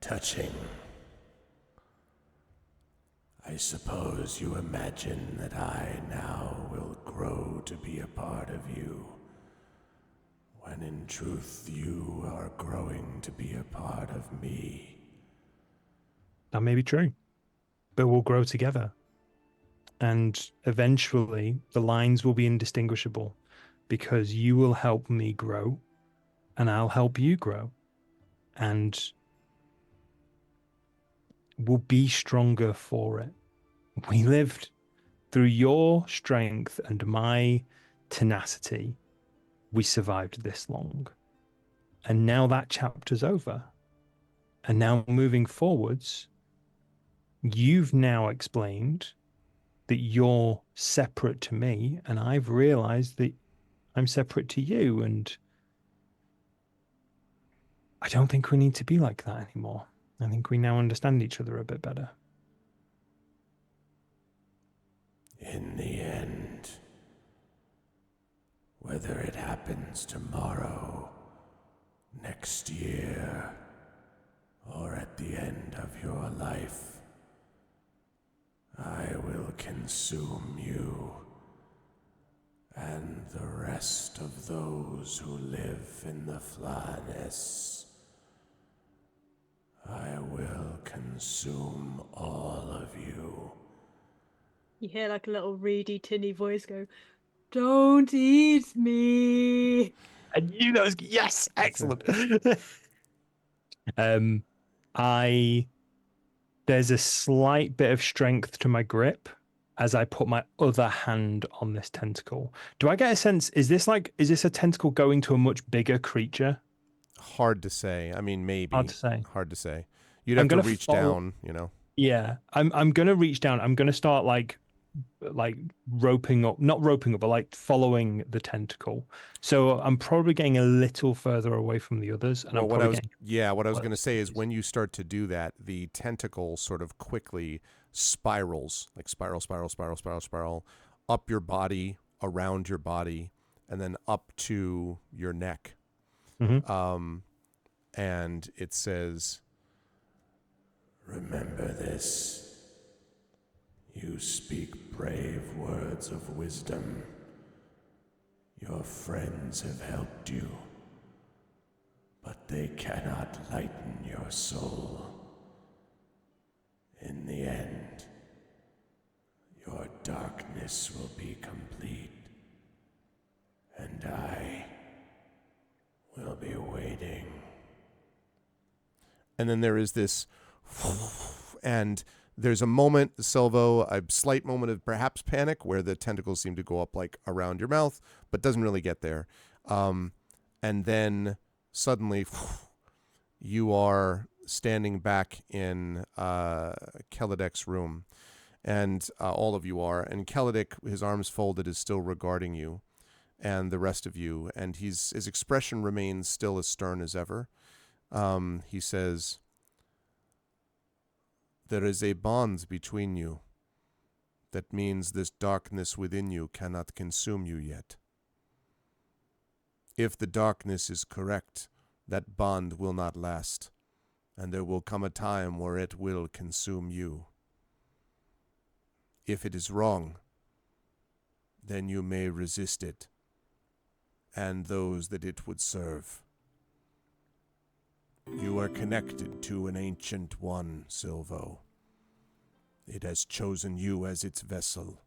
Touching. I suppose you imagine that I now will grow to be a part of you, when in truth you are growing to be a part of me. That may be true, but we'll grow together. And eventually the lines will be indistinguishable because you will help me grow and I'll help you grow. And we'll be stronger for it. We lived through your strength and my tenacity. We survived this long. And now that chapter's over. And now moving forwards, you've now explained that you're separate to me, and I've realized that I'm separate to you, and I don't think we need to be like that anymore. I think we now understand each other a bit better. In the end, whether it happens tomorrow, next year, or at the end of your life, I will consume you and the rest of those who live in the Flanes. I will consume all of you. You hear like a little reedy, tinny voice go, "Don't eat me." I knew that was yes, excellent. There's a slight bit of strength to my grip as I put my other hand on this tentacle. Do I get a sense, is this a tentacle going to a much bigger creature? hard to say. I mean, maybe. Hard to say. Hard to say. You'd have to reach down, you know. Yeah, I'm gonna reach down. I'm gonna start like roping up, not roping up, but like following the tentacle. So I'm probably getting a little further away from the others. And Well, I'm what probably I was going to say is when you start to do that, the tentacle sort of quickly spirals, like spiral up your body, around your body, and then up to your neck. And it says, Remember this. You speak brave words of wisdom. Your friends have helped you, but they cannot lighten your soul. In the end, your darkness will be complete, and I will be waiting. and then there is this, and there's a moment, Silvo, a slight moment of perhaps panic where the tentacles seem to go up like around your mouth, but doesn't really get there. And then suddenly you are standing back in Kelidek's room, and all of you are. And Kelidek, his arms folded, is still regarding you and the rest of you, and his expression remains still as stern as ever. He says, there is a bond between you. That means this darkness within you cannot consume you yet. If the darkness is correct, that bond will not last, and there will come a time where it will consume you. If it is wrong, then you may resist it, and those that it would serve. You are connected to an ancient one, Silvo. It has chosen you as its vessel.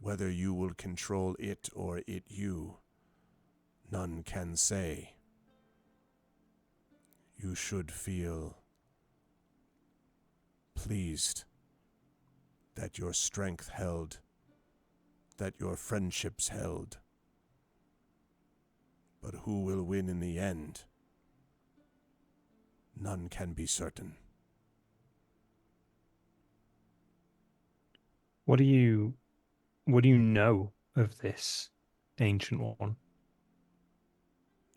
Whether you will control it or it you, none can say. You should feel pleased that your strength held, that your friendships held. But who will win in the end? None can be certain. What do you know of this ancient one?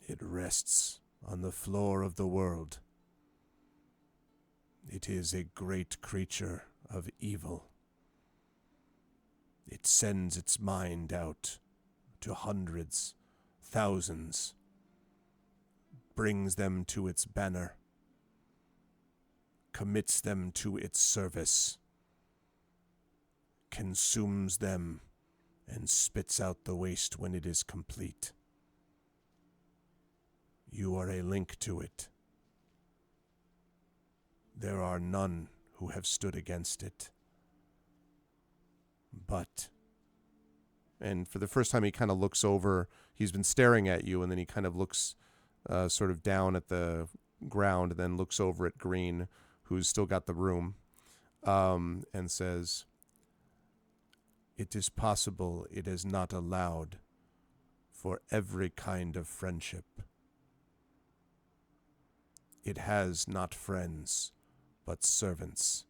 It rests on the floor of the world. It is a great creature of evil. It sends its mind out to hundreds, thousands, brings them to its banner, commits them to its service, consumes them, and spits out the waste when it is complete. You are a link to it. There are none who have stood against it. But, and for the first time he kind of looks over, he's been staring at you, and then he kind of looks sort of down at the ground, and then looks over at Green, who's still got the room, and says, "It is possible it is not allowed for every kind of friendship. It has not friends, but servants.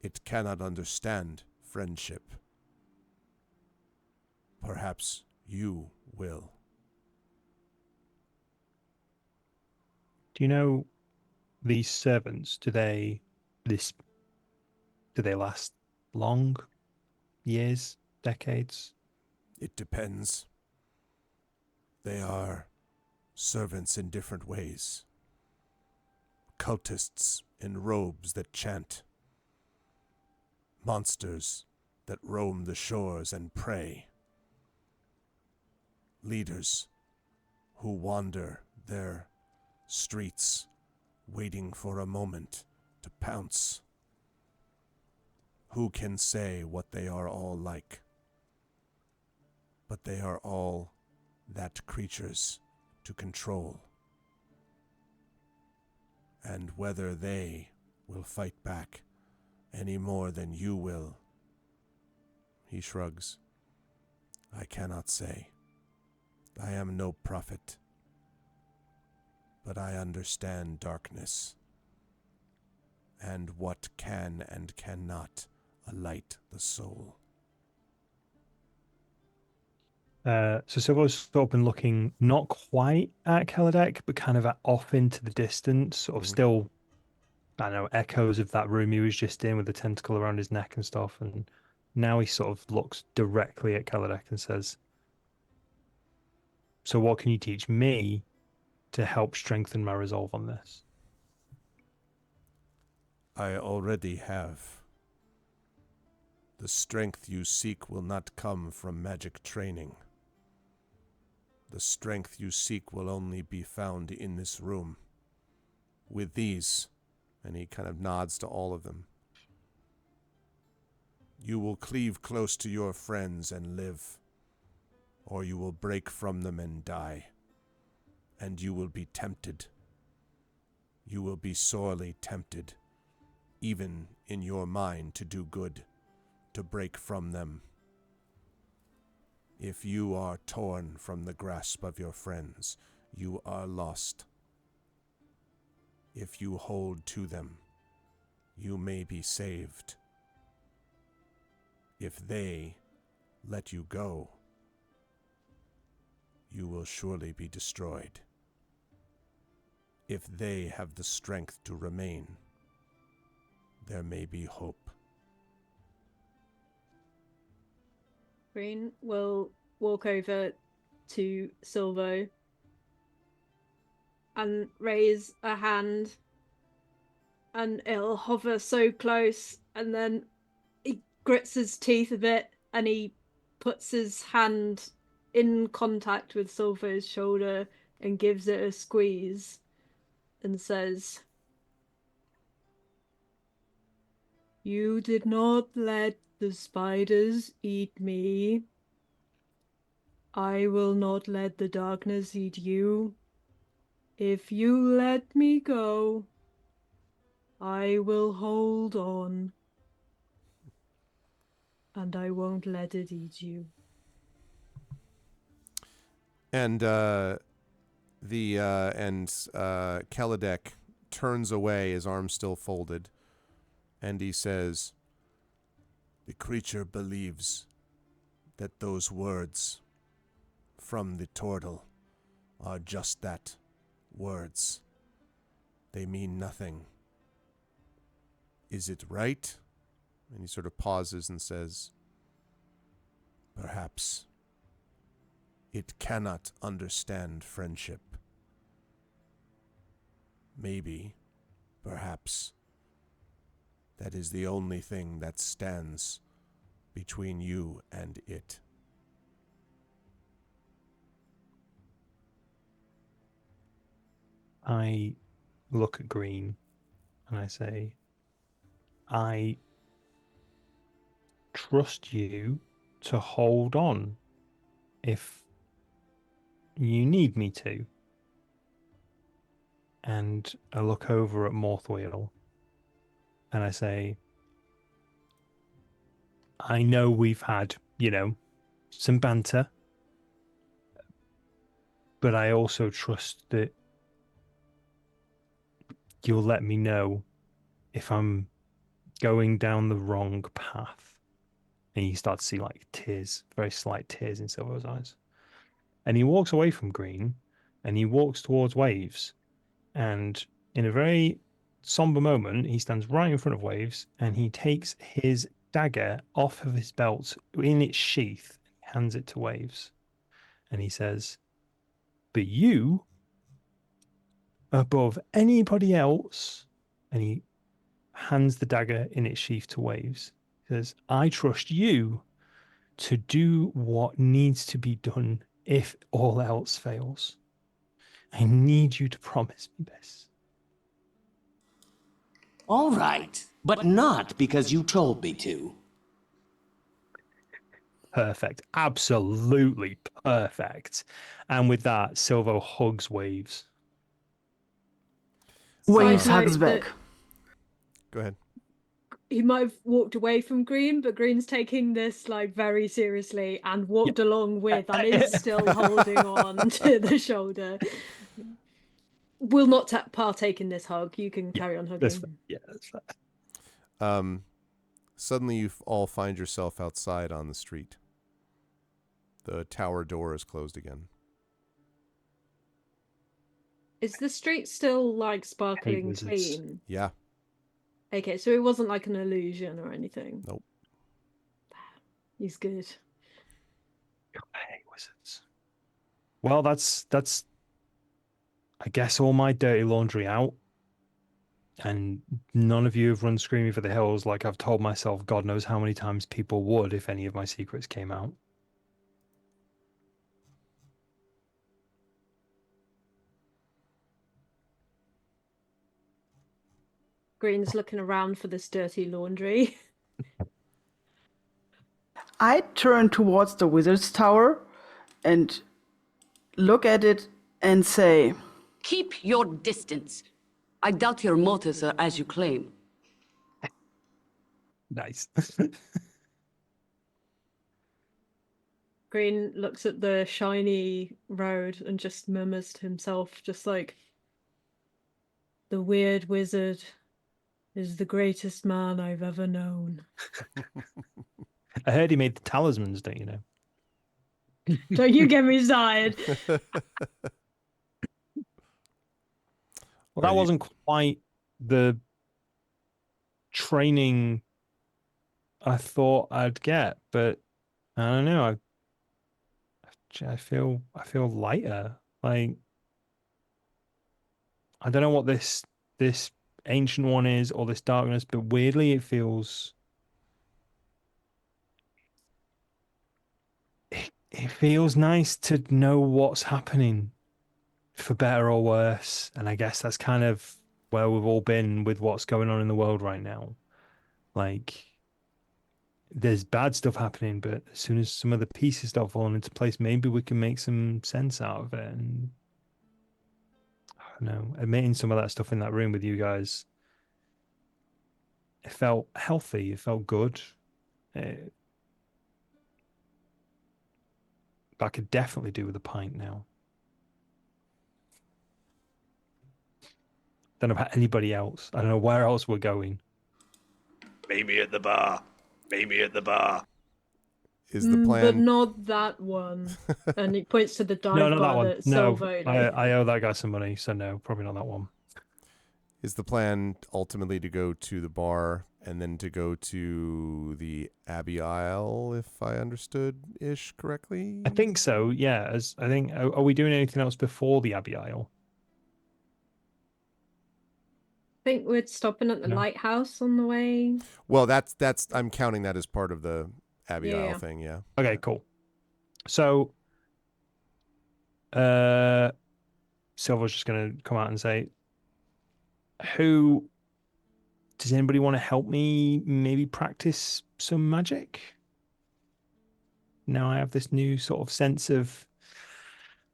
It cannot understand friendship. Perhaps you will." Do you know these servants? Do they last long? Years? Decades? It depends. They are servants in different ways. Cultists in robes that chant. Monsters that roam the shores and prey. Leaders who wander their streets, waiting for a moment to pounce. Who can say what they are all like? But they are all that creatures to control. And whether they will fight back any more than you will, he shrugs, I cannot say. I am no prophet, but I understand darkness and what can and cannot alight the soul. So Silver's sort of been looking not quite at Keladek, but kind of off into the distance, sort of still, I don't know, echoes of that room he was just in with the tentacle around his neck and stuff. And now he sort of looks directly at Keladek and says, "So what can you teach me to help strengthen my resolve on this?" I already have. The strength you seek will not come from magic training. The strength you seek will only be found in this room. With these, and he kind of nods to all of them, you will cleave close to your friends and live, or you will break from them and die, and you will be tempted. You will be sorely tempted, even in your mind, to do good, to break from them. If you are torn from the grasp of your friends, you are lost. If you hold to them, you may be saved. If they let you go, you will surely be destroyed. If they have the strength to remain, there may be hope. Green will walk over to Silvo and raise a hand, and it'll hover so close, and then he grits his teeth a bit and he puts his hand in contact with Silvo's shoulder and gives it a squeeze and says, "You did not let the spiders eat me. I will not let the darkness eat you. If you let me go, I will hold on, and I won't let it eat you." And Keladek turns away, his arms still folded, and he says, "The creature believes that those words from the turtle are just that, words. They mean nothing. Is it right?" And he sort of pauses and says, "Perhaps it cannot understand friendship. Maybe, perhaps, that is the only thing that stands between you and it." I look at Green and I say, I trust you to hold on if you need me to. And I look over at Morthwheel and I say, I know we've had, some banter, but I also trust that you'll let me know if I'm going down the wrong path. And you start to see like tears, very slight tears in Silver's eyes. And he walks away from Green and he walks towards Waves. And in a very somber moment, he stands right in front of Waves and he takes his dagger off of his belt in its sheath and hands it to Waves. And he says, "But you, above anybody else," and he hands the dagger in its sheath to Waves. He says, "I trust you to do what needs to be done if all else fails. I need you to promise me this." All right, but not because you told me to. Perfect. Absolutely perfect. And with that, Silvo hugs Waves. Waves Side hugs note that back. Go ahead. he might have walked away from Green, but Green's taking this like very seriously and walked along with and is still holding on to the shoulder. Will not partake in this hug. You can carry on hugging. That's fair. Yeah, that's fair. Suddenly you all find yourself outside on the street. The tower door is closed again. Is the street still like sparkling wizards. clean? Yeah. Okay, so it wasn't like an illusion or anything. Nope. He's good. Hey, wizards. Well, that's I guess all my dirty laundry out. And none of you have run screaming for the hills like I've told myself God knows how many times people would if any of my secrets came out. Green's looking around for this dirty laundry. I turn towards the wizard's tower and look at it and say, Keep your distance. I doubt your motives are as you claim. Nice. Green looks at the shiny road and just murmurs to himself, just like, "The weird wizard is the greatest man I've ever known." I heard he made the talismans, don't you know? Don't you get me started. Well, that wasn't quite the training I thought I'd get, but I don't know. I feel lighter. Like I don't know what this ancient one is or this darkness, but weirdly it feels it feels nice to know what's happening, for better or worse. And I guess that's kind of where we've all been with what's going on in the world right now. Like there's bad stuff happening, but as soon as some of the pieces start falling into place, maybe we can make some sense out of it. And I don't know, admitting some of that stuff in that room with you guys, it felt healthy. It felt good. But I could definitely do with a pint now. Don't know about anybody else. I don't know where else we're going. Maybe at the bar. Maybe at the bar. Is the But plan? not that one. And he points to the dive No, not that bar one. that No, Silvo. I owe that guy some money, so no, probably not that one. Is the plan ultimately to go to the bar and then to go to the Abbey Isle, if I understood ish correctly? I think so. Yeah. I think. Are we doing anything else before the Abbey Isle? I think we're stopping at the No. lighthouse on the way. Well, that's I'm counting that as part of the Abbey Isle Yeah. thing. Yeah. Okay. Cool. So, Silver's just gonna come out and say, "Who does anybody want to help me? Maybe practice some magic." Now I have this new sort of sense of,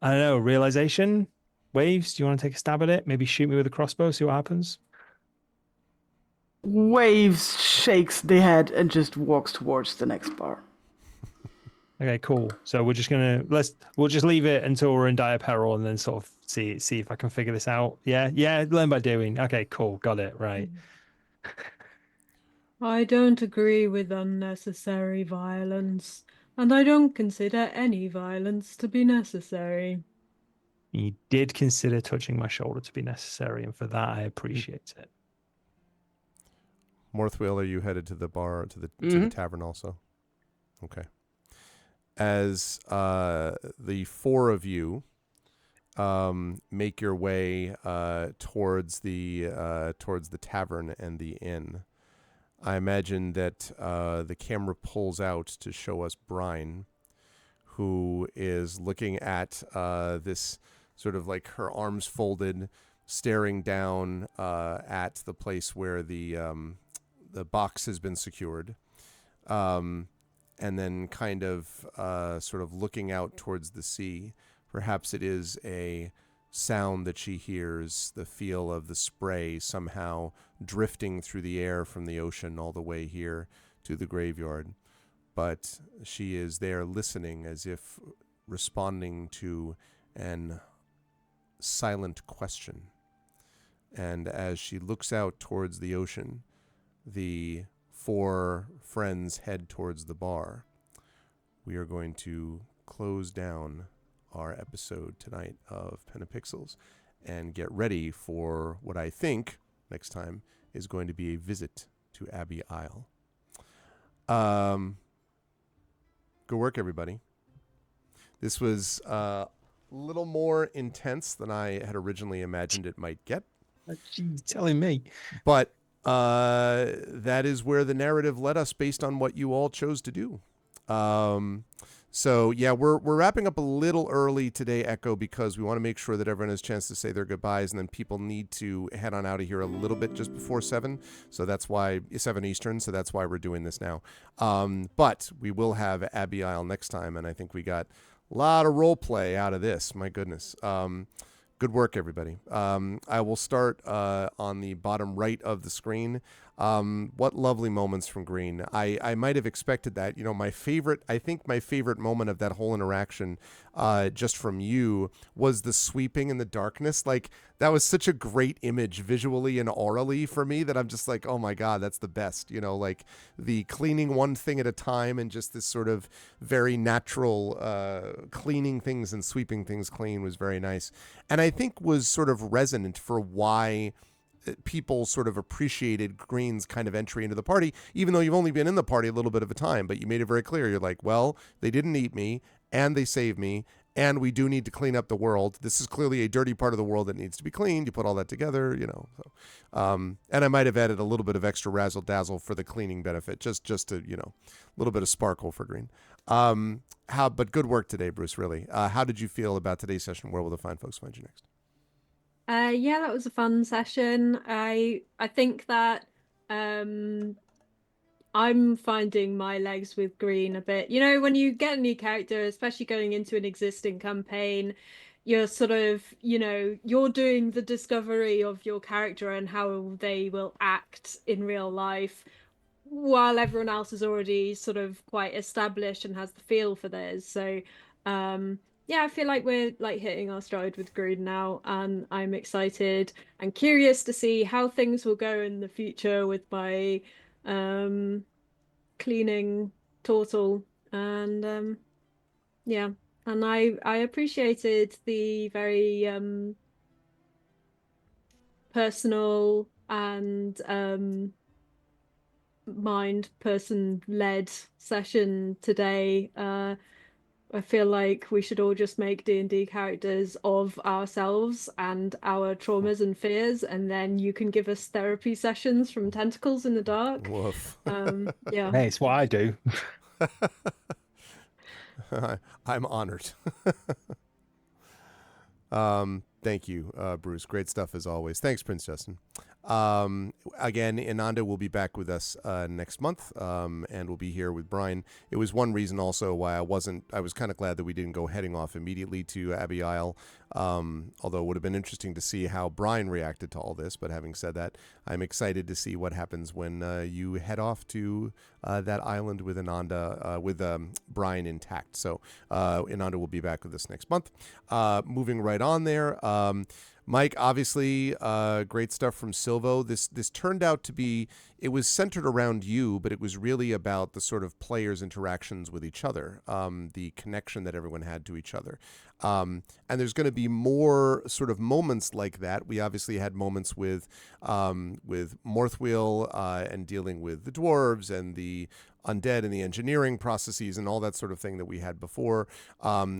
I don't know, realization. Waves, do you want to take a stab at it? Maybe shoot me with a crossbow, see what happens. Waves shakes the head and just walks towards the next bar. Okay, cool. So we're just we'll just leave it until we're in dire peril and then sort of see if I can figure this out. Yeah, learn by doing. Okay, cool, got it, right. I don't agree with unnecessary violence, and I don't consider any violence to be necessary. You did consider touching my shoulder to be necessary, and for that I appreciate it. Morthwheel, are you headed to the bar, to the tavern also? Okay. As the four of you make your way towards the tavern and the inn, I imagine that the camera pulls out to show us Brine, who is looking at this sort of like her arms folded, staring down at the place where the box has been secured, and then kind of sort of looking out towards the sea. Perhaps it is a sound that she hears, the feel of the spray somehow drifting through the air from the ocean all the way here to the graveyard. But she is there listening as if responding to an silent question. And as she looks out towards the ocean, the four friends head towards the bar. We are going to close down our episode tonight of Pen and Pixels and get ready for what I think next time is going to be a visit to Abbey Isle. Good work, everybody. This was a little more intense than I had originally imagined it might get. She's telling me. But that is where the narrative led us based on what you all chose to do. So yeah, we're wrapping up a little early today, Echo, because we want to make sure that everyone has a chance to say their goodbyes, and then people need to head on out of here a little bit just before 7. So that's why 7 Eastern. So that's why we're doing this now. But we will have Abbey Isle next time, and I think we got a lot of role play out of this. My goodness. Good work, everybody. I will start on the bottom right of the screen. What lovely moments from Green. I might have expected that. You know, I think my favorite moment of that whole interaction, just from you, was the sweeping in the darkness. Like, that was such a great image visually and orally for me that I'm just like, oh my God, that's the best. You know, like the cleaning one thing at a time and just this sort of very natural cleaning things and sweeping things clean was very nice. And I think was sort of resonant for why people sort of appreciated Green's kind of entry into the party, even though you've only been in the party a little bit of a time, but you made it very clear. You're like, well, they didn't eat me and they saved me, and we do need to clean up the world. This is clearly a dirty part of the world that needs to be cleaned. You put all that together, you know. So, and I might have added a little bit of extra razzle dazzle for the cleaning benefit, just to, you know, a little bit of sparkle for Green. But good work today, Bruce, really. How did you feel about today's session? Where will the fine folks find you next? Yeah, that was a fun session. I think that I'm finding my legs with Green a bit. You know, when you get a new character, especially going into an existing campaign, you're sort of, you know, you're doing the discovery of your character and how they will act in real life, while everyone else is already sort of quite established and has the feel for theirs. So yeah, I feel like we're like hitting our stride with Green now, and I'm excited and curious to see how things will go in the future with my cleaning turtle. And yeah, and I appreciated the very personal and mind person led session today. I feel like we should all just make D&D characters of ourselves and our traumas and fears, and then you can give us therapy sessions from tentacles in the dark. Woof. Yeah. Hey, it's what I do. I'm honored. Thank you, Bruce. Great stuff as always. Thanks, Prince Justin. Again, Ananda will be back with us next month, and we'll be here with Brian. It was one reason also why I was kind of glad that we didn't go heading off immediately to Abbey Isle, although it would have been interesting to see how Brian reacted to all this. But having said that, I'm excited to see what happens when you head off to that island with Ananda, with Brian intact. So Ananda will be back with us next month. Moving right on there. Mike, obviously, great stuff from Silvo. This turned out to be, it was centered around you, but it was really about the sort of players' interactions with each other, the connection that everyone had to each other. And there's going to be more sort of moments like that. We obviously had moments with Morthwheel and dealing with the dwarves and the undead and the engineering processes and all that sort of thing that we had before.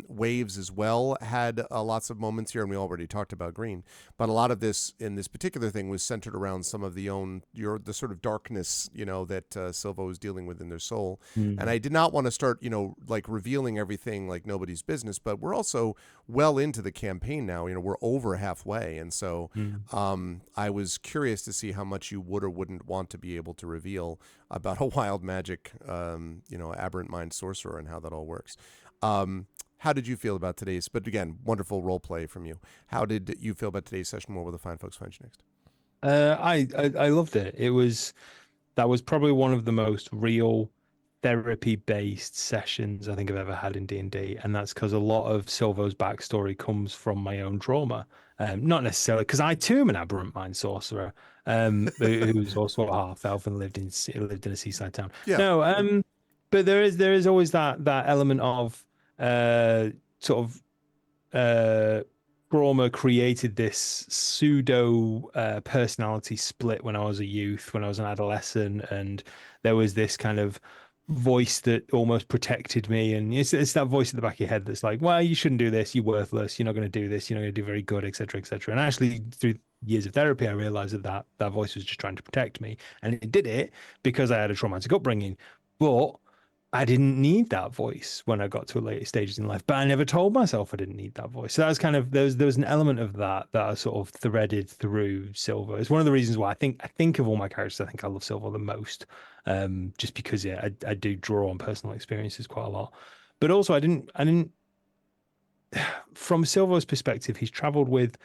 Waves as well had lots of moments here, and we already talked about Green. But a lot of this in this particular thing was centered around some of the sort of darkness, that Silvo is dealing with in their soul. And I did not want to start, like revealing everything like nobody's business, but we're also well into the campaign now. We're over halfway, and so I was curious to see how much you would or wouldn't want to be able to reveal about a wild magic, aberrant mind sorcerer and how that all works. How did you feel about today's? But again, wonderful role play from you. How did you feel about today's session? Where will the fine folks find you next? I loved it. That was probably one of the most real therapy-based sessions I think I've ever had in D&D, and that's because a lot of Silvo's backstory comes from my own trauma. Not necessarily because I too am an aberrant mind sorcerer, who's also a half elf and lived in a seaside town. Yeah. No, but there is always that element of sort of trauma created this pseudo personality split when I was a youth, when I was an adolescent, and there was this kind of voice that almost protected me. And it's that voice in the back of your head that's like, well, you shouldn't do this, you're worthless, you're not going to do this, you're not going to do very good, etc., etc. And actually, through years of therapy, I realized that voice was just trying to protect me, and it did it because I had a traumatic upbringing. But I didn't need that voice when I got to later stages in life, but I never told myself I didn't need that voice. So that was kind of, there was an element of that I sort of threaded through Silver. It's one of the reasons why I think of all my characters, I think I love Silver the most, just because I do draw on personal experiences quite a lot. But also I didn't from Silver's perspective, he's traveled with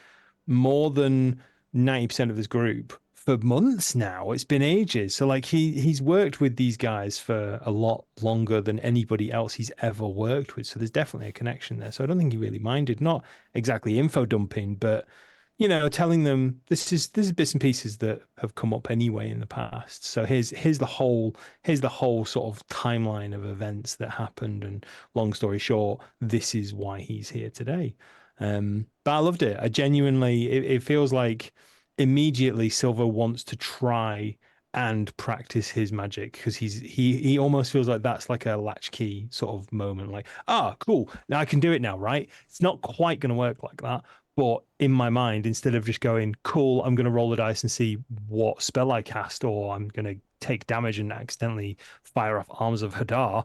more than 90% of his group for months now. It's been ages. So like he's worked with these guys for a lot longer than anybody else he's ever worked with. So there's definitely a connection there. So I don't think he really minded. Not exactly info dumping, but telling them this is bits and pieces that have come up anyway in the past. So here's the whole sort of timeline of events that happened. And long story short, this is why he's here today. But I loved it. I genuinely, it feels like immediately Silver wants to try and practice his magic because he almost feels like that's like a latchkey sort of moment. Like, cool, now I can do it now, right? It's not quite going to work like that. But in my mind, instead of just going, cool, I'm going to roll the dice and see what spell I cast, or I'm going to take damage and accidentally fire off Arms of Hadar,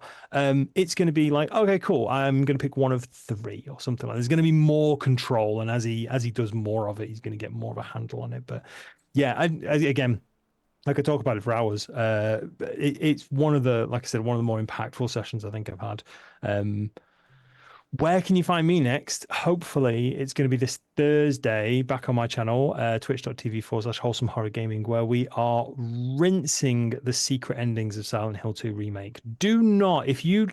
it's going to be like, okay, cool, I'm going to pick one of three or something like that. There's going to be more control, and as he does more of it, he's going to get more of a handle on it. But yeah, again, I could talk about it for hours. It's one of the, like I said, one of the more impactful sessions I think I've had. Where can you find me next? Hopefully, it's going to be this Thursday back on my channel, twitch.tv/wholesome horror gaming, where we are rinsing the secret endings of Silent Hill 2 remake. Do not, if you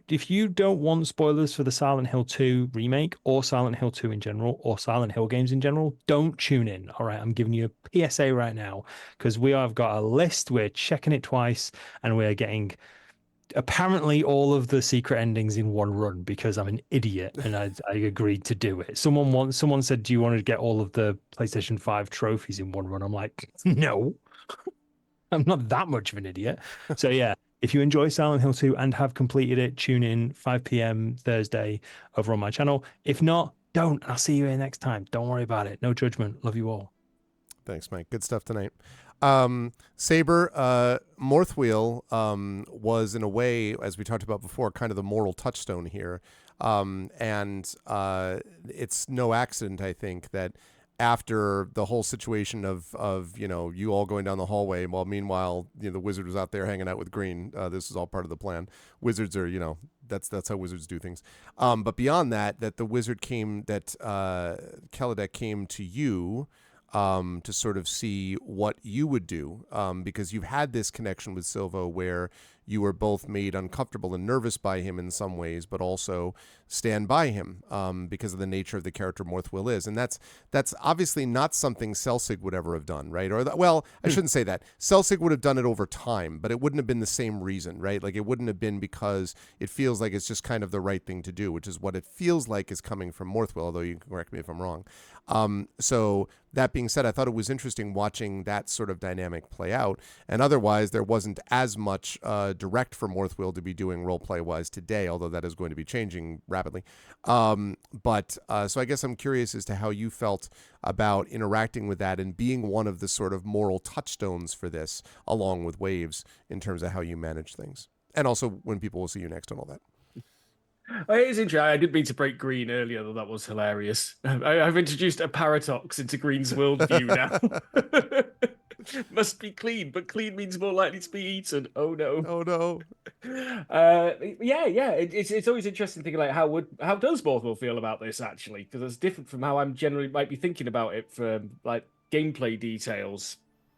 don't want spoilers for the Silent Hill 2 remake or Silent Hill 2 in general or Silent Hill games in general, don't tune in. All right, I'm giving you a PSA right now because we have got a list. We're checking it twice, and we're getting apparently all of the secret endings in one run because I'm an idiot and I agreed to do it. Someone said, do you want to get all of the PlayStation 5 trophies in one run? I'm like, no, I'm not that much of an idiot. So yeah, if you enjoy Silent Hill 2 and have completed it, tune in 5 p.m. Thursday over on my channel. If not, don't. I'll see you here next time. Don't worry about it. No judgment. Love you all. Thanks, Mike. Good stuff tonight. Saber, Morthwheel was in a way, as we talked about before, kind of the moral touchstone here. And it's no accident, I think, that after the whole situation of you all going down the hallway, while meanwhile, the wizard was out there hanging out with Green. This is all part of the plan. Wizards are, that's how wizards do things. But beyond that the wizard came, that Kelladek came to you to sort of see what you would do, because you've had this connection with Silvo where you were both made uncomfortable and nervous by him in some ways, but also stand by him because of the nature of the character Morthwheel is. And that's obviously not something Selsig would ever have done, right? Well, I shouldn't say that. Selsig would have done it over time, but it wouldn't have been the same reason, right? Like it wouldn't have been because it feels like it's just kind of the right thing to do, which is what it feels like is coming from Morthwheel, although you can correct me if I'm wrong. So that being said, I thought it was interesting watching that sort of dynamic play out. And otherwise, there wasn't as much direct for Morthwheel to be doing roleplay-wise today, although that is going to be changing rapidly. So I guess I'm curious as to how you felt about interacting with that and being one of the sort of moral touchstones for this, along with Waves, in terms of how you manage things. And also when people will see you next and all that. It is interesting. I didn't mean to break Green earlier, though that was hilarious. I've introduced a paradox into Green's worldview now. Must be clean, but clean means more likely to be eaten. Oh no! Oh no! It's always interesting thinking like how does Morthwheel feel about this actually? Because it's different from how I'm generally might be thinking about it from like gameplay details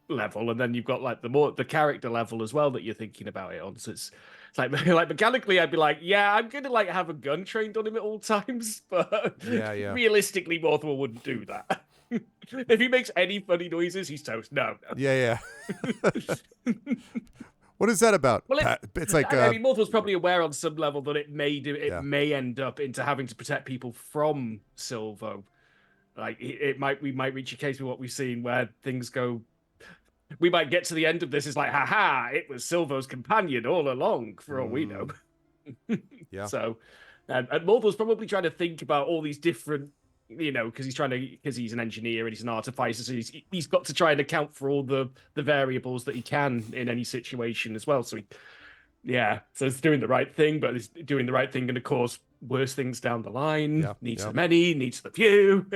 level, and then you've got like the character level as well that you're thinking about it on. So it's like mechanically, I'd be like, yeah, I'm gonna like have a gun trained on him at all times, but realistically, Morthwheel wouldn't do that. If he makes any funny noises, he's toast. No. Yeah. What is that about? Well, it's like I mean, Morthwell's probably aware on some level that it may end up into having to protect people from Silvo. Like we might reach a case with what we've seen where things go. We might get to the end of this. It's like, haha, it was Silvo's companion all along, for all we know. Yeah. So, and Morthwell's probably trying to think about all these different, because he's an engineer and he's an artificer, so he's got to try and account for all the variables that he can in any situation as well. So so it's doing the right thing, but it's doing the right thing going to cause worse things down the line. Needs the many, needs the few,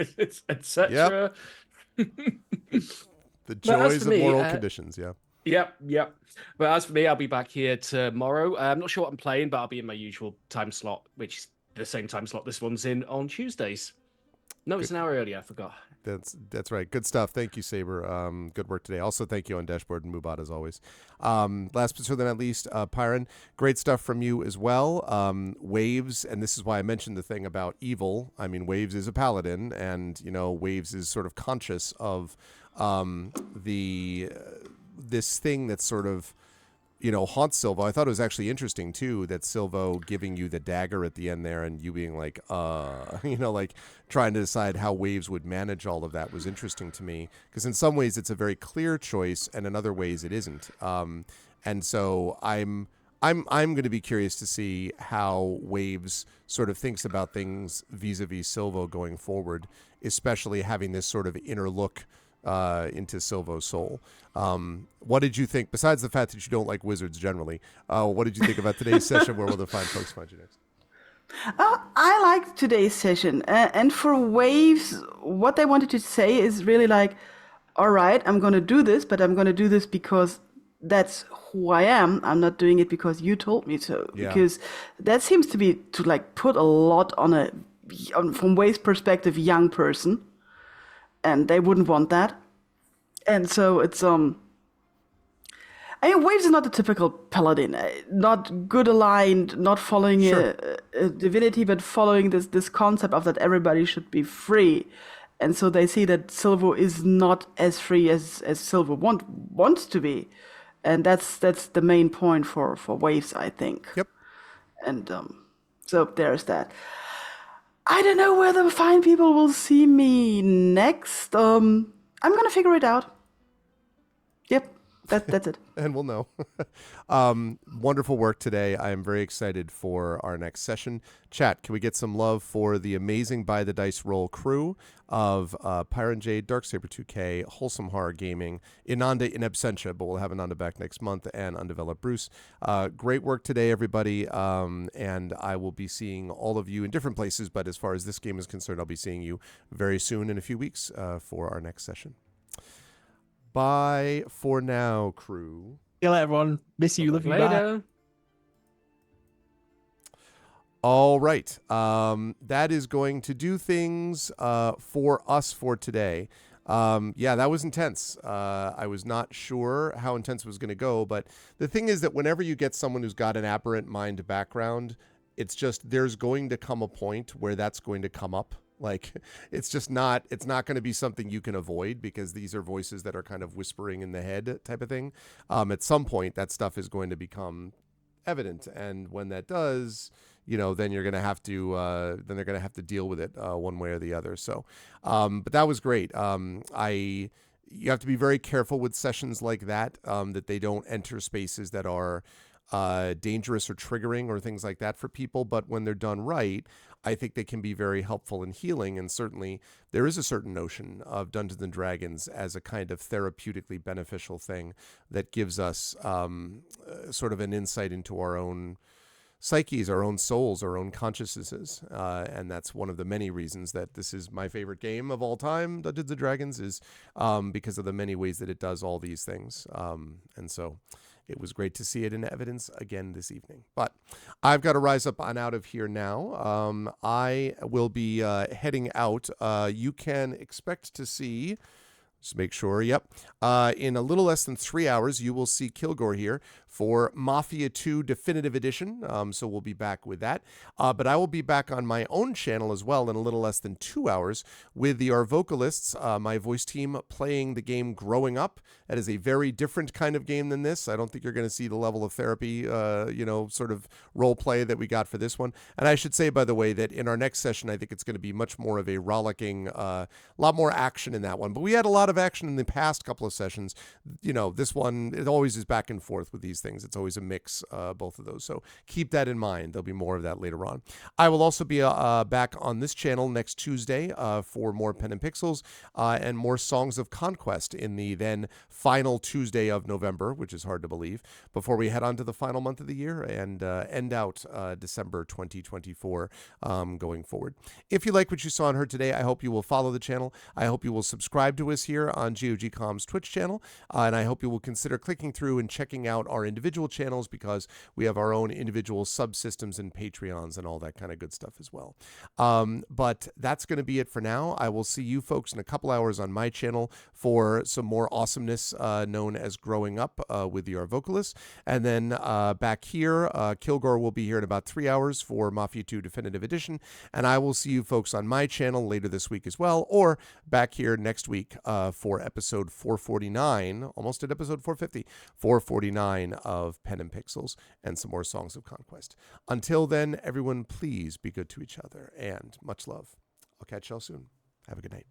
etc. The joys of moral conditions, Yep. But as for me, I'll be back here tomorrow. I'm not sure what I'm playing, but I'll be in my usual time slot, which is the same time slot this one's in on Tuesdays. No, it's an hour earlier. I forgot. That's right. Good stuff. Thank you, Saber. Good work today. Also, thank you on Dashboard and Mubat as always. Last but certainly not least, Pyron, great stuff from you as well. Waves, and this is why I mentioned the thing about evil. I mean, Waves is a paladin, and Waves is sort of conscious of this thing that's sort of haunts Silvo. I thought it was actually interesting too that Silvo giving you the dagger at the end there and you being like like trying to decide how Waves would manage all of that was interesting to me, because in some ways it's a very clear choice and in other ways it isn't. And so I'm going to be curious to see how Waves sort of thinks about things vis-a-vis Silvo going forward, especially having this sort of inner look into Silvo's soul. What did you think, besides the fact that you don't like wizards generally, what did you think about today's session? Where will the fine folks find you next? I liked today's session. And for Waves, what they wanted to say is really like, all right, I'm going to do this, but I'm going to do this because that's who I am. I'm not doing it because you told me so. Yeah. Because that seems to be to like put a lot on a from Wave's perspective, young person, and they wouldn't want that. And so it's I mean, Waves is not the typical paladin, not good aligned, not following a divinity, but following this concept of that everybody should be free. And so they see that Silvo is not as free as Silvo wants to be. And that's the main point for Waves, I think. Yep. And so there's that. I don't know where the fine people will see me next. I'm gonna figure it out. Yep. That's it. And we'll know. Wonderful work today. I am very excited for our next session. Chat, can we get some love for the amazing By the Dice Roll crew of Pyron Jade, Darksaber 2K, Wholesome Horror Gaming, Inanda in absentia, but we'll have Inanda back next month, and Undeveloped Bruce. Great work today, everybody. And I will be seeing all of you in different places, but as far as this game is concerned, I'll be seeing you very soon in a few weeks for our next session. Bye for now, crew. See you later, everyone. Miss you. Love you. Bye. All right. That is going to do things for us for today. Yeah, that was intense. I was not sure how intense it was going to go, but the thing is that whenever you get someone who's got an aberrant mind background, it's just there's going to come a point where that's going to come up. Like, it's not going to be something you can avoid, because these are voices that are kind of whispering in the head type of thing. At some point, that stuff is going to become evident. And when that does, then you're going to have to, then they're going to have to deal with it one way or the other. So, but that was great. You have to be very careful with sessions like that, that they don't enter spaces that are dangerous or triggering or things like that for people. But when they're done right, I think they can be very helpful and healing. And certainly there is a certain notion of Dungeons and Dragons as a kind of therapeutically beneficial thing that gives us sort of an insight into our own psyches, our own souls, our own consciousnesses. And that's one of the many reasons that this is my favorite game of all time, Dungeons and Dragons, is because of the many ways that it does all these things. And so it was great to see it in evidence again this evening. But I've got to rise up on out of here now. I will be heading out. You can expect to see, just make sure, in a little less than 3 hours, you will see Kilgore here for Mafia 2 Definitive Edition. So we'll be back with that. But I will be back on my own channel as well in a little less than 2 hours with our vocalists, my voice team, playing the game Growing Up. That is a very different kind of game than this. I don't think you're going to see the level of therapy, sort of role play that we got for this one. And I should say, by the way, that in our next session, I think it's going to be much more of a rollicking, lot more action in that one. But we had a lot of action in the past couple of sessions. This one, it always is back and forth with these things. It's always a mix, both of those. So keep that in mind. There'll be more of that later on. I will also be back on this channel next Tuesday for more Pen and Pixels and more Songs of Conquest in the then final Tuesday of November, which is hard to believe, before we head on to the final month of the year and end out December 2024 going forward. If you like what you saw and heard today, I hope you will follow the channel. I hope you will subscribe to us here on GOG.com's Twitch channel, and I hope you will consider clicking through and checking out our individual channels, because we have our own individual subsystems and Patreons and all that kind of good stuff as well. But that's going to be it for now. I will see you folks in a couple hours on my channel for some more awesomeness known as Growing Up with your vocalists. And then back here, Kilgore will be here in about 3 hours for Mafia 2 Definitive Edition. And I will see you folks on my channel later this week as well, or back here next week for episode 449, almost at episode 450, 449 of Pen and Pixels and some more Songs of Conquest. Until then, everyone, please be good to each other and much love. I'll catch y'all soon. Have a good night.